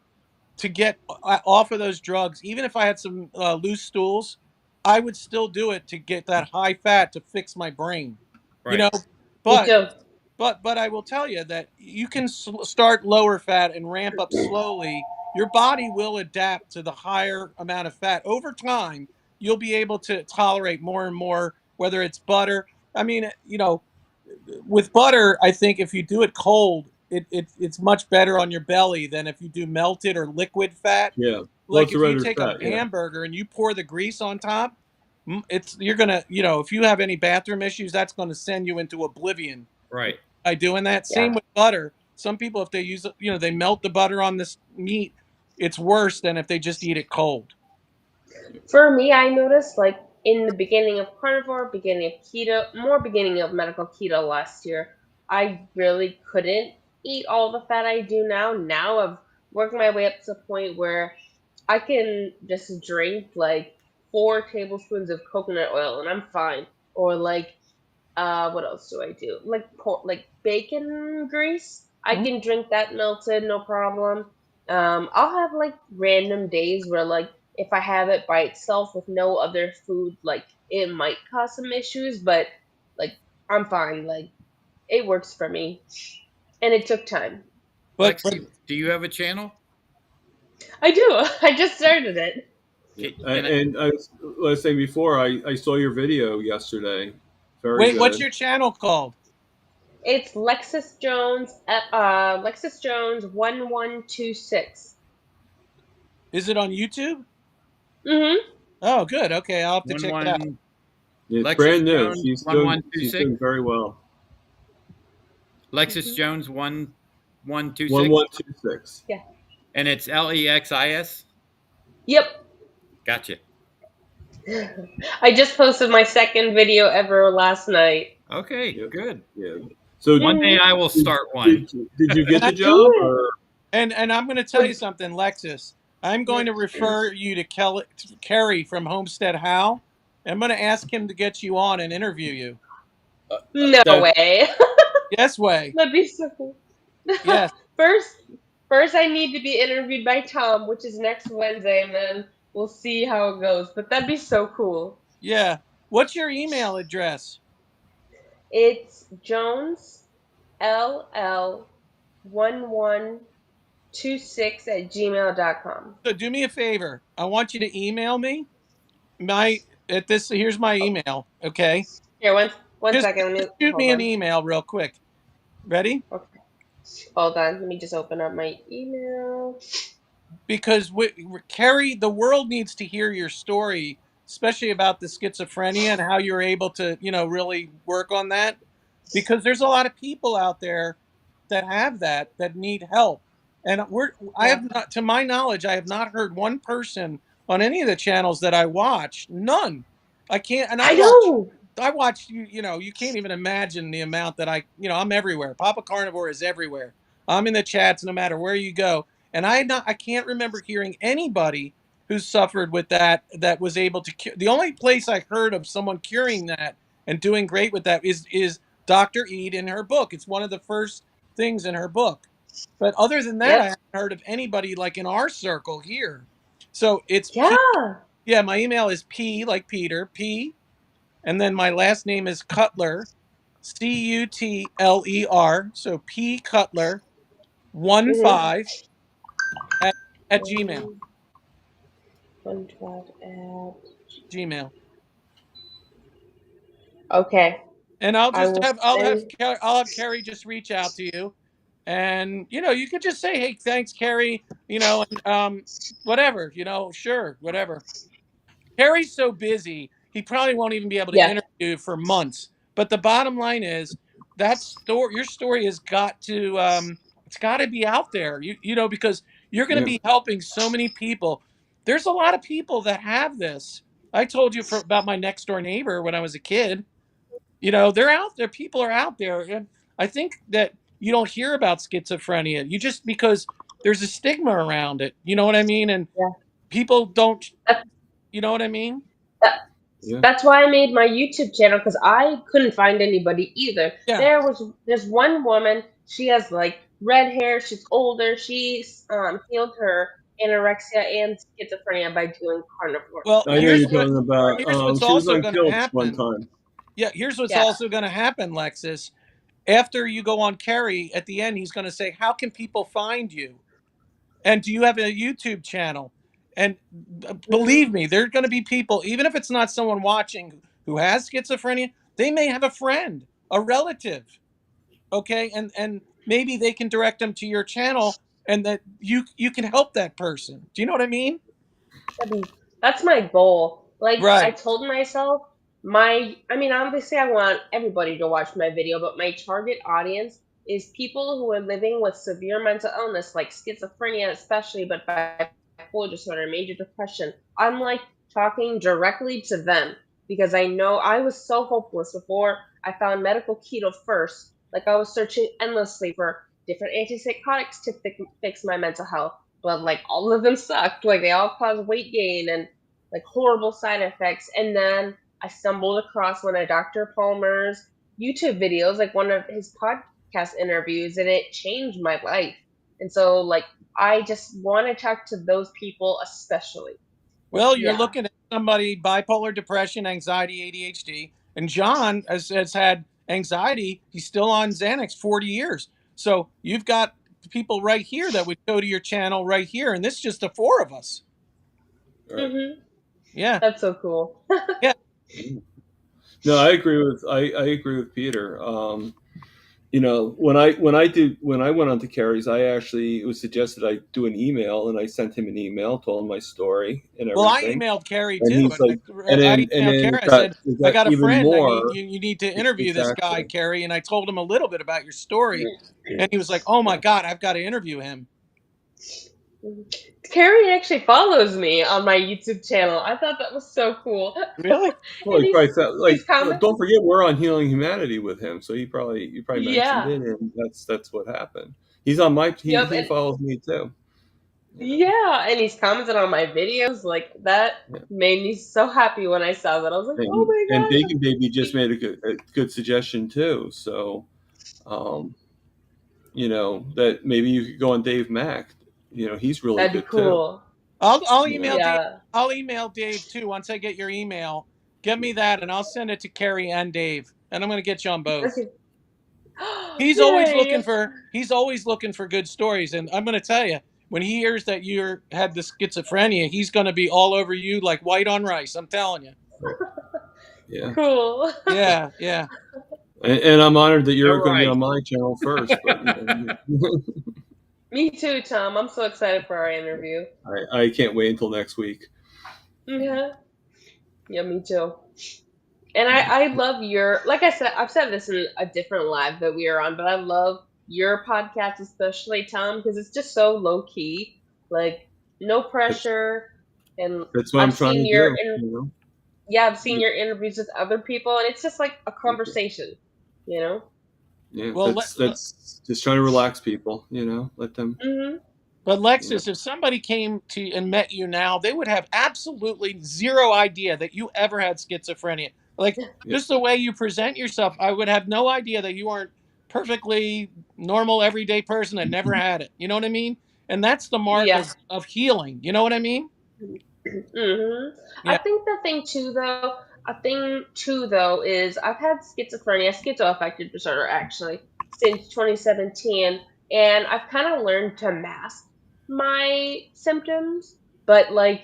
to get off of those drugs. Even if I had some loose stools, I would still do it to get that high fat to fix my brain. Right. Me too. But I will tell you that you can start lower fat and ramp up slowly. Your body will adapt to the higher amount of fat. Over time, you'll be able to tolerate more and more, whether it's butter. I mean, with butter, I think if you do it cold, it's much better on your belly than if you do melted or liquid fat. Yeah. Like if you take a hamburger and you pour the grease on top, you're gonna, if you have any bathroom issues, that's going to send you into oblivion. Right. By doing that. Yeah. Same with butter. Some people, if they use, they melt the butter on this meat, it's worse than if they just eat it cold. For me, I noticed like in the beginning of carnivore, beginning of keto, more beginning of medical keto last year, I really couldn't eat all the fat I do now. Now I've worked my way up to the point where I can just drink like 4 tablespoons of coconut oil and I'm fine. Or like, what else do I do? Like bacon grease. I can drink that melted, no problem. I'll have like random days where like if I have it by itself with no other food, like it might cause some issues, but like I'm fine. Like it works for me, and it took time. But Lexi, do you have a channel? I do. I just started it. And I was saying before, I saw your video yesterday. Very good. What's your channel called? It's Lexus Jones. Lexus Jones 1126. Is it on YouTube? Mm-hmm. Oh, good. Okay, I'll have to check it out. It's Lexus brand new. Jones, She's 1126. doing very well. Lexus Jones 1126. 1126. Yeah. And it's LEXIS. Yep. Gotcha. I just posted my second video ever last night. Okay, good. Yeah. So one day I will start one. Did you get the job? And I'm going to tell you something, Lexus. I'm going to refer you to Kerry from Homestead How. I'm going to ask him to get you on and interview you. No way. Yes way. That'd be so cool. Yes. First I need to be interviewed by Tom, which is next Wednesday, and then we'll see how it goes. But that'd be so cool. Yeah. What's your email address? It's jonesll1126@gmail.com. So do me a favor. I want you to email me. My Here's my email. Okay. Here, one Just second. Let me shoot hold me an on. email real quick. Ready? Okay. Hold on. Let me just open up my email. Because Carrie, the world needs to hear your story, especially about the schizophrenia and how you're able to, really work on that. Because there's a lot of people out there that have that need help, and I Yeah. have not, to my knowledge, I have not heard one person on any of the channels that I watch. None. I can't, and I know. I watch you. You can't even imagine the amount that I'm everywhere. Papa Carnivore is everywhere. I'm in the chats no matter where you go. And I can't remember hearing anybody who suffered with that was able to cure. The only place I heard of someone curing that and doing great with that is Dr. Ede in her book. It's one of the first things in her book. But other than that, I Yep. haven't heard of anybody like in our circle here. So it's P. Yeah. Yeah, my email is P like Peter, P, and then my last name is Cutler, Cutler. So P Cutler 15 at Gmail. 112 at Gmail. Okay. And I'll I just will I'll have Carrie just reach out to you, and you could just say, hey, thanks, Carrie. And whatever. Sure, whatever. Carrie's so busy, he probably won't even be able to Yeah. interview you for months. But the bottom line is your story has got to it's got to be out there. Because you're going to be helping so many people. There's a lot of people that have this. I told you about my next door neighbor when I was a kid. They're out there. People are out there, and I think that you don't hear about schizophrenia. You just because there's a stigma around it. You know what I mean? And Yeah. people don't. That, You know what I mean? that, That's why I made my YouTube channel, because I couldn't find anybody either. Yeah. There's one woman. She has like red hair. She's older. She's healed her anorexia and schizophrenia by doing carnivore. Well, I know you're talking about. here's what's She was also on going to Kilts one happen. time. Yeah, here's what's also going to happen, Lexus. After you go on Carrie, at the end, he's going to say, how can people find you? And do you have a YouTube channel? And believe me, there are going to be people, even if it's not someone watching who has schizophrenia, they may have a friend, a relative, okay? And maybe they can direct them to your channel, and that you can help that person. Do you know what I mean? That's my goal. Like I Right. told myself, obviously I want everybody to watch my video, but my target audience is people who are living with severe mental illness, like schizophrenia, especially, but bipolar disorder, major depression. I'm like talking directly to them because I know I was so hopeless before I found medical keto first. Like I was searching endlessly for different antipsychotics to fix my mental health, but like all of them sucked. Like they all caused weight gain and like horrible side effects. And then I stumbled across one of Dr. Palmer's YouTube videos, like one of his podcast interviews, and it changed my life. And so like I just want to talk to those people especially. Well, you're looking at somebody bipolar depression, anxiety, ADHD, and John has had anxiety. He's still on Xanax 40 years. So you've got people right here that would go to your channel right here, and this is just the four of us. Right. Mm-hmm. Yeah, that's so cool. Yeah. No, I agree with Peter. When I went on to Carrie's, it was suggested I do an email, and I sent him an email, told him my story and everything. Well, I emailed Carrie and too. He's like, I emailed Carrie. I said, I got a friend. More, you need to interview this guy, Carrie. And I told him a little bit about your story, and he was like, "Oh my God, I've got to interview him." Carrie actually follows me on my YouTube channel. I thought that was so cool. Really? Well, he probably felt, don't forget we're on Healing Humanity with him, so you probably mentioned it, and that's what happened. He's on my he follows me too. Yeah, and he's commented on my videos. Like that made me so happy when I saw that. I was like, "Oh my God!" And Bacon Baby just made a good suggestion too. So, that maybe you could go on Dave Mack. He's really That'd good be cool. too. I'll email Dave. I'll email Dave too. Once I get your email, give me that, and I'll send it to Carrie and Dave, and I'm going to get you on both. He's always looking for good stories, and I'm going to tell you, when he hears that you had the schizophrenia, he's going to be all over you like white on rice. I'm telling you. Yeah. Cool. Yeah, yeah. And I'm honored that you're All going to be right. on my channel first. But, Me too, Tom. I'm so excited for our interview. I can't wait until next week. Yeah. Yeah, me too. And I love your, like I said, I've said this in a different live that we are on, but I love your podcast, especially Tom, because it's just so low key, like no That's, pressure. And that's what I'm I've trying seen to your, do. You know. yeah, I've seen your interviews with other people, and it's just like a conversation, you know? Yeah, Well, that's just trying to relax people. You know, let them. Hmm. but You know. Lexus, if somebody came to and met you now, they would have absolutely zero idea that you ever had schizophrenia. Like Yeah. just the way you present yourself, I would have no idea that you aren't perfectly normal, everyday person that never had it. You know what I mean? And that's the mark Yeah. of healing. You know what I mean? I Yeah. think a thing too though is I've had schizophrenia, schizoaffective disorder actually since 2017, and I've kind of learned to mask my symptoms, but like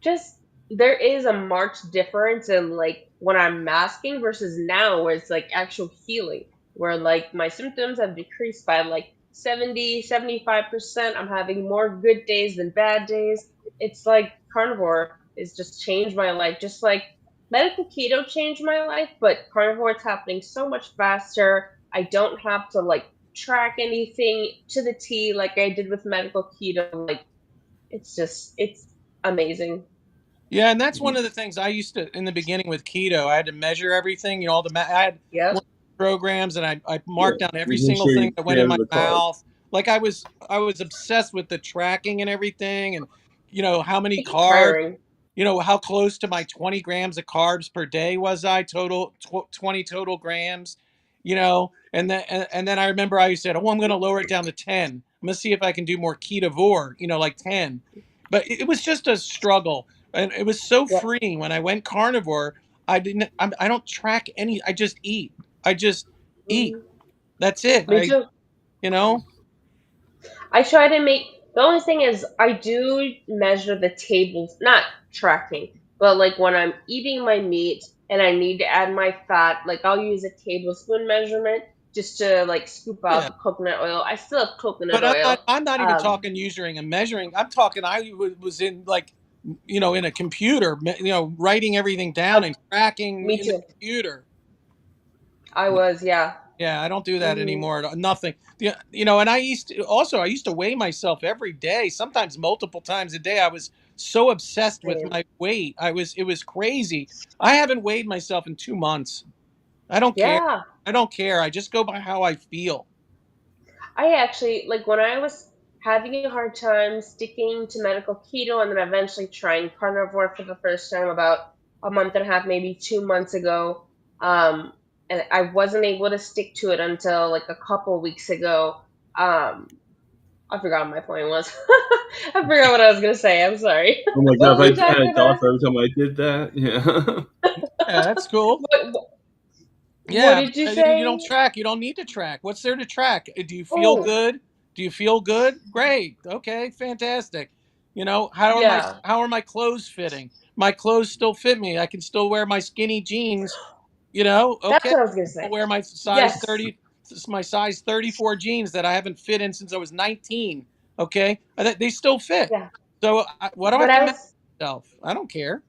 just there is a marked difference in like when I'm masking versus now where it's like actual healing, where like my symptoms have decreased by like 70, 75%. I'm having more good days than bad days. It's like carnivore has just changed my life, just like medical keto changed my life, but carnivore is happening so much faster. I don't have to like track anything to the T like I did with medical keto. Like it's amazing. Yeah, and that's one of the things I used to in the beginning with keto. I had to measure everything, you know, I had Yep. one programs and I Yeah. marked down every You make single sure thing you that stay went in out my of the carbs. mouth. Like I was obsessed with the tracking and everything and you know how many It gets carbs, tiring. you know how close to my 20 grams of carbs per day was I total 20 total grams, you know, and then I remember I said, oh, I'm going to lower it down to 10. I'm going to see if I can do more ketovore, you know, like 10. But it was just a struggle and it was so Yep. freeing when I went carnivore. I don't track any. I just eat. I just eat. Hmm. That's it. Me too. You know, I try to make the only thing is I do measure the tables, not tracking, but like when I'm eating my meat and I need to add my fat, like I'll use a tablespoon measurement just to like scoop out yeah. the coconut oil. I still have coconut But oil. I'm not even Um, talking using and measuring. I'm talking. Was in like, you know, in a computer, you know, writing everything down uh, and tracking Me in the too. computer. I was, yeah. Yeah, I don't do that Hmm. anymore. Nothing. You know, and I used to weigh myself every day, sometimes multiple times a day. I was so obsessed with Same. my weight. It was crazy. I haven't weighed myself in 2 months. I don't care. Yeah. I don't care. I just go by how I feel. I actually, like, when I was having a hard time sticking to medical keto and then eventually trying carnivore for the first time about a month and a half, maybe 2 months ago, um, and I wasn't able to stick to it until like a couple weeks ago. Um, I forgot what my point was. I forgot what I was gonna say. I'm sorry. Oh my What god! were we If I had talking a about? doctor every time I did that, yeah. Yeah, that's cool. What, what Yeah, did you but you don't say? track. You don't need to track. What's there to track? Do you feel Oh, good? Do you feel good? Great. Okay, fantastic. You know, yeah. how are my clothes fitting? My clothes still fit me. I can still wear my skinny jeans, you know? That's Okay. what I was gonna I'll say. wear Yes. my size 34 jeans that I haven't fit in since I was 19. Okay? They still fit. Yeah. So what do I have What to I measure was myself? I don't care.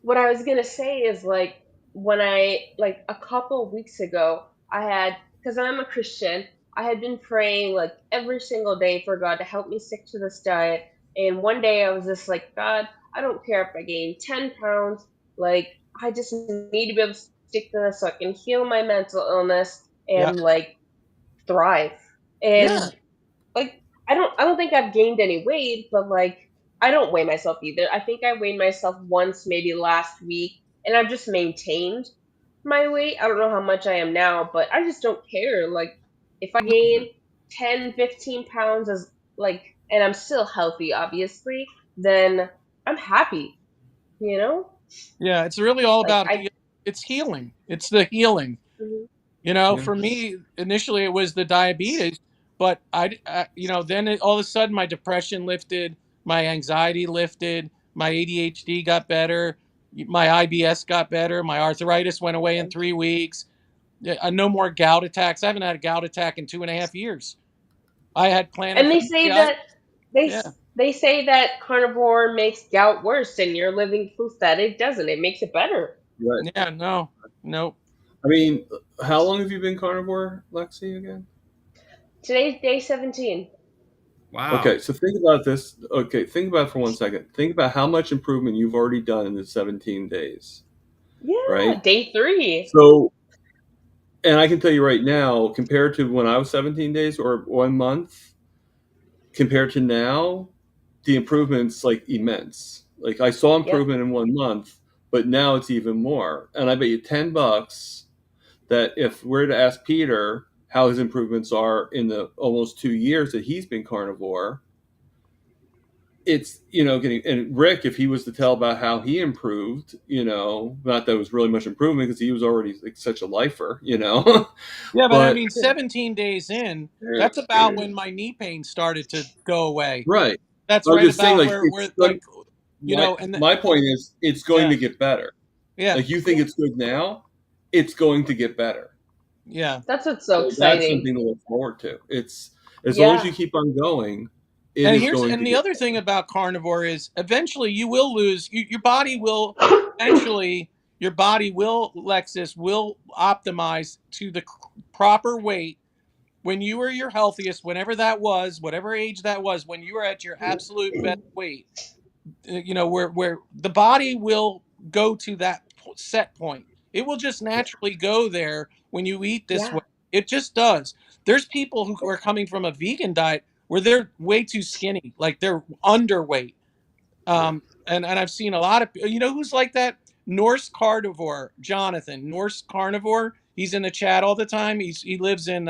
what I was gonna say is like when I like a couple weeks ago I had because I'm a Christian, I had been praying like every single day for God to help me stick to this diet. And one day I was just like, God, I don't care if I gain 10 pounds, like I just need to be able to stick to this so I can heal my mental illness Yeah. and like thrive. Yeah. And like I don't think I've gained any weight, but like I don't weigh myself either. I think I weighed myself once maybe last week and I've just maintained my weight. I don't know how much I am now, but I just don't care. Like if I gain 10, 15 pounds as like and I'm still healthy obviously, then I'm happy, you know? Yeah. It's really all Like about it's healing. It's the healing. Mhm. You know, Yeah. for me, initially it was the diabetes, but you know, then all of a sudden my depression lifted, my anxiety lifted, my ADHD got better. My IBS got better. My arthritis went away in 3 weeks. No more gout attacks. I haven't had a gout attack in 2.5 years. I had plantar And they say fasciitis. that they Yeah. they say that carnivore makes gout worse, and you're living proof that it doesn't. It makes it better. Right. Yeah. No. Nope. I mean, how long have you been carnivore, Lexi, again? Today's day 17. Wow. Okay, so think about this. Okay, think about it for 1 second. Think about how much improvement you've already done in the 17 days. Yeah, right? day 3. So, and I can tell you right now, compared to when I was 17 days or 1 month, compared to now, the improvement's like immense. Like I saw improvement in 1 month, but now it's even more. And I bet you $10 that if we're to ask Peter how his improvements are in the almost 2 years that he's been carnivore, it's, getting, and Rick, if he was to tell about how he improved, not that it was really much improvement because he was already like such a lifer, Yeah, but I but mean, 17 days in, that's about when my knee pain started to go away. right. That's I was right just saying, about like, where like, and my point is, it's going Yeah. to get better. yeah, Like, you think it's good now, it's going to get better. yeah. That's what's so That's exciting. something to look forward to. It's as long as you keep on going, it is going to And the get other thing about carnivore is eventually you will lose your body will eventually your body will Lexus will optimize to the proper weight when you were your healthiest, whenever that was, whatever age that was, when you were at your absolute best weight. Where the body will go to that set point. It will just naturally go there when you eat this way. It just does. There's people who are coming from a vegan diet where they're way too skinny, like they're underweight. And I've seen a lot of who's like that. Norse carnivore, Jonathan. Norse carnivore. He's in the chat all the time. He lives in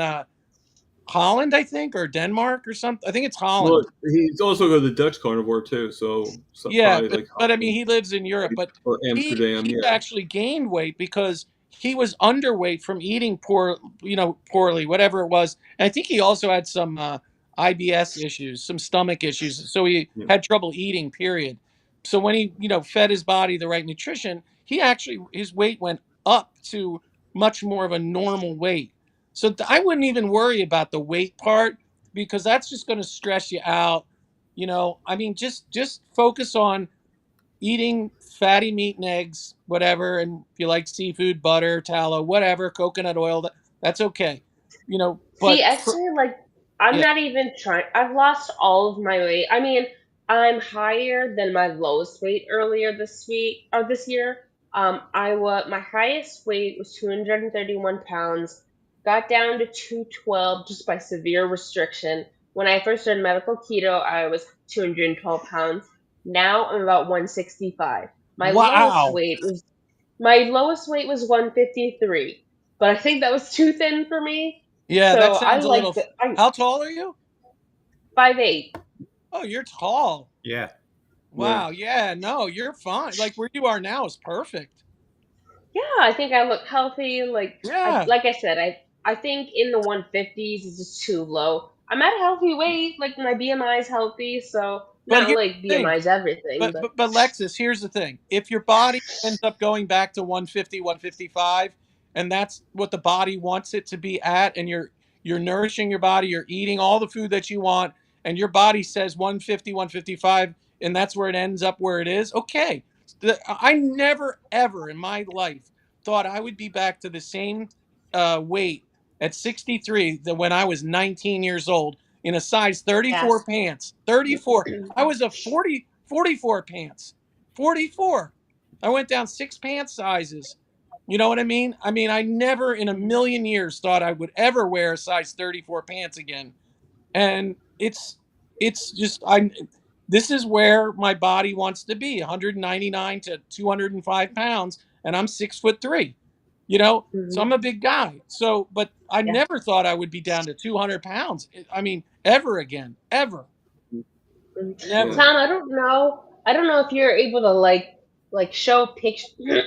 Holland, I think, or Denmark or something. I think it's Holland. Well, he's also got the Dutch carnivore too, so Yeah, probably but I mean, he lives in Europe, but or Amsterdam. he Yeah, actually gained weight because he was underweight from eating poorly, whatever it was. And I think he also had some IBS issues, some stomach issues, so he had trouble eating. Period. So when he fed his body the right nutrition, his weight went up to much more of a normal weight. So I wouldn't even worry about the weight part because that's just going to stress you out. I mean, just focus on eating fatty meat and eggs, whatever, and if you like seafood, butter, tallow, whatever, coconut oil, that's okay. See, But actually, like, I'm yeah, not even trying. I've lost all of my weight. I mean, I'm higher than my lowest weight earlier this week or this year. My highest weight was 231 pounds. Got down to 212 just by severe restriction. When I first started medical keto, I was 212 pounds. Now I'm about 165. wow. My lowest weight was 153, but I think that was too thin for me. Yeah, So that I sounds a like little. the How tall are you? 5'8". Oh, you're tall. Yeah. Wow. Yeah. No, you're fine. Like where you are now is perfect. Yeah, I think I look healthy. Yeah. Like I said, I think in the 150s is just too low. I'm at a healthy weight. Like my BMI is healthy, so But not here's like the thing. BMI is everything. But Lexus, here's the thing. If your body ends up going back to 150, 155, and that's what the body wants it to be at, and you're nourishing your body, you're eating all the food that you want, and your body says 150, 155, and that's where it ends up where it is, okay. I never ever in my life thought I would be back to the same weight at 63 than when I was 19 years old in a size 34 pants. 34. I was a 44 pants. 44. I went down 6 pants sizes. You know what I mean? I mean, I never in a million years thought I would ever wear a size 34 pants again. And it's just this is where my body wants to be, 199 to 205 pounds, and I'm 6'3". So I'm a big guy. So, but I never thought I would be down to 200 pounds. I mean, ever again, ever. Never. Tom, I don't know. I don't know if you're able to show pictures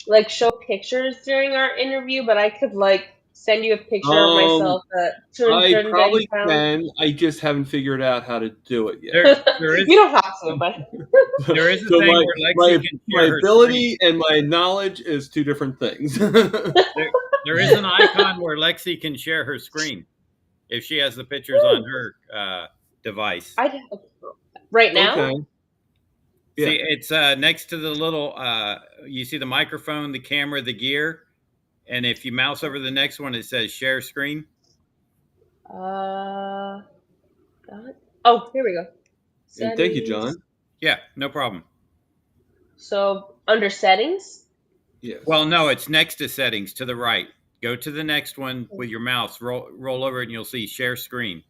like show pictures during our interview, but I could send you a picture of myself at I 230 probably pounds? can. I just haven't figured out how to do it yet. There is You don't have to, but there is a So thing where Lexi can my share her ability and my knowledge is two different things. There is an icon where Lexi can share her screen if she has the pictures on her device. right now. Okay. Yeah. See, it's next to the little. You see the microphone, the camera, the gear, and if you mouse over the next one, it says share screen. Oh, here we go. And thank you, Settings. John. Yeah, no problem. So under settings. Yes. Well, no, it's next to settings to the right. Go to the next one with your mouse. Roll over it, and you'll see share screen.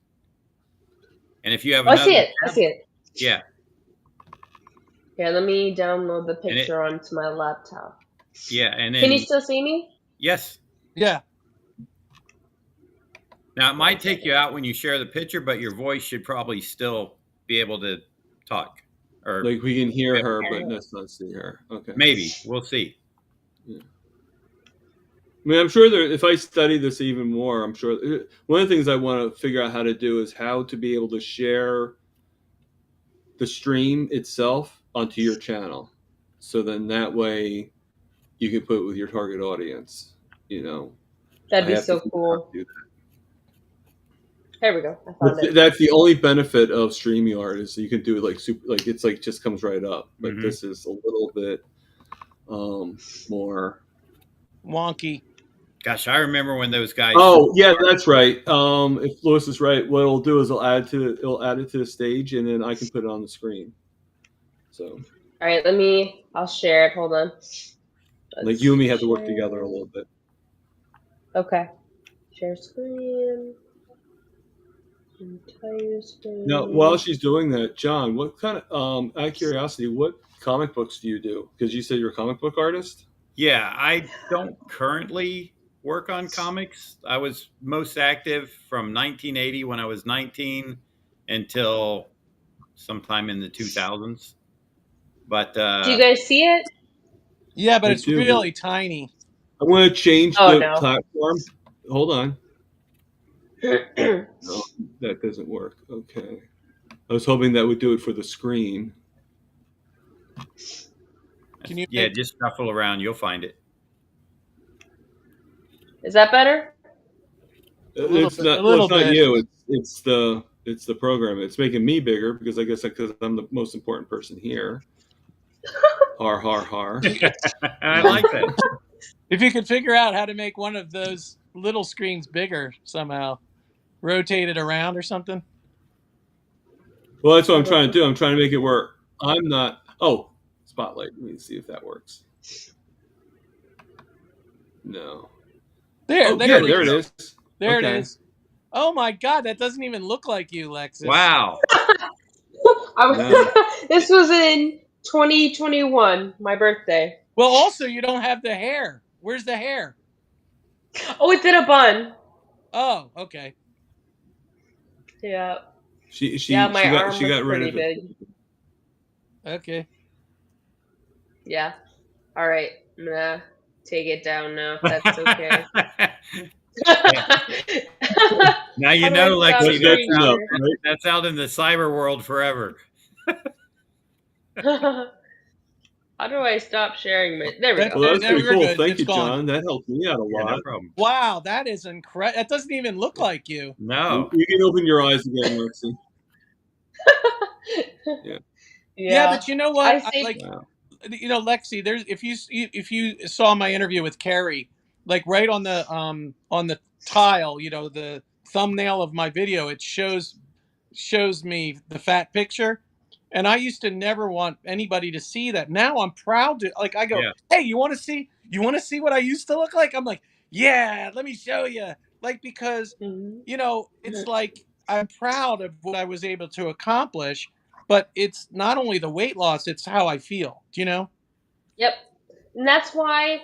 And if you have another, I see it. I see it. Yeah. Here, let me download the picture onto my laptop. Yeah, and then, can you still see me? Yes. Yeah. Now it might take you out when you share the picture, but your voice should probably still be able to talk. Or like we can hear her, but let's not see her. Okay. Maybe we'll see. Yeah. I mean, I'm sure if I study this even more, I'm sure one of the things I want to figure out how to do is how to be able to share the stream itself onto your channel. So then that way you can put it with your target audience, you know. That'd be so cool. There we go. I found it. That's the only benefit of StreamYard is you can do it like it's like just comes right up. But this is a little bit more wonky. Gosh, I remember when those guys. Oh yeah, that's right. If Lewis is right, what it'll do is it'll add it to the stage, and then I can put it on the screen. So. All right, I'll share it. Hold on. Like you and me have to work together a little bit. Okay. Share screen. Entire screen. Now, while she's doing that, John, what kind of out of curiosity, what comic books do you do? Because you said you're a comic book artist. Yeah, I don't currently work on comics. I was most active from 1980 when I was 19 until sometime in the 2000s. But do you guys see it? Yeah, but it's really tiny. I want to change the platform. Hold on. No, that doesn't work. Okay. I was hoping that would do it for the screen. Can you? Yeah, just shuffle around. You'll find it. Is that better? It's not you. It's the program. It's making me bigger because I guess because I'm the most important person here. Har har har. I like that. If you could figure out how to make one of those little screens bigger somehow, rotate it around or something. Well, that's what I'm trying to do. I'm trying to make it work. I'm not. Oh, spotlight. Let me see if that works. No. There it is. There okay. it is. Oh my God, that doesn't even look like you, Lexus. Wow. This was in 2021, my birthday. Well, also you don't have the hair. Where's the hair? Oh, it did a bun. Oh, okay. Yeah. She arm got rid of it. big. Okay. Yeah. All right. I'm gonna take it down now. That's okay. Now you know, Lexi, that's out in the cyber world forever. How do I stop sharing my? There we go. Well, that's pretty cool. Good. Thank you, John. That helped me out a lot. No problem. Wow, that is incredible. That doesn't even look like you. No. You can open your eyes again, Lexi. Yeah, but you know what? Wow. You know, Lexi, there's if you saw my interview with Carrie, like right on the tile, you know, the thumbnail of my video, it shows me the fat picture. And I used to never want anybody to see that. Now I'm proud to, like, I go, hey, you want to see what I used to look like? I'm like, yeah, let me show you. Like, because, you know, it's like, I'm proud of what I was able to accomplish, but it's not only the weight loss, it's how I feel, you know? Yep. And that's why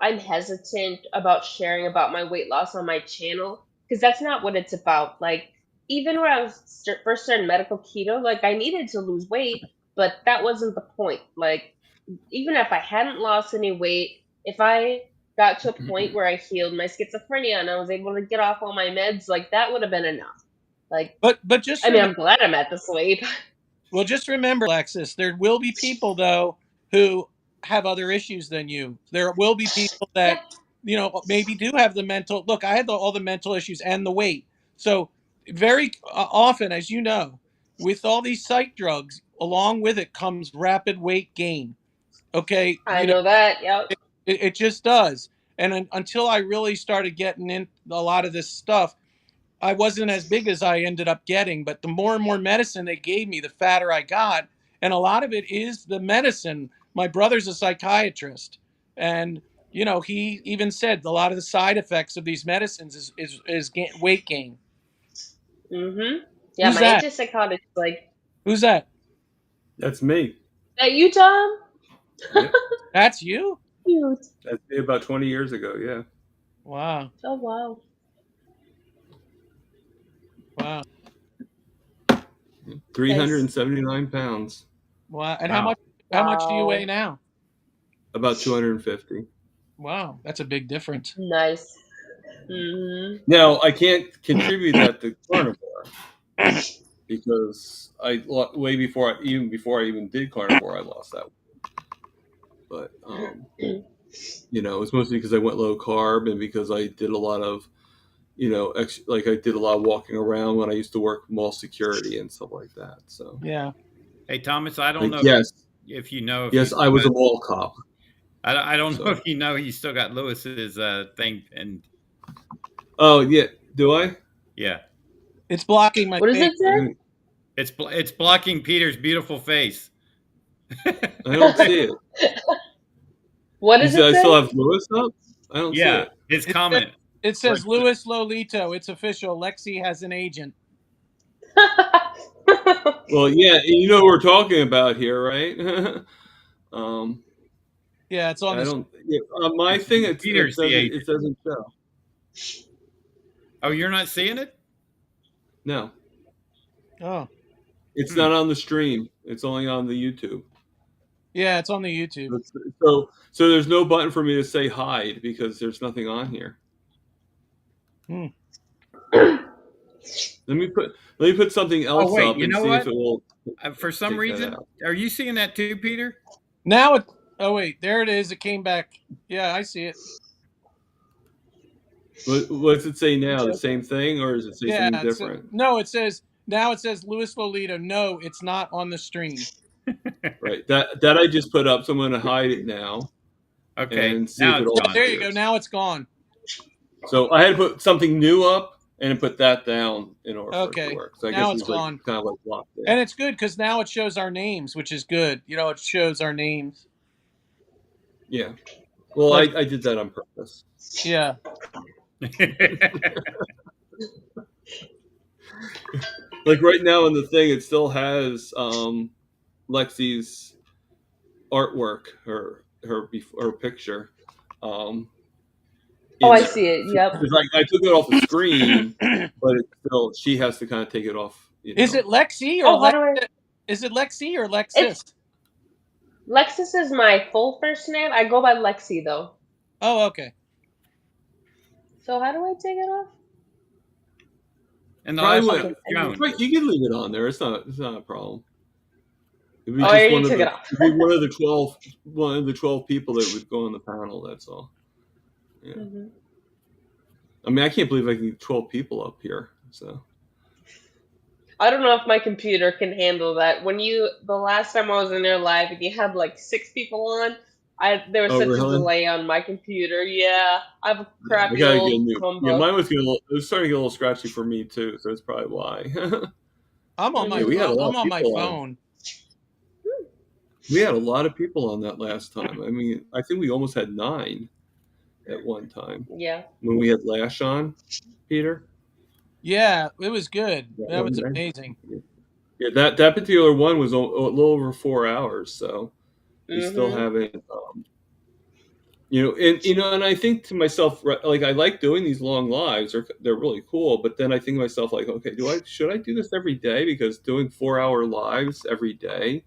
I'm hesitant about sharing about my weight loss on my channel, because that's not what it's about. Like, even when I was first starting medical keto, like, I needed to lose weight, but that wasn't the point. Like, even if I hadn't lost any weight, if I got to a point where I healed my schizophrenia and I was able to get off all my meds, like that would have been enough. Like, But just I mean, remember, I'm glad I'm at this weight. well, just remember, Alexis, there will be people though who have other issues than you. There will be people Yeah, that maybe do have the mental. Look, I had all the mental issues and the weight. So very often, as you know, with all these psych drugs, along with it comes rapid weight gain. Okay, I know that. Yep. it just does. And until I really started getting in a lot of this stuff, I wasn't as big as I ended up getting. But the more and more medicine they gave me, the fatter I got. And a lot of it is the medicine. My brother's a psychiatrist, and he even said a lot of the side effects of these medicines is weight gain. Yeah, Who's my that? antipsychotic, like. Who's that? That's me. That you, Tom? Yep. That's you? Cute. That's me about 20 years ago. Yeah. Wow. Oh wow. Wow. 379 pounds. Wow. And Wow. how much do you weigh now? About 250. Wow, that's a big difference. Nice. Now I can't contribute that to carnivore because way before I even did carnivore, I lost that weight. But it's mostly because I went low carb and because I did a lot of I did a lot of walking around when I used to work mall security and stuff like that. So yeah. Hey Thomas, I don't know. Yes. If you know. Yes, I was a mall cop. I don't know if you know you still got Lewis's thing and. Oh yeah, do I? Yeah. It's blocking my. What does it say? It's blocking Peter's beautiful face. I don't see it. What does it say? I still have Lewis up? I don't see it. His comment. It says Louis Lolito. It's official. Lexi has an agent. Well, yeah, you know what we're talking about here, right? Yeah, it's on. My thing. It doesn't show. Oh, you're not seeing it? No. Oh. It's not on the stream. It's only on the YouTube. Yeah, it's on the YouTube. So there's no button for me to say hide because there's nothing on here. Let me put something else up and see if it will. For some reason, are you seeing that too, Peter? Now it. Oh wait, there it is. It came back. Yeah, I see it. What does it say now? The same thing, or does it say something different? No, it says Louis Lolito. No, it's not on the stream. Right. That I just put up, so I'm going to hide it now. Okay. And see if it all there you go. Now it's gone. So I had to put something new up and put that down in order for it to work. So I now guess it's gone. Kind of like locked in. And it's good because now it shows our names, which is good. It shows our names. Yeah. Well, I did that on purpose. Yeah. Like right now in the thing, it still has Lexi's artwork, her picture. I see it. Yep. I took it off the screen, but it's still she has to kind of take it off. Is it Lexi or is it Lexi or Lexis? Lexis is my full first name. I go by Lexi though. Oh, okay. So how do I take it off? And you can leave it on there. It's not a problem. It'd be it be one of the 12 people that would go on the panel. That's all. Yeah. Mm-hmm. I mean, I can't believe I can get 12 people up here. So I don't know if my computer can handle that. The last time I was in there live and you had like 6 people on, there was such a delay on my computer. Yeah, I have a crappy old Chromebook. Yeah, mine was it was starting to get a little scratchy for me too, so that's probably why. I'm on my phone. We had a lot of people on that last time. I mean, I think we almost had 9 at one time. Yeah. When we had Lash on, Peter. Yeah, it was good. That was amazing. Yeah, that particular one was a little over 4 hours, so we still haven't. And I think to myself, like, I like doing these long lives; they're really cool. But then I think to myself, like, okay, should I do this every day? Because doing 4-hour lives every day,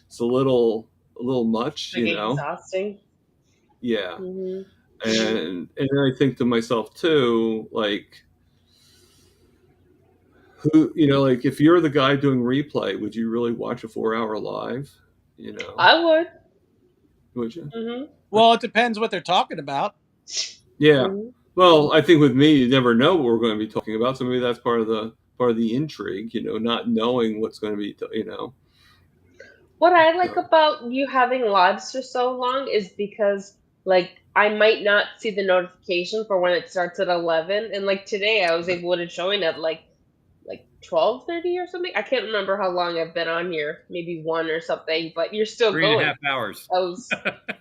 it's a little much, exhausting. Yeah. and then I think to myself too, like, who, like if you're the guy doing replay, would you really watch a 4-hour live? I would. Would you? Mm-hmm. Well, it depends what they're talking about. Yeah. Mm-hmm. Well, I think with me, you never know what we're going to be talking about, so maybe that's part of the intrigue, not knowing what's going to be, What I like about you having lives for so long is because, like, I might not see the notification for when it starts at 11, and like today I was able to join at like 12:30 or something. I can't remember how long I've been on here, maybe 1 or something, but you're still 3.5 going. hours. I was.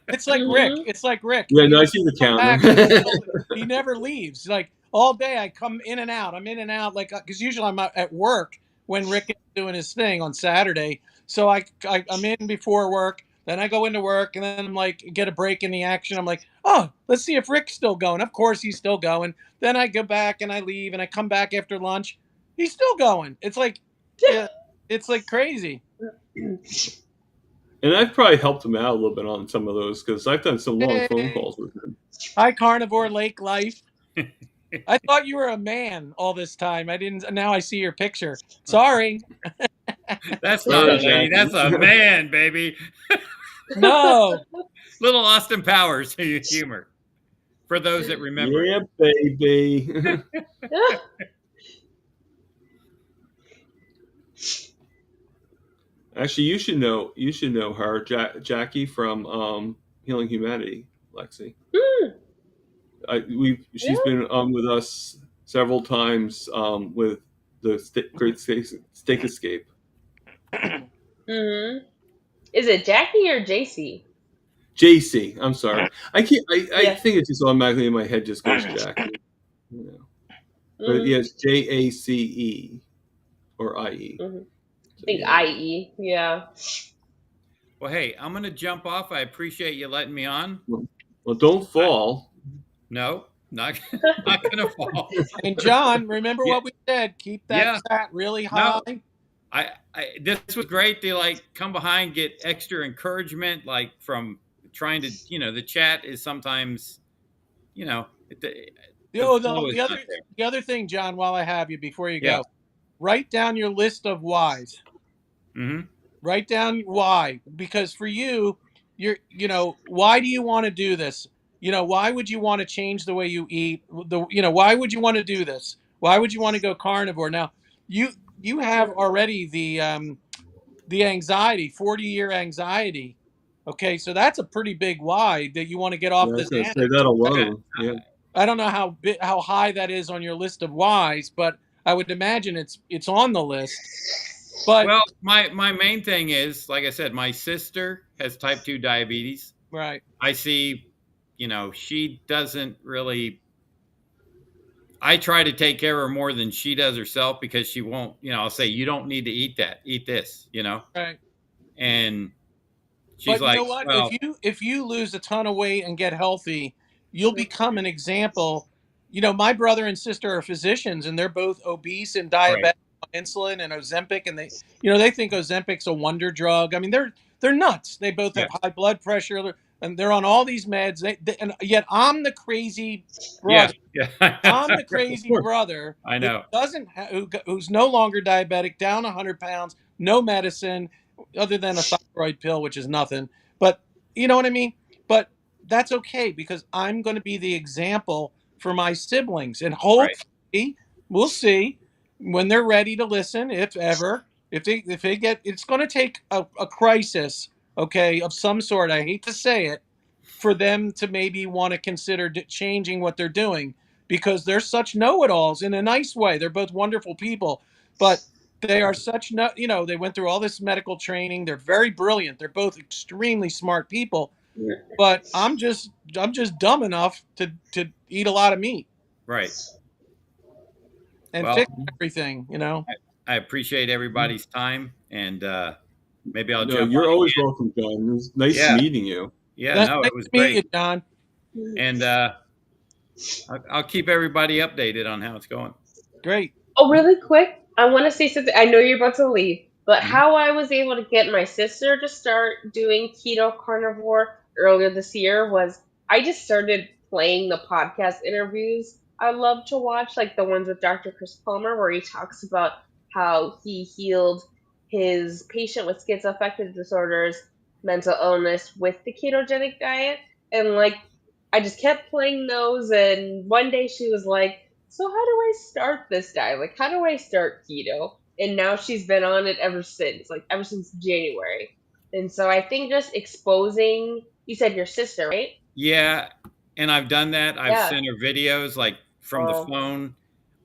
It's like Rick. It's like Rick. Yeah, no, I see the Back, counter. he never leaves. Like all day, I come in and out. I'm in and out, like because usually I'm at work when Rick is doing his thing on Saturday. So I'm in before work. Then I go into work, and then I'm like get a break in the action. I'm like, oh, let's see if Rick's still going. Of course, he's still going. Then I go back and I leave, and I come back after lunch. He's still going. It's like, yeah, it's like crazy. And I've probably helped him out a little bit on some of those because I've done some long phone calls with him. Hi, Carnivore Lake Life. I thought you were a man all this time. I didn't. Now I see your picture. Sorry. That's not a lady. That's a man, baby. No. Little Austin Powers humor. For those that remember. Yeah, baby. Actually, you should know her, Jackie from Healing Humanity, Lexi. She's been with us several times with the Great Steak Escape. Mm-hmm. Is it Jackie or JC? JC. I'm sorry. I can't. I think it's just automatically in my head just goes Jackie. But yes, JACE or IE. Mm-hmm. I think IE. Yeah. Well, hey, I'm going to jump off. I appreciate you letting me on. Well, don't fall. No, not going to fall. And John, remember what we said. Keep that stat really high. No, this was great to come behind, get extra encouragement, from trying to, the chat is sometimes, the other thing, John, while I have you, before you go, write down your list of whys. Mm-hmm. Write down why, because for you, why do you want to do this? Why would you want to change the way you eat? Why would you want to do this? Why would you want to go carnivore? Now, you have already the anxiety, 40-year anxiety. Okay, so that's a pretty big why that you want to get off this. Say that alone. Yeah. I don't know how high that is on your list of whys, but I would imagine it's on the list. But well, my main thing is, like I said, my sister has type 2 diabetes. Right. I see, she doesn't really. I try to take care of her more than she does herself because she won't. I'll say you don't need to eat that. Eat this. Right. And she's like, you know what? Well, if you lose a ton of weight and get healthy, you'll become an example. My brother and sister are physicians, and they're both obese and diabetic. Right. Insulin and Ozempic, and they think Ozempic's a wonder drug. I mean, they're nuts. They both have high blood pressure, and they're on all these meds. And yet I'm the crazy brother. Yeah. I'm the crazy brother. I know. Who's no longer diabetic, down 100 pounds, no medicine other than a thyroid pill, which is nothing. But you know what I mean. But that's okay because I'm going to be the example for my siblings, and hopefully we'll see. When they're ready to listen, if they get, it's going to take a crisis, okay, of some sort. I hate to say it, for them to maybe want to consider changing what they're doing because they're such know-it-alls in a nice way. They're both wonderful people, but they are such they went through all this medical training. They're very brilliant. They're both extremely smart people, but I'm just dumb enough to eat a lot of meat. Right. And fix everything, I appreciate everybody's time, and maybe I'll jump. You're always welcome, John. It was nice meeting you. Yeah, it was great. You, John. And I'll keep everybody updated on how it's going. Great. Oh, really quick, I want to say something. I know you're about to leave, but how I was able to get my sister to start doing keto carnivore earlier this year was I just started playing the podcast interviews I love to watch, like the ones with Dr. Chris Palmer, where he talks about how he healed his patient with schizoaffective disorders, mental illness with the ketogenic diet. And like, I just kept playing those. And one day she was like, "So, how do I start this diet? Like, how do I start keto?" And now she's been on it ever since January. And so I think just exposing, you said your sister, right? Yeah, and I've done that. I've Yeah. sent her videos like from the Oh. phone.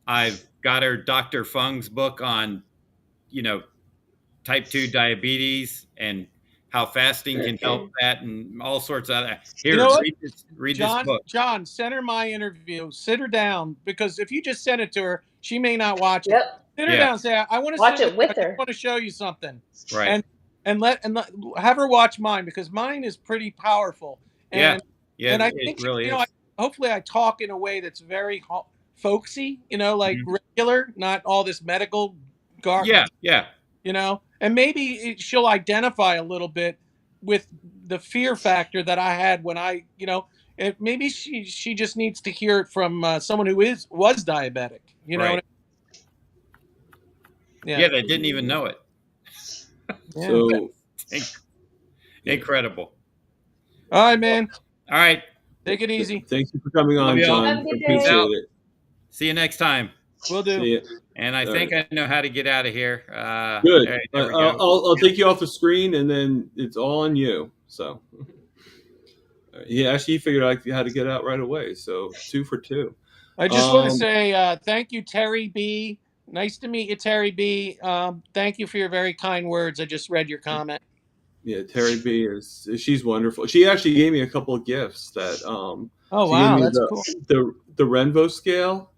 I've got her Dr. Fung's book on, type 2 diabetes and how fasting can help that and all sorts of that. Here, You know what? read this book. John, send her my interview. Sit her down, because if you just send it to her, she may not watch it. Yep. Sit her Yeah. down and say, I want to Watch sit it with I her. want to show you something. Right. And let have her watch mine, because mine is pretty powerful. And Yeah, and I it think really is. hopefully I talk in a way that's very folksy, like regular, not all this medical garbage. Yeah. And maybe she'll identify a little bit with the fear factor that I had when I, maybe she just needs to hear it from someone who was diabetic. You know Right. what I mean? Yeah, they didn't even know it. Yeah. So Incredible. All right, man. All right. Take it easy. thank you for coming on, you all. John. Have a good day. Appreciate it. See you next time. Will do. See ya. And I All think I know how to get out of here. Good. All right, there we go. I'll take you off the screen, and then it's all on you. So, yeah, actually, he figured out how to get out right away. So 2 for 2. I just want to say thank you, Terry B. Nice to meet you, Terry B. Thank you for your very kind words. I just read your comment. Yeah, Terry B she's wonderful. She actually gave me a couple of gifts that Oh she wow, gave me that's cool. the Renvo scale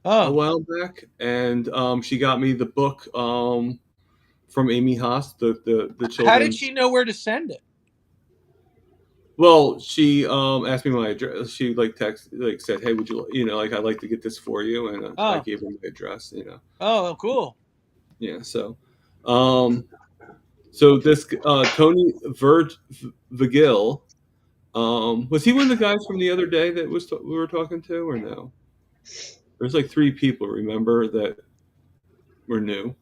a Oh, while back, and she got me the book from Amy Haas, the children's. how did she know where to send it? Well, she asked me my address. She said, "Hey, would you I'd like to get this for you," and I gave her my address. Oh, cool. Yeah. So this Tony Vigil, was he one of the guys from the other day that we were talking to, or no? There's like 3 people, remember, that were new.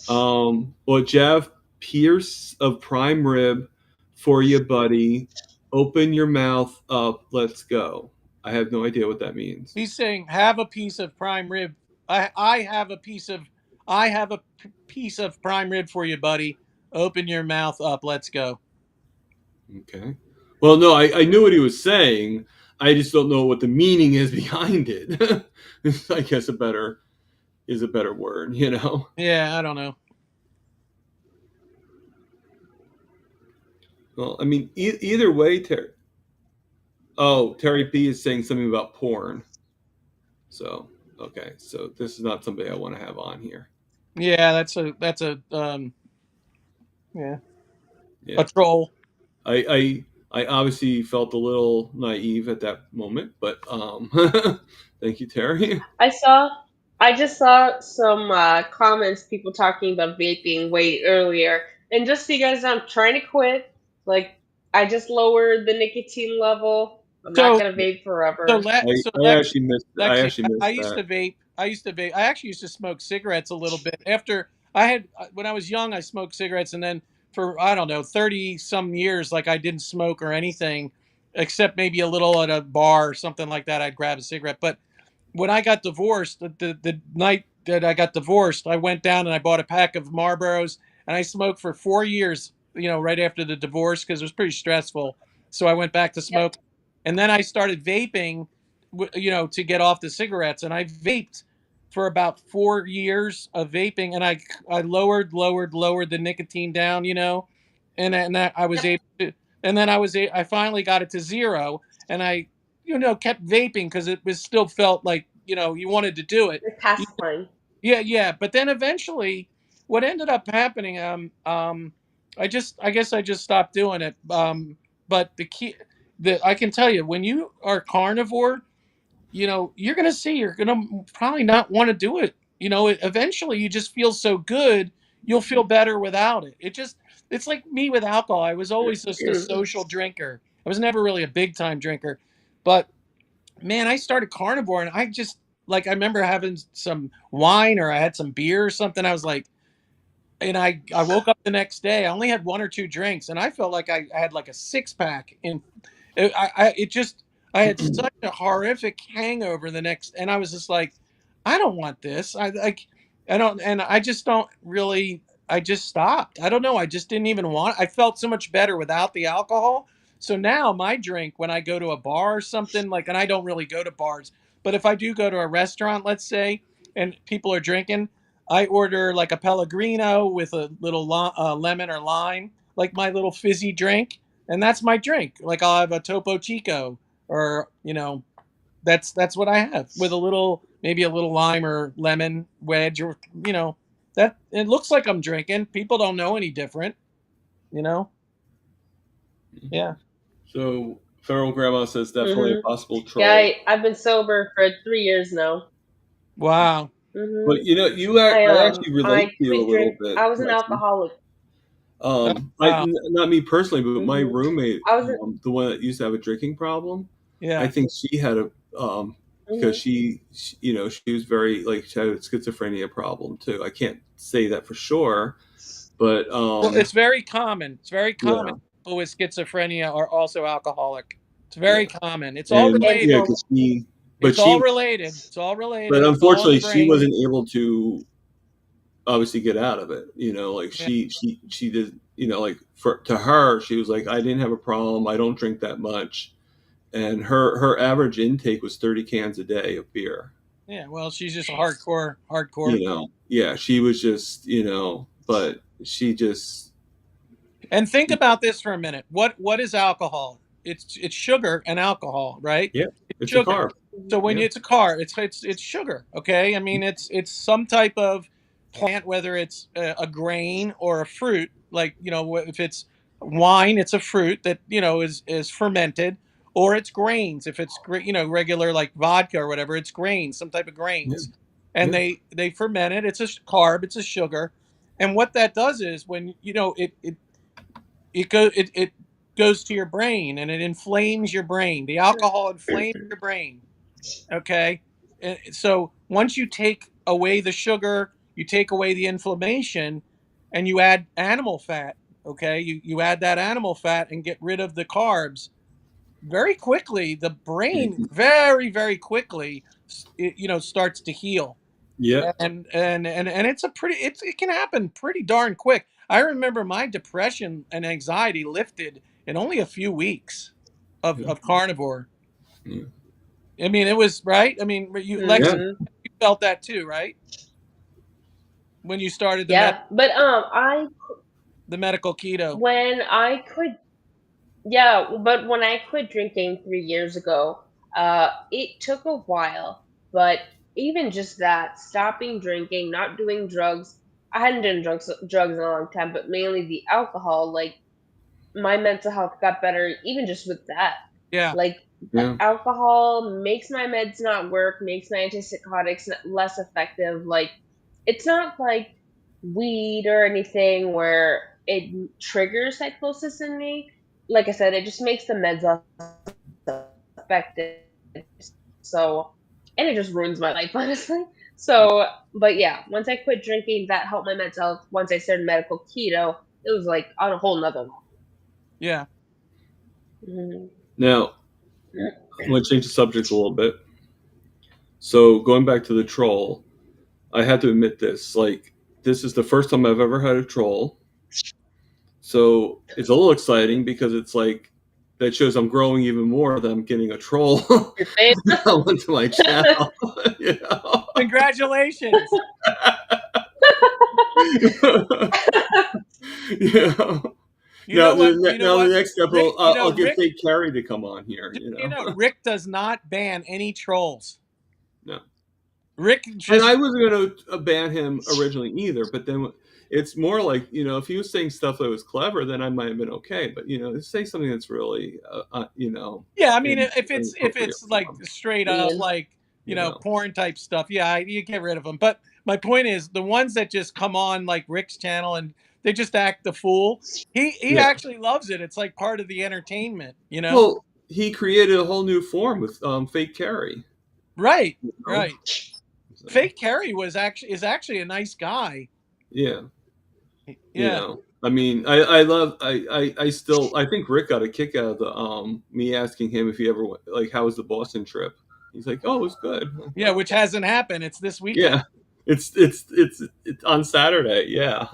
Well, Jeff Pierce of Prime Rib, for you, buddy. Open your mouth up. Let's go. I have no idea what that means. He's saying, have a piece of prime rib. I have a piece of prime rib for you, buddy. Open your mouth up. Let's go. Okay. Well, no, I knew what he was saying. I just don't know what the meaning is behind it. I guess a better word, Yeah, I don't know. Well, I mean, either way, Terry B is saying something about porn. So, okay. So this is not somebody I want to have on here. Yeah, that's a a troll. I obviously felt a little naive at that moment, but thank you, Terry. I just saw some comments, people talking about vaping way earlier. And just so you guys know, I'm trying to quit. Like, I just lowered the nicotine level. I'm not going to vape forever. I actually missed that. I used to vape. I actually used to smoke cigarettes a little bit. After when I was young, I smoked cigarettes, and then for, I don't know, 30 some years, like, I didn't smoke or anything, except maybe a little at a bar or something like that. I'd grab a cigarette. But when I got divorced, the night that I got divorced, I went down and I bought a pack of Marlboros, and I smoked for 4 years, right after the divorce, because it was pretty stressful. So I went back to smoke. Yep. And then I started vaping, to get off the cigarettes. And I vaped for about 4 years of vaping, and I lowered the nicotine down, and I was able to, and then I finally got it to 0, and I kept vaping because it was still felt like, you wanted to do it. Pastime. Yeah. But then eventually, what ended up happening, I guess I just stopped doing it. But I can tell you, when you are carnivore, you're going to probably not want to do it. Eventually you just feel so good, you'll feel better without it. It's like me with alcohol. I was always just a social drinker. I was never really a big time drinker, but man, I started carnivore, and I just like I remember having some wine or I had some beer or something. I was like, and I woke up the next day. I only had 1 or 2 drinks, and I felt like I had like a 6-pack. And it just I had such a horrific hangover the next, and I was just like, I don't want this. I don't, and I just don't really. I just stopped. I don't know. I just didn't even want. I felt so much better without the alcohol. So now my drink when I go to a bar or something like, and I don't really go to bars, but if I do go to a restaurant, let's say, and people are drinking, I order like a Pellegrino with a little lemon or lime, like my little fizzy drink, and that's my drink. Like I'll have a Topo Chico, or that's what I have with a little, maybe a little lime or lemon wedge, or that it looks like I'm drinking. People don't know any different, Yeah. So Feral Grandma says definitely a possible troll. Yeah, I've been sober for 3 years now. Wow. But I actually relate to you a little bit. I was an alcoholic. Wow. Not me personally, but my roommate, the one that used to have a drinking problem. Yeah. I think she had a because she was very like she had a schizophrenia problem too. I can't say that for sure, but well, it's very common. It's very common. People with schizophrenia are also alcoholic. It's very common. It's all related. Yeah, it's all related. It's all related. But unfortunately, she wasn't able to obviously get out of it. Like she did. Like to her, she was like, I didn't have a problem. I don't drink that much, and her average intake was 30 cans a day of beer. Yeah, well, she's just a hardcore. Yeah, she was just but she just. And think about this for a minute. What is alcohol? It's sugar and alcohol, right? Yeah, it's sugar. A carb. So when it's a carb, it's sugar. Okay, I mean it's some type of plant, whether it's a grain or a fruit. Like if it's wine, it's a fruit that is fermented, or it's grains. If it's regular like vodka or whatever, it's grains, some type of grains, and they ferment it. It's a carb. It's a sugar, and what that does is when it goes to your brain and it inflames your brain. The alcohol inflames your brain. Okay. And so once you take away the sugar, you take away the inflammation, and you add animal fat. Okay. You add that animal fat and get rid of the carbs. Very quickly, the brain very, very quickly, starts to heal. Yeah. And it can happen pretty darn quick. I remember my depression and anxiety lifted in only a few weeks of carnivore. Yeah. I mean, it was right. I mean, Lex, you felt that too, right? When you started the the medical keto. When I quit drinking 3 years ago, it took a while, but even just that, stopping drinking, not doing drugs. I hadn't done drugs in a long time, but mainly the alcohol. Like my mental health got better even just with that. Yeah. Like alcohol makes my meds not work, makes my antipsychotics less effective. Like it's not like weed or anything where it triggers psychosis in me. Like I said, it just makes the meds less effective. So, and it just ruins my life, honestly. So, but yeah, once I quit drinking, that helped my mental health. Once I started medical keto, it was like on a whole nother level. Yeah. Now, I'm going to change the subject a little bit. So going back to the troll, I had to admit this. Like, this is the first time I've ever had a troll. So it's a little exciting because it's like, that shows I'm growing even more that I'm getting a troll onto my channel. Congratulations. The next step, I'll get Fake Carrie to come on here. Rick does not ban any trolls. No. Rick and I wasn't going to ban him originally either, but then it's more like, if he was saying stuff that was clever, then I might have been okay. But, say something that's really, Yeah, I mean, if it's like straight up, like, porn type stuff, you get rid of them. But my point is, the ones that just come on like Rick's channel and they just act the fool, he actually loves it. It's like part of the entertainment, Well, he created a whole new form with fake Kerry. Right, You know? right. So, Fake Kerry is actually a nice guy. yeah. Yeah. You know, I mean, I still, I think Rick got a kick out of the me asking him if he ever went, like, how was the Boston trip? He's like, oh, it was good. Yeah, which hasn't happened. It's this weekend. Yeah, it's on Saturday. Yeah,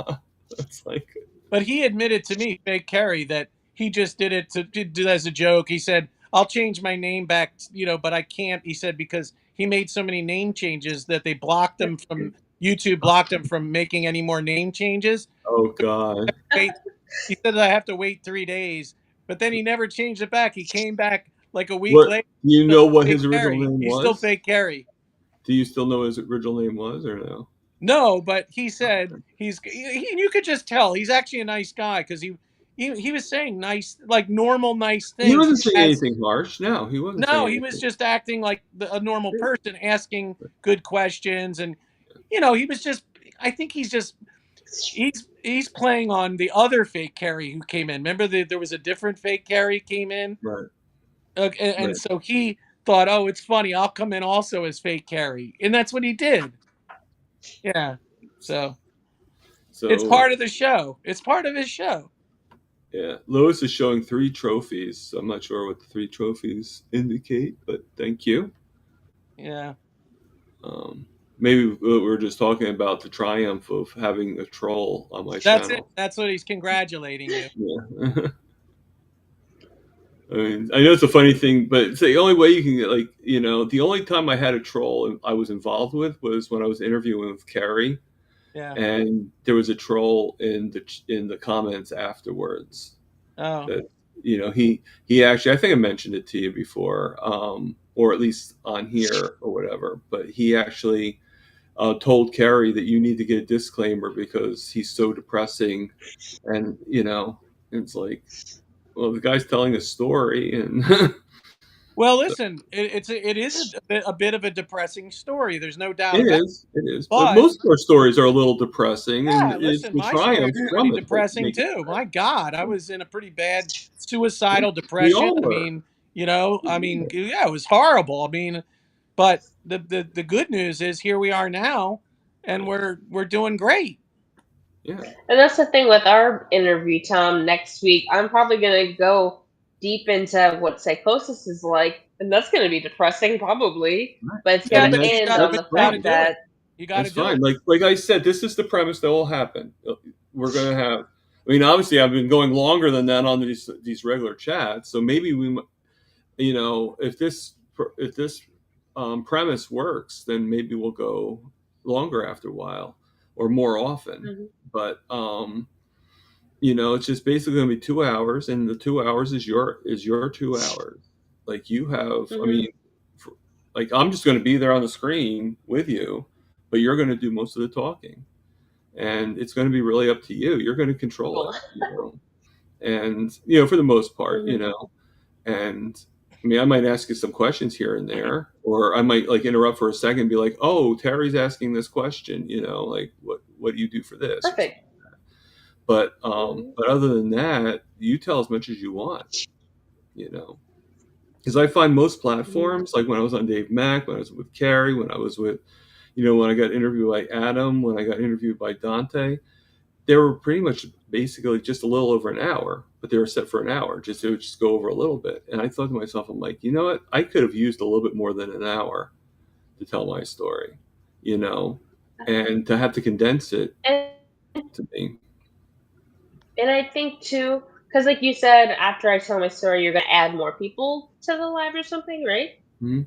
it's like, But he admitted to me, Fake Kerry, that he just did it to do as a joke. He said, "I'll change my name back, but I can't." He said because he made so many name changes that they blocked him from YouTube, blocked him from making any more name changes. oh god. Wait, he said I have to wait 3 days, but then he never changed it back. He came back like a week What, later. do you know what Fake his original Kerry. name He's still was? Fake Kerry. Do you still know what his original name was or no? No, but he said you could just tell he's actually a nice guy because he was saying nice, like normal, nice He things. wasn't saying anything harsh. No, he wasn't saying No, he anything. was just acting like a normal person, asking good questions, and he was just. I think he's playing on the other Fake Kerry who came in. Remember, there was a different Fake Kerry came in, Right. and Right. so he thought, oh, it's funny, I'll come in also as Fake Kerry, and that's what he did. Yeah, so it's part of the show. It's part of his show. Yeah, Lois is showing 3 trophies. So I'm not sure what the 3 trophies indicate, but thank you. Yeah. Maybe we're just talking about the triumph of having a troll on my That's channel. it. That's what he's congratulating you. Yeah. I mean, I know it's a funny thing, but it's the only way you can get, like, the only time I had a troll I was involved with was when I was interviewing with Kerry. Yeah. And there was a troll in the comments afterwards. Oh. That, he actually, I think I mentioned it to you before, or at least on here or whatever. But he actually told Kerry that you need to get a disclaimer because he's so depressing, and it's like, well, the guy's telling a story, and well, listen, it is a bit of a depressing story. There's no doubt it about is. It is. But most of our stories are a little depressing, yeah, and it's listen, the my story triumph is from pretty it. depressing too. My God, I was in a pretty bad suicidal We depression. all I were. mean, yeah, it was horrible. I mean, but the good news is here we are now, and we're doing great. Yeah. And that's the thing with our interview, Tom. Next week, I'm probably gonna go deep into what psychosis is like, and that's gonna be depressing, probably. Right. But it's Yeah, gonna but you end gotta, on but the you gotta fact do that it. You gotta That's do fine. it. Like I said, this is the premise that will happen. We're gonna have. I mean, obviously, I've been going longer than that on these regular chats. So maybe if this premise works, then maybe we'll go longer after a while or more often. Mhm. But it's just basically gonna be 2 hours, and the 2 hours is your 2 hours. Like you have. I mean, like I'm just gonna be there on the screen with you, but you're going to do most of the talking, and it's going to be really up to you. You're going to control it, and for the most part, and I mean, I might ask you some questions here and there, or I might like interrupt for a second and be like, oh, Terry's asking this question, like what do you do for this? Perfect. But other than that, you tell as much as you want, because I find most platforms, like when I was on Dave Mack, when I was with Carrie, when I was with, when I got interviewed by Adam, when I got interviewed by Dante, they were pretty much basically just a little over an hour, but they were set for an hour. It would just go over a little bit. And I thought to myself, I'm like, you know what? I could have used a little bit more than an hour to tell my story, and to have to condense it to me. And I think too, because like you said, after I tell my story, you're going to add more people to the live or something, right? Mm-hmm.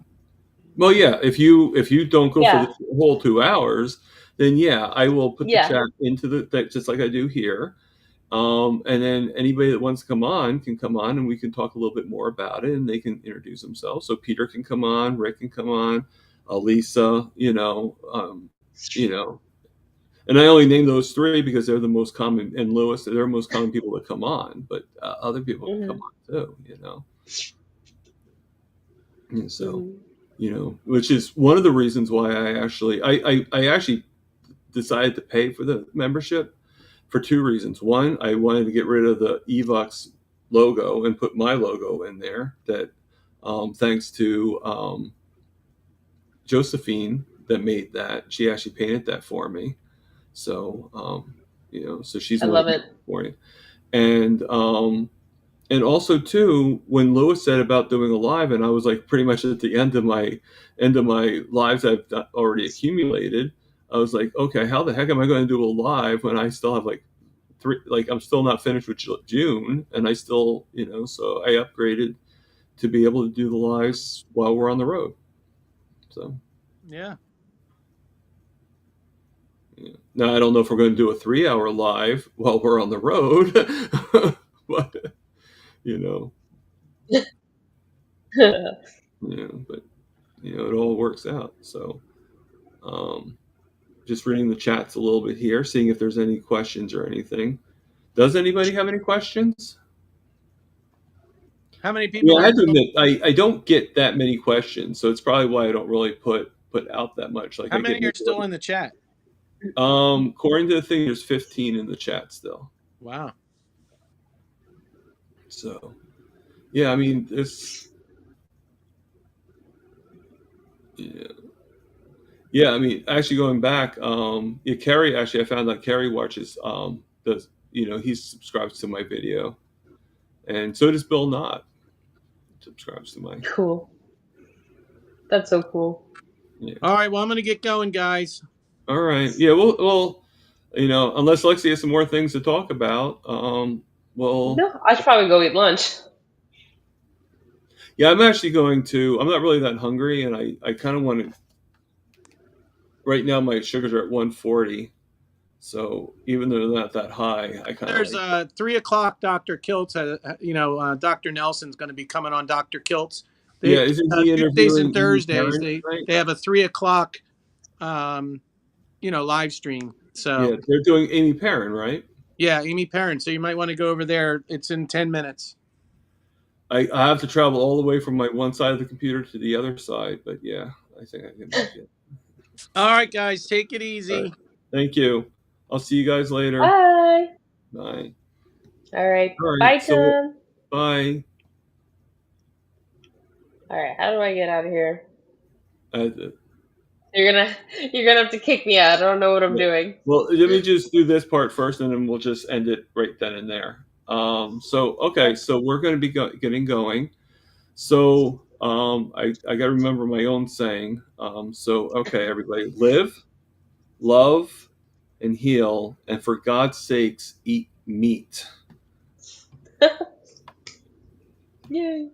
Well, yeah. If you don't go for the whole 2 hours, then I will put the chat into the just like I do here, and then anybody that wants to come on can come on, and we can talk a little bit more about it, and they can introduce themselves. So Peter can come on, Rick can come on, Lisa, and I only name those 3 because they're the most common, and Lewis, they're the most common people that come on, but other people can come on too, and so. Which is one of the reasons why I actually decided to pay for the membership for 2 reasons. One, I wanted to get rid of the Evox logo and put my logo in there. That thanks to Josephine that made that. She actually painted that for me. So so she's I love it. for you. And also too, when Lewis said about doing a live, and I was like pretty much at the end of my lives I've already accumulated, I was like, okay, how the heck am I going to do a live when I still have like I'm still not finished with June, and I still, so I upgraded to be able to do the lives while we're on the road. So yeah. Now I don't know if we're going to do a 3-hour live while we're on the road, but but it all works out. So just reading the chats a little bit here, seeing if there's any questions or anything. Does anybody have any questions? How many people? I have to admit, I don't get that many questions, so it's probably why I don't really put out that much. Like, how many are still in the chat? According to the thing, there's 15 in the chat still. Wow. So, yeah, I mean, it's yeah. I mean, actually, going back, Kerry. Actually, I found that Kerry watches he subscribes to my video, and so does Bill Knott. Subscribes to my. Cool. That's so cool. Yeah. All right. Well, I'm going to get going, guys. All right. Yeah. Well, unless Lexi has some more things to talk about, No, I should probably go eat lunch. Yeah, I'm actually going to. I'm not really that hungry, and I kind of want to. Right now, my sugars are at 140, so even though they're not that high, I kind of. There's 3 o'clock. Dr. Kiltz, Dr. Nelson's going to be coming on Dr. Kiltz. Isn't he Tuesdays and interviewing Thursdays parents, right? they have a 3 o'clock, live stream. So yeah, they're doing Amy Perrin, right? Yeah, Amy Perrin. So you might want to go over there. It's in 10 minutes. I have to travel all the way from my one side of the computer to the other side, but yeah, I think I can make it. All right, guys, take it easy. Right. Thank you. I'll see you guys later. Bye. Bye. All right. Bye, Tom. Bye. All right. How do I get out of here? You're gonna have to kick me out. I don't know what I'm doing. Well, let me just do this part first, and then we'll just end it right then and there. So we're going to be getting going. So I got to remember my own saying. Everybody, live, love, and heal, and for God's sakes, eat meat. Yay.